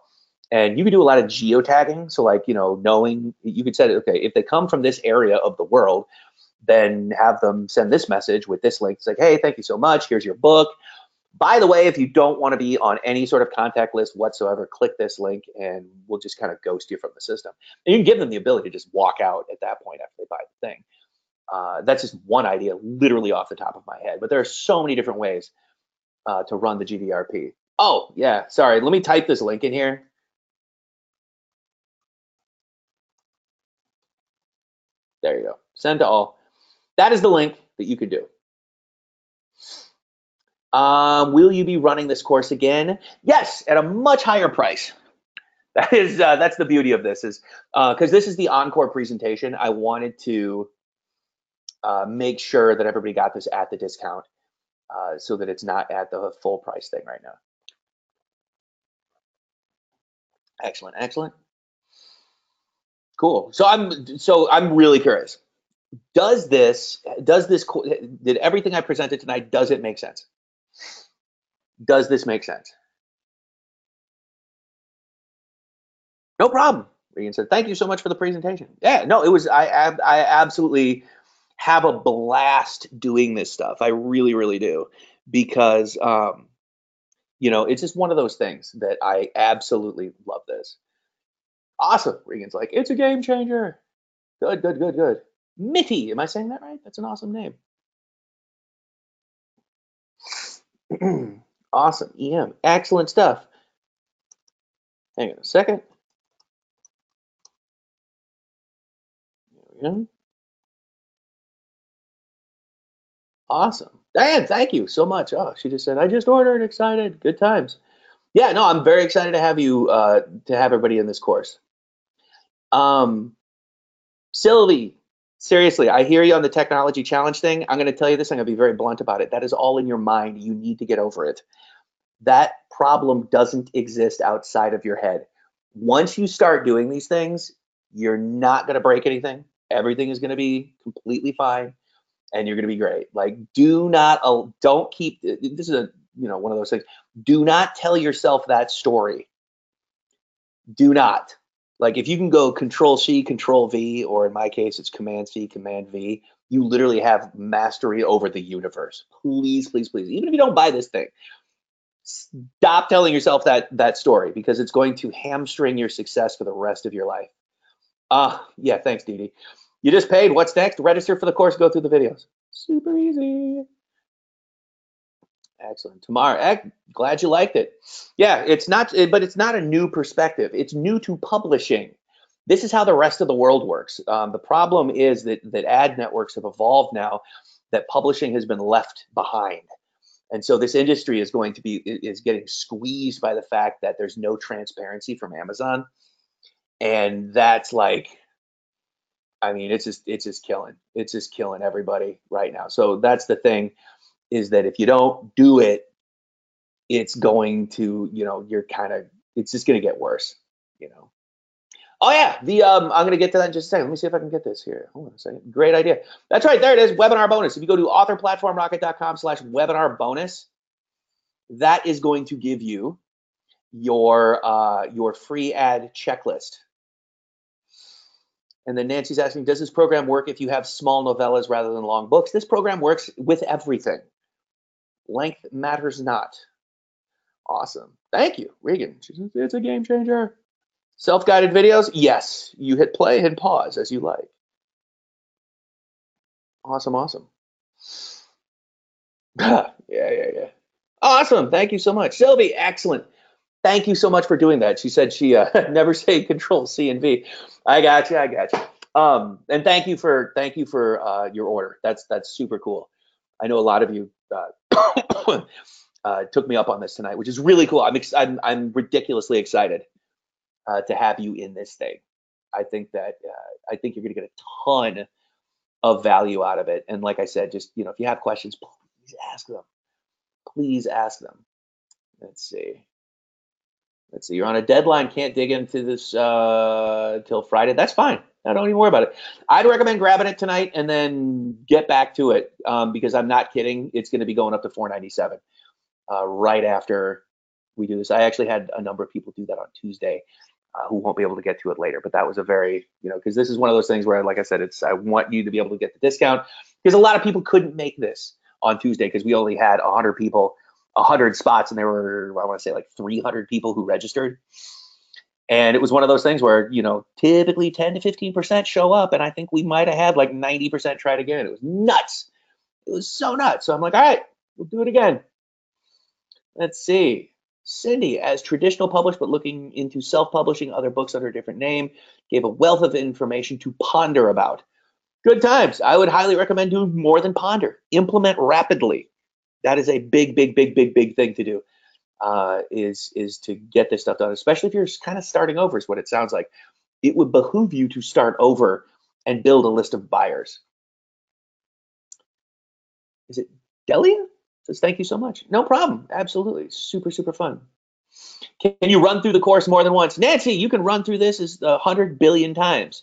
And you could do a lot of geotagging. So like, knowing, you could say, okay, if they come from this area of the world, then have them send this message with this link. It's like, hey, thank you so much. Here's your book. By the way, if you don't want to be on any sort of contact list whatsoever, click this link and we'll just kind of ghost you from the system. And you can give them the ability to just walk out at that point after they buy the thing. That's just one idea, literally off the top of my head. But there are so many different ways to run the GDRP. Oh, yeah, sorry. Let me type this link in here. There you go. Send to all. That is the link that you could do. Will you be running this course again? Yes, at a much higher price. That's the beauty of this, is because this is the encore presentation. I wanted to make sure that everybody got this at the discount, so that it's not at the full price thing right now. Excellent, excellent. Cool. So I'm really curious. Did everything I presented tonight, does it make sense? Does this make sense? No problem. Regan said, thank you so much for the presentation. Yeah, no, it was, I absolutely have a blast doing this stuff. I really, really do. Because, it's just one of those things that I absolutely love this. Awesome. Regan's like, it's a game changer. Good, good, good, good. Mitty, am I saying that right? That's an awesome name. Awesome. EM. Excellent stuff. Hang on a second. There we go. Awesome. Diane, thank you so much. Oh, she just said, I just ordered, excited. Good times. Yeah, no, I'm very excited to have you, to have everybody in this course. Sylvie, seriously, I hear you on the technology challenge thing. I'm going to tell you this. I'm going to be very blunt about it. That is all in your mind. You need to get over it. That problem doesn't exist outside of your head. Once you start doing these things, you're not going to break anything. Everything is going to be completely fine, and you're going to be great. Like, don't keep. This is one of those things. Do not tell yourself that story. Do not. Like, if you can go Control C, Control V, or in my case, it's Command C, Command V, you literally have mastery over the universe. Please, please, please. Even if you don't buy this thing, stop telling yourself that story, because it's going to hamstring your success for the rest of your life. Yeah, thanks, Dee Dee. You just paid. What's next? Register for the course. Go through the videos. Super easy. Excellent. Tamara, glad you liked it. Yeah, but it's not a new perspective. It's new to publishing. This is how the rest of the world works. The problem is that ad networks have evolved now, that publishing has been left behind. And so this industry is getting squeezed by the fact that there's no transparency from Amazon. And that's like, I mean, it's just killing everybody right now. So that's the thing, is that if you don't do it, it's going to, it's just going to get worse. Oh yeah, I'm going to get to that in just a second. Let me see if I can get this here. Hold on a second. Great idea. That's right, there it is, webinar bonus. If you go to authorplatformrocket.com/webinar bonus, that is going to give you your free ad checklist. And then Nancy's asking, does this program work if you have small novellas rather than long books? This program works with everything. Length matters not. Awesome. Thank you, Regan. It's a game changer. Self-guided videos? Yes. You hit play and pause as you like. Awesome, awesome. Yeah. Awesome. Thank you so much. Sylvie, excellent. Thank you so much for doing that. She said she never say Control C and V. I got you. And thank you for your order. That's super cool. I know a lot of you took me up on this tonight, which is really cool. I'm ridiculously excited to have you in this thing. I think you're going to get a ton of value out of it. And like I said, just if you have questions, please ask them. Please ask them. Let's see. You're on a deadline. Can't dig into this till Friday. That's fine. No, don't even worry about it. I'd recommend grabbing it tonight and then get back to it, because I'm not kidding. It's going to be going up to $4.97 right after we do this. I actually had a number of people do that on Tuesday who won't be able to get to it later. But that was a very, because this is one of those things where, like I said, I want you to be able to get the discount, because a lot of people couldn't make this on Tuesday because we only had 100 people. 100 spots, and there were, I want to say, like 300 people who registered. And it was one of those things where, typically 10 to 15% show up, and I think we might have had like 90% try it again. It was nuts. It was so nuts. So I'm like, all right, we'll do it again. Let's see. Cindy, as traditional published but looking into self-publishing other books under a different name, gave a wealth of information to ponder about. Good times. I would highly recommend doing more than ponder. Implement rapidly. That is a big thing to do, is to get this stuff done, especially if you're kind of starting over, is what it sounds like. It would behoove you to start over and build a list of buyers. Is it Delia? Says, thank you so much. No problem. Absolutely. Super fun. Can you run through the course more than once? Nancy, you can run through this 100 billion times.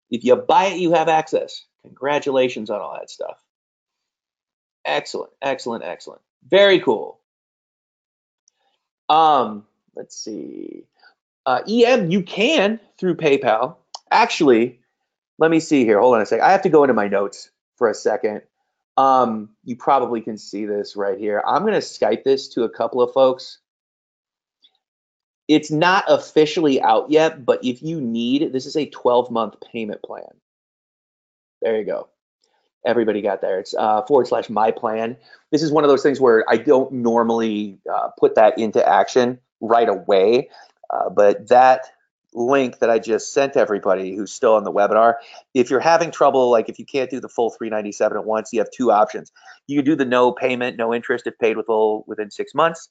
If you buy it, you have access. Congratulations on all that stuff. Excellent. Very cool. Let's see. EM, you can through PayPal. Actually, let me see here. Hold on a second. I have to go into my notes for a second. You probably can see this right here. I'm going to Skype this to a couple of folks. It's not officially out yet, but if you need, this is a 12-month payment plan. There you go. Everybody got there. It's /my plan. This is one of those things where I don't normally put that into action right away, but that link that I just sent everybody who's still on the webinar, if you're having trouble, like if you can't do the full $397 at once, you have two options. You can do the no payment, no interest if paid within 6 months.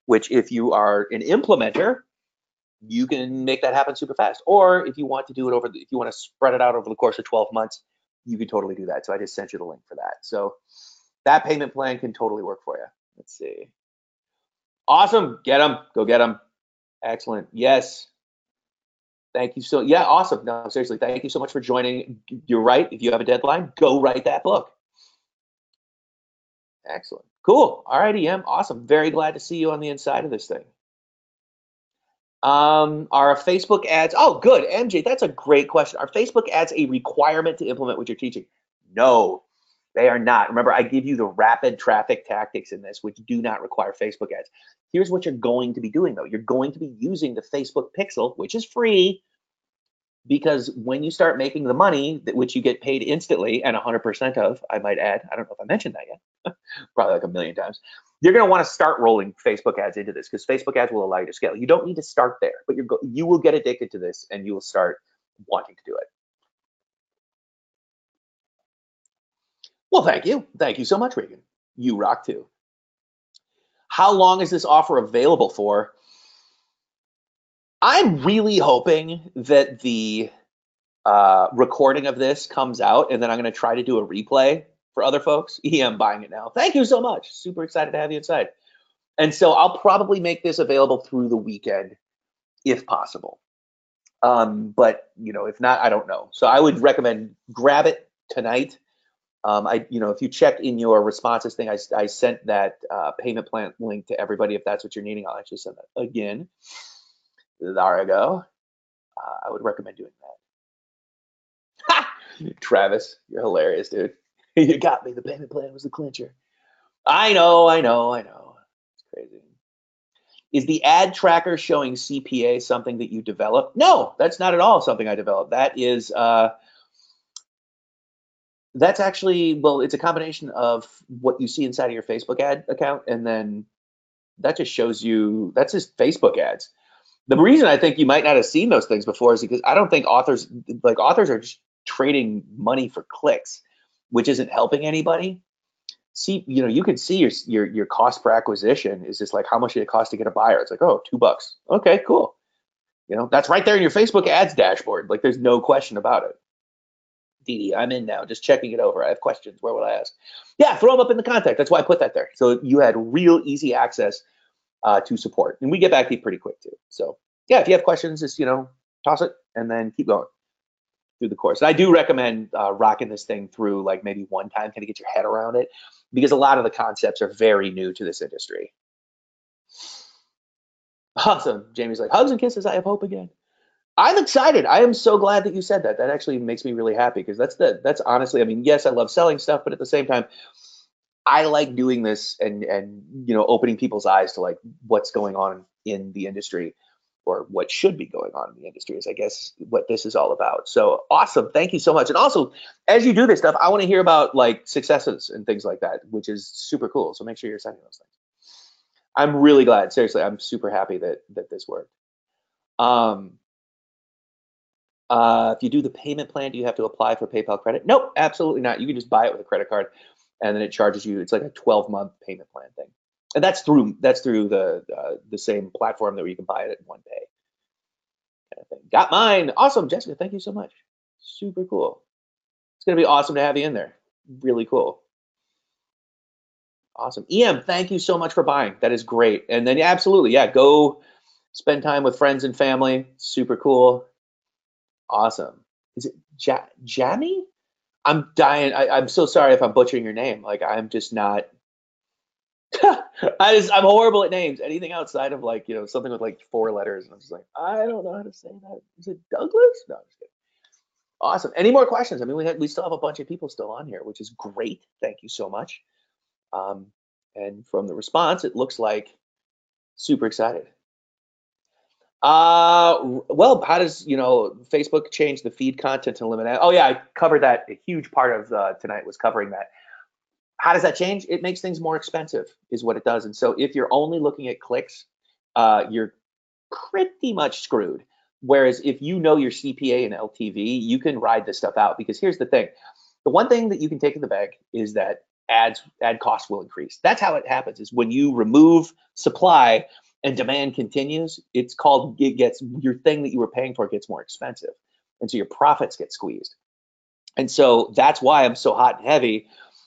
which if you are an implementer, you can make that happen super fast. Or if you want to do it if you want to spread it out over the course of 12 months, you can totally do that. So I just sent you the link for that. So that payment plan can totally work for you. Let's see. Awesome. Get them. Go get them. Excellent. Yes. Thank you. So yeah, awesome. No, seriously, thank you so much for joining. You're right. If you have a deadline, go write that book. Excellent. Cool. All right, EM. Awesome. Very glad to see you on the inside of this thing. Are Facebook ads? Oh, good. MJ, that's a great question. Are Facebook ads a requirement to implement what you're teaching? No, they are not. Remember, I give you the rapid traffic tactics in this, which do not require Facebook ads. Here's what you're going to be doing, though. You're going to be using the Facebook Pixel, which is free, because when you start making the money, which you get paid instantly and 100% of, I might add, I don't know if I mentioned that yet, probably like a million times, you're going to want to start rolling Facebook ads into this, because Facebook ads will allow you to scale. You don't need to start there, but you will get addicted to this and you will start wanting to do it. Well, thank you. Thank you so much, Regan. You rock too. How long is this offer available for? I'm really hoping that the recording of this comes out, and then I'm going to try to do a replay for other folks. I'm buying it now. Thank you so much. Super excited to have you inside. And so I'll probably make this available through the weekend if possible. But if not, I don't know. So I would recommend grab it tonight. If you check in your responses thing, I sent that payment plan link to everybody. If that's what you're needing, I'll actually send that again. There I go. I would recommend doing that. Travis, you're hilarious, dude. You got me. The payment plan was the clincher. I know. It's crazy. Is the ad tracker showing CPA something that you developed? No, that's not at all something I developed. That is, that's actually, well, it's a combination of what you see inside of your Facebook ad account, and then that just shows you, that's just Facebook ads. The reason I think you might not have seen those things before is because I don't think authors are just trading money for clicks, which isn't helping anybody. See, you can see your cost per acquisition is just like how much it costs to get a buyer. It's like, oh, $2. Okay, cool. That's right there in your Facebook ads dashboard. Like, there's no question about it. Dee, I'm in now, just checking it over. I have questions. Where will I ask? Yeah, throw them up in the contact. That's why I put that there. So you had real easy access to support, and we get back to you pretty quick too. So yeah, if you have questions, just toss it and then keep going through the course. And I do recommend rocking this thing through like maybe one time, kind of get your head around it, because a lot of the concepts are very new to this industry. Awesome. Jamie's like, hugs and kisses. I have hope again. I'm excited. I am so glad that you said that. That actually makes me really happy, because that's honestly, I mean, yes, I love selling stuff, but at the same time, I like doing this and opening people's eyes to like what's going on in the industry, or what should be going on in the industry, is I guess what this is all about. So awesome. Thank you so much. And also, as you do this stuff, I want to hear about like successes and things like that, which is super cool. So make sure you're sending those things. I'm really glad. Seriously, I'm super happy that this worked. If you do the payment plan, do you have to apply for PayPal credit? Nope, absolutely not. You can just buy it with a credit card, and then it charges you. It's like a 12-month payment plan thing, and that's through the same platform that you can buy it at one pay. Kind of thing. Got mine. Awesome, Jessica. Thank you so much. Super cool. It's gonna be awesome to have you in there. Really cool. Awesome. EM, thank you so much for buying. That is great. And then absolutely, yeah, go spend time with friends and family. Super cool. Awesome. Is it Jamie? I'm dying. I'm so sorry if I'm butchering your name. Like, I'm just not. I'm horrible at names. Anything outside of like something with like 4 letters, and I'm just like, I don't know how to say that. Is it Douglas? No, I'm just kidding. Awesome. Any more questions? I mean, we still have a bunch of people still on here, which is great. Thank you so much. And from the response, it looks like super excited. Well, how does Facebook change the feed content to limit? Oh yeah, I covered that. A huge part of tonight was covering that. How does that change? It makes things more expensive, is what it does. And so if you're only looking at clicks, you're pretty much screwed. Whereas if you know your CPA and LTV, you can ride this stuff out, because here's the thing. The one thing that you can take in the bag is that ad costs will increase. That's how it happens, is when you remove supply and demand continues, it gets, your thing that you were paying for gets more expensive. And so your profits get squeezed. And so that's why I'm so hot and heavy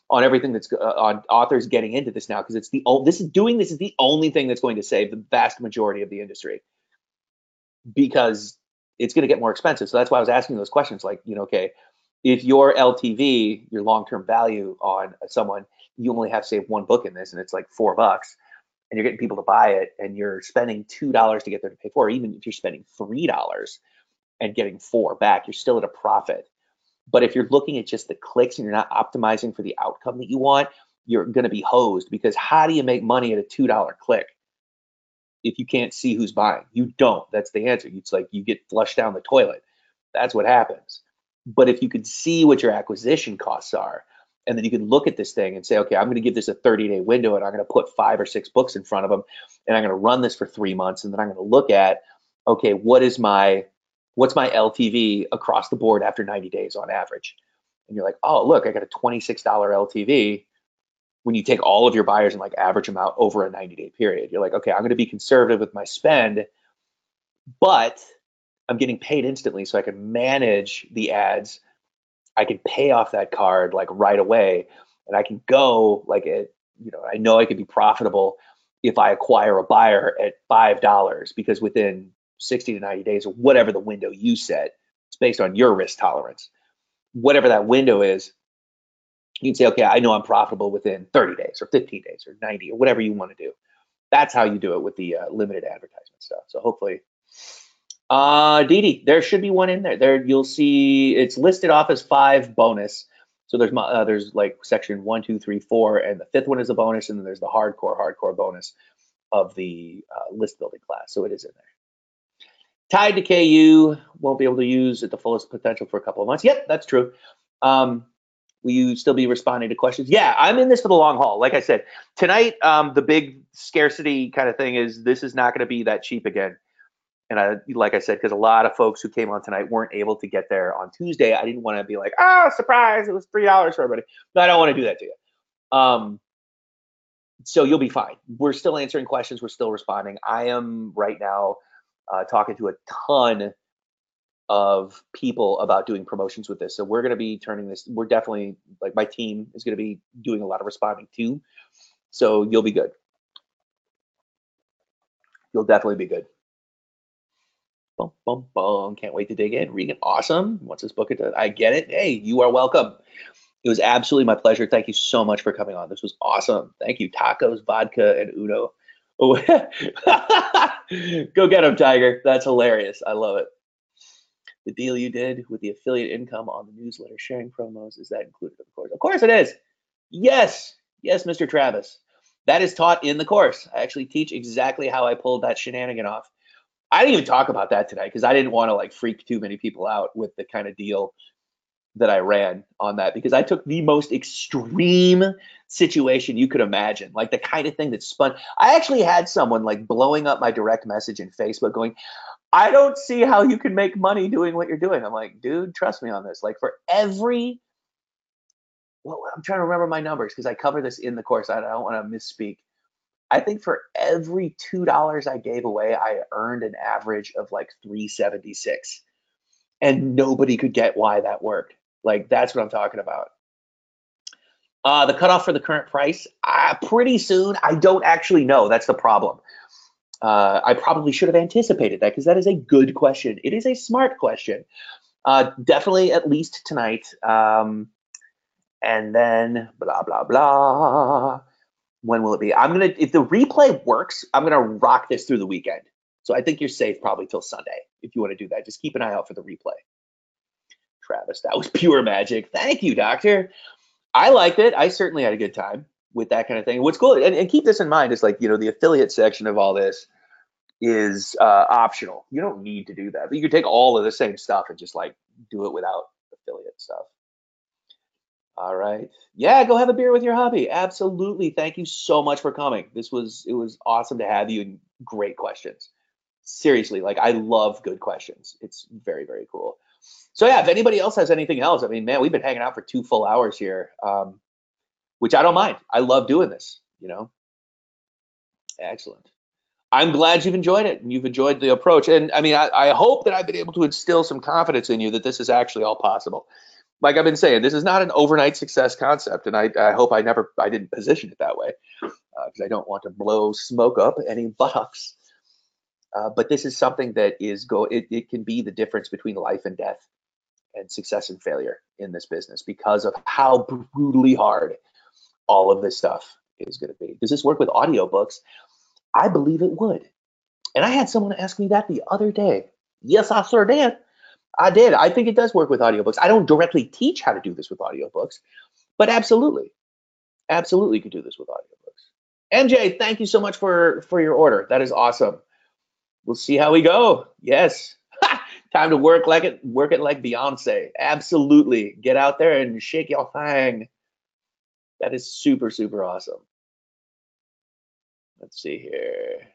on everything that's on authors getting into this now, because this is the only thing that's going to save the vast majority of the industry, because it's going to get more expensive. So that's why I was asking those questions, like, okay, if your LTV, your long-term value on someone, you only have saved one book in this, and it's like $4, and you're getting people to buy it, and you're spending $2 to get them to pay for it, even if you're spending $3 and getting 4 back, you're still at a profit. But if you're looking at just the clicks and you're not optimizing for the outcome that you want, you're going to be hosed, because how do you make money at a $2 click if you can't see who's buying? You don't. That's the answer. It's like you get flushed down the toilet. That's what happens. But if you could see what your acquisition costs are, and then you can look at this thing and say, okay, I'm going to give this a 30-day window, and I'm going to put 5 or 6 books in front of them, and I'm going to run this for 3 months, and then I'm going to look at, okay, what's my LTV across the board after 90 days on average? And you're like, oh, look, I got a $26 LTV. When you take all of your buyers and like average them out over a 90-day period, you're like, okay, I'm going to be conservative with my spend, but I'm getting paid instantly, so I can manage the ads. I can pay off that card like right away, and I can go like I know I could be profitable if I acquire a buyer at $5, because within 60 to 90 days, or whatever the window you set, it's based on your risk tolerance. Whatever that window is, you can say, okay, I know I'm profitable within 30 days or 15 days or 90 or whatever you want to do. That's how you do it with the limited advertisement stuff. So hopefully, Dee, there should be one in there. There you'll see it's listed off as 5 bonus. So there's like section 1, 2, 3, 4, and the 5th one is a bonus, and then there's the hardcore bonus of the list building class. So it is in there. Tied to KU, won't be able to use at the fullest potential for a couple of months. Yep, that's true. Will you still be responding to questions? Yeah, I'm in this for the long haul. Like I said, tonight, the big scarcity kind of thing is this is not going to be that cheap again. And like I said, because a lot of folks who came on tonight weren't able to get there on Tuesday, I didn't want to be like, oh, surprise, it was $3 for everybody. No, I don't want to do that to you. So you'll be fine. We're still answering questions. We're still responding. I am right now talking to a ton of people about doing promotions with this. So we're going to be turning this, we're definitely, like, my team is going to be doing a lot of responding too. So you'll be good. You'll definitely be good. Boom, boom, boom. Can't wait to dig in. Regan, awesome. What's this book? I get it. Hey, you are welcome. It was absolutely my pleasure. Thank you so much for coming on. This was awesome. Thank you. Tacos, vodka, and Uno. Oh, go get them, Tiger. That's hilarious. I love it. The deal you did with the affiliate income on the newsletter, sharing promos, is that included in the course? Of course it is. Yes, Mr. Travis. That is taught in the course. I actually teach exactly how I pulled that shenanigan off. I didn't even talk about that tonight because I didn't want to like freak too many people out with the kind of deal that I ran on that, because I took the most extreme situation you could imagine, like the kind of thing that spun. I actually had someone like blowing up my direct message in Facebook going, I don't see how you can make money doing what you're doing. I'm like, dude, trust me on this. Like for every, well, I'm trying to remember my numbers because I cover this in the course. I don't want to misspeak. I think for every $2 I gave away, I earned an average of like $3.76, and nobody could get why that worked. Like that's what I'm talking about. The cutoff for the current price, pretty soon. I don't actually know. That's the problem. I probably should have anticipated that, because that is a good question. It is a smart question. Definitely at least tonight. And then blah, blah, blah. When will it be? If the replay works, I'm gonna rock this through the weekend. So I think you're safe probably till Sunday if you want to do that. Just keep an eye out for the replay. Travis, that was pure magic. Thank you, Doctor. I liked it. I certainly had a good time with that kind of thing. What's cool, and keep this in mind, is like, the affiliate section of all this is optional. You don't need to do that, but you can take all of the same stuff and just like do it without affiliate stuff. All right. Yeah, go have a beer with your hubby. Absolutely. Thank you so much for coming. It was awesome to have you, and great questions. Seriously, like I love good questions. It's very, very cool. So yeah, if anybody else has anything else, I mean, man, we've been hanging out for 2 full hours here. which I don't mind. I love doing this, Excellent. I'm glad you've enjoyed it and you've enjoyed the approach. And I mean, I hope that I've been able to instill some confidence in you that this is actually all possible. Like I've been saying, this is not an overnight success concept, and I hope I didn't position it that way because I don't want to blow smoke up any buttocks. But this is something that it can be the difference between life and death and success and failure in this business because of how brutally hard all of this stuff is going to be. Does this work with audiobooks? I believe it would. And I had someone ask me that the other day. Yes, I sure did. I did. I think it does work with audiobooks. I don't directly teach how to do this with audiobooks, but absolutely, absolutely you could do this with audiobooks. MJ, thank you so much for your order. That is awesome. We'll see how we go. Yes. Time to work it like Beyonce. Absolutely. Get out there and shake your thing. That is super, super awesome. Let's see here.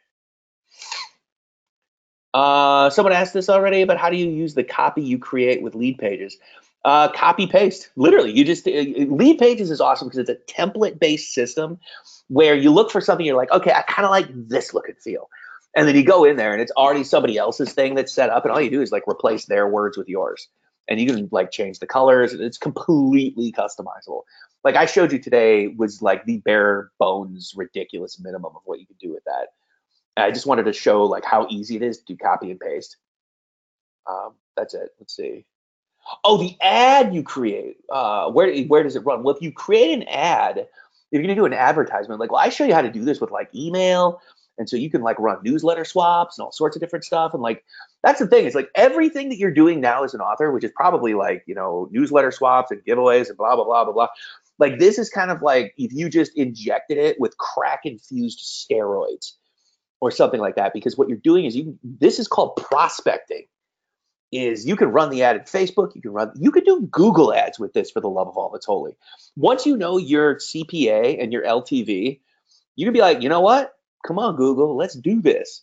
Someone asked this already, but how do you use the copy you create with lead pages? Copy paste. Literally, you just lead pages is awesome because it's a template based system where you look for something, you're like, okay, I kind of like this look and feel. And then you go in there and it's already somebody else's thing that's set up, and all you do is like replace their words with yours. And you can like change the colors, and it's completely customizable. Like I showed you today was like the bare bones ridiculous minimum of what you could do with that. I just wanted to show like how easy it is to do copy and paste. That's it. Let's see. Oh, the ad you create. Where does it run? Well, if you create an ad, if you're gonna do an advertisement, like, well, I show you how to do this with like email, and so you can like run newsletter swaps and all sorts of different stuff. And like that's the thing. It's like everything that you're doing now as an author, which is probably like newsletter swaps and giveaways and blah blah blah blah blah. Like this is kind of like if you just injected it with crack infused steroids or something like that, because what you're doing is this is called prospecting. Is you can run the ad in Facebook, you can do Google ads with this, for the love of all that's holy. Once you know your CPA and your LTV, you can be like, you know what? Come on, Google, let's do this.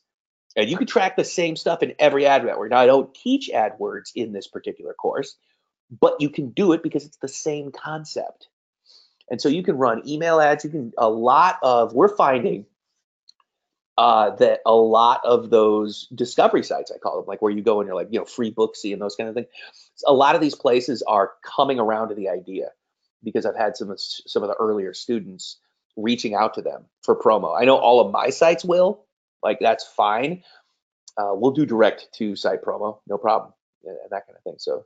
And you can track the same stuff in every ad network. Now, I don't teach AdWords in this particular course, but you can do it because it's the same concept. And so you can run email ads. We're finding that a lot of those discovery sites, I call them, like where you go and you're like, free Booksy and those kind of things. A lot of these places are coming around to the idea because I've had some of the earlier students reaching out to them for promo. I know all of my sites will, like that's fine. We'll do direct to site promo, no problem, and that kind of thing. So,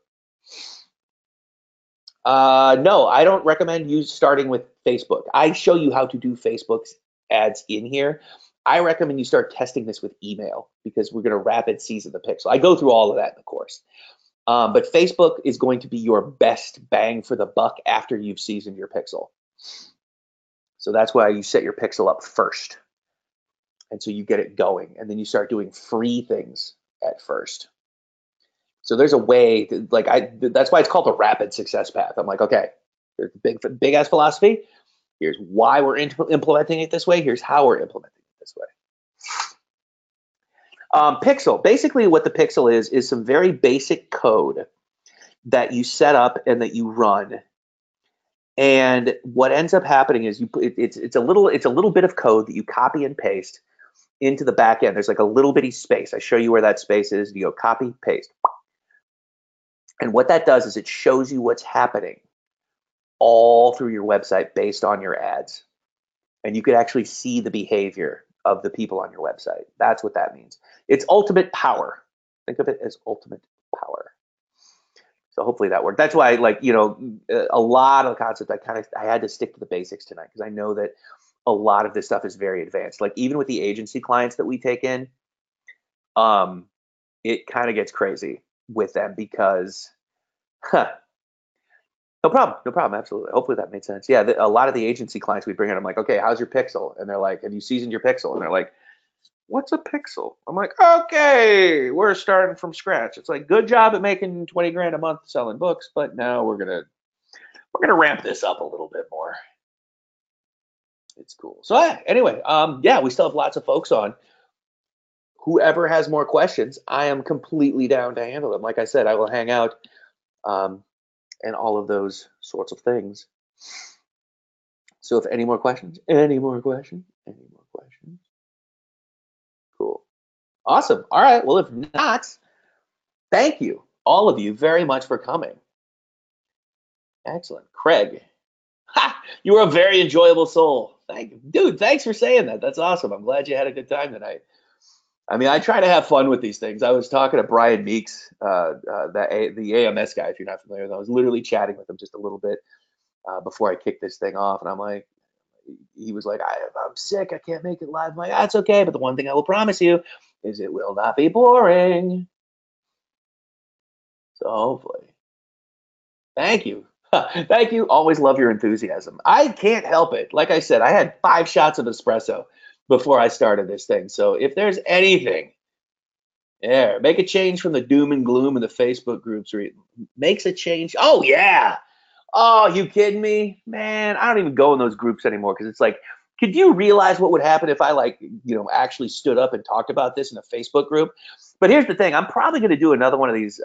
no, I don't recommend you starting with Facebook. I show you how to do Facebook's ads in here. I recommend you start testing this with email because we're going to rapid season the pixel. I go through all of that in the course. But Facebook is going to be your best bang for the buck after you've seasoned your pixel. So that's why you set your pixel up first. And so you get it going, and then you start doing free things at first. So there's a way to, that's why it's called the rapid success path. I'm like, okay, there's the big ass philosophy. Here's why we're implementing it this way. Here's how we're implementing it this way. Pixel, basically what the pixel is some very basic code that you set up and that you run. And what ends up happening is it's a little bit of code that you copy and paste into the back end. There's like a little bitty space. I show you where that space is. You go copy, paste. And what that does is it shows you what's happening all through your website based on your ads. And you could actually see the behavior of the people on your website. That's what that means. It's ultimate power. Think of it as ultimate power. So hopefully that worked. That's why, a lot of the concepts, I had to stick to the basics tonight because I know that a lot of this stuff is very advanced. Like even with the agency clients that we take in, it kind of gets crazy with them because, no problem, absolutely. Hopefully that made sense. Yeah, a lot of the agency clients we bring in, I'm like, okay, how's your pixel? And they're like, have you seasoned your pixel? And they're like, what's a pixel? I'm like, okay, we're starting from scratch. It's like, good job at making 20 grand a month selling books, but now we're gonna ramp this up a little bit more. It's cool. So anyway, yeah, we still have lots of folks on. Whoever has more questions, I am completely down to handle them. Like I said, I will hang out and all of those sorts of things. So if any more questions, any more questions, any more questions? Cool. Awesome. All right. Well, if not, thank you, all of you, very much for coming. Excellent. Craig, ha, you were a very enjoyable soul. Thank you. Dude, thanks for saying that. That's awesome. I'm glad you had a good time tonight. I mean, I try to have fun with these things. I was talking to Brian Meeks, the AMS guy, if you're not familiar with him. I was literally chatting with him just a little bit before I kicked this thing off. And I'm like, he was like, I'm sick. I can't make it live. I'm like, that's okay. But the one thing I will promise you is it will not be boring. So hopefully. Thank you. Thank you. Always love your enthusiasm. I can't help it. Like I said, I had 5 shots of espresso before I started this thing. So if there's anything, yeah, make a change from the doom and gloom in the Facebook groups where it makes a change. Oh, yeah. Oh, you kidding me? Man, I don't even go in those groups anymore because it's like, could you realize what would happen if I actually stood up and talked about this in a Facebook group? But here's the thing. I'm probably going to do another one of these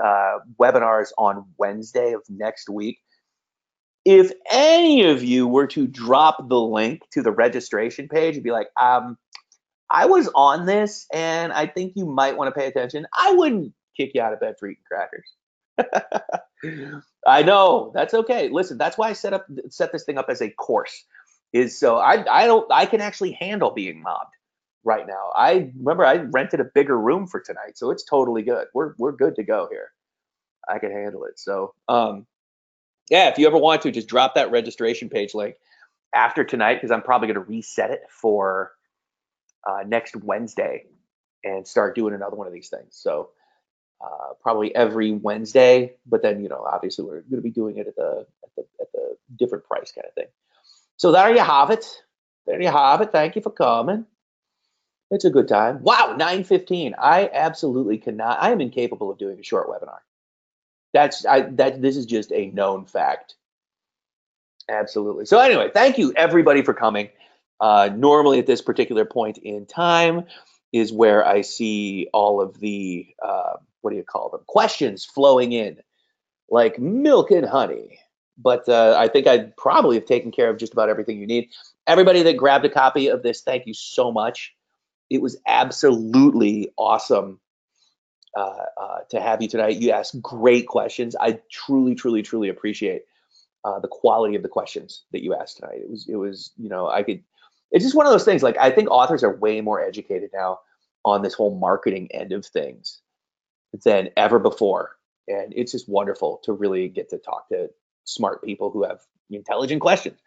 webinars on Wednesday of next week. If any of you were to drop the link to the registration page and be like, I was on this and I think you might want to pay attention, I wouldn't kick you out of bed for eating crackers. I know, that's okay. Listen, that's why I set this thing up as a course, is so I can actually handle being mobbed right now. I remember I rented a bigger room for tonight, so it's totally good. We're good to go here. I can handle it. So yeah, if you ever want to, just drop that registration page link after tonight, because I'm probably going to reset it for next Wednesday and start doing another one of these things. So probably every Wednesday, but then obviously we're going to be doing it at the different price kind of thing. So there you have it. There you have it. Thank you for coming. It's a good time. Wow, 9:15. I absolutely cannot. I am incapable of doing a short webinar. This is just a known fact. Absolutely. So anyway, thank you everybody for coming. Normally at this particular point in time is where I see all of the what do you call them? Questions flowing in like milk and honey. But I think I probably have taken care of just about everything you need. Everybody that grabbed a copy of this, thank you so much. It was absolutely awesome to have you tonight. You asked great questions. I truly, truly, truly appreciate the quality of the questions that you asked tonight. It was, it's just one of those things. Like, I think authors are way more educated now on this whole marketing end of things than ever before. And it's just wonderful to really get to talk to smart people who have intelligent questions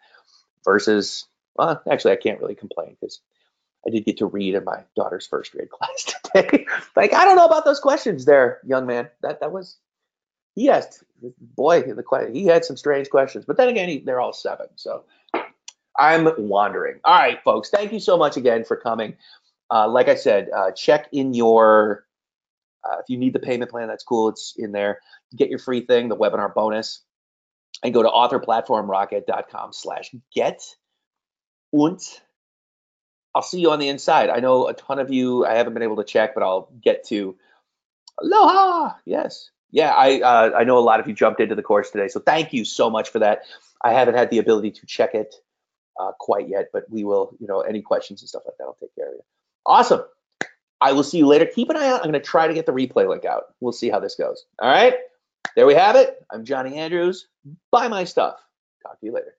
versus, well, actually, I can't really complain because I did get to read in my daughter's first grade class today. Like, I don't know about those questions there, young man. That was, he asked, boy, he had some strange questions. But then again, they're all 7. So I'm wandering. All right, folks, thank you so much again for coming. Like I said, check in your, if you need the payment plan, that's cool. It's in there. Get your free thing, the webinar bonus, and go to authorplatformrocket.com/get. Und I'll see you on the inside. I know a ton of you, I haven't been able to check, but I'll get to. Aloha. Yes. Yeah, I know a lot of you jumped into the course today, so thank you so much for that. I haven't had the ability to check it quite yet, but we will, any questions and stuff like that, I'll take care of you. Awesome. I will see you later. Keep an eye out. I'm going to try to get the replay link out. We'll see how this goes. All right. There we have it. I'm Johnny Andrews. Buy my stuff. Talk to you later.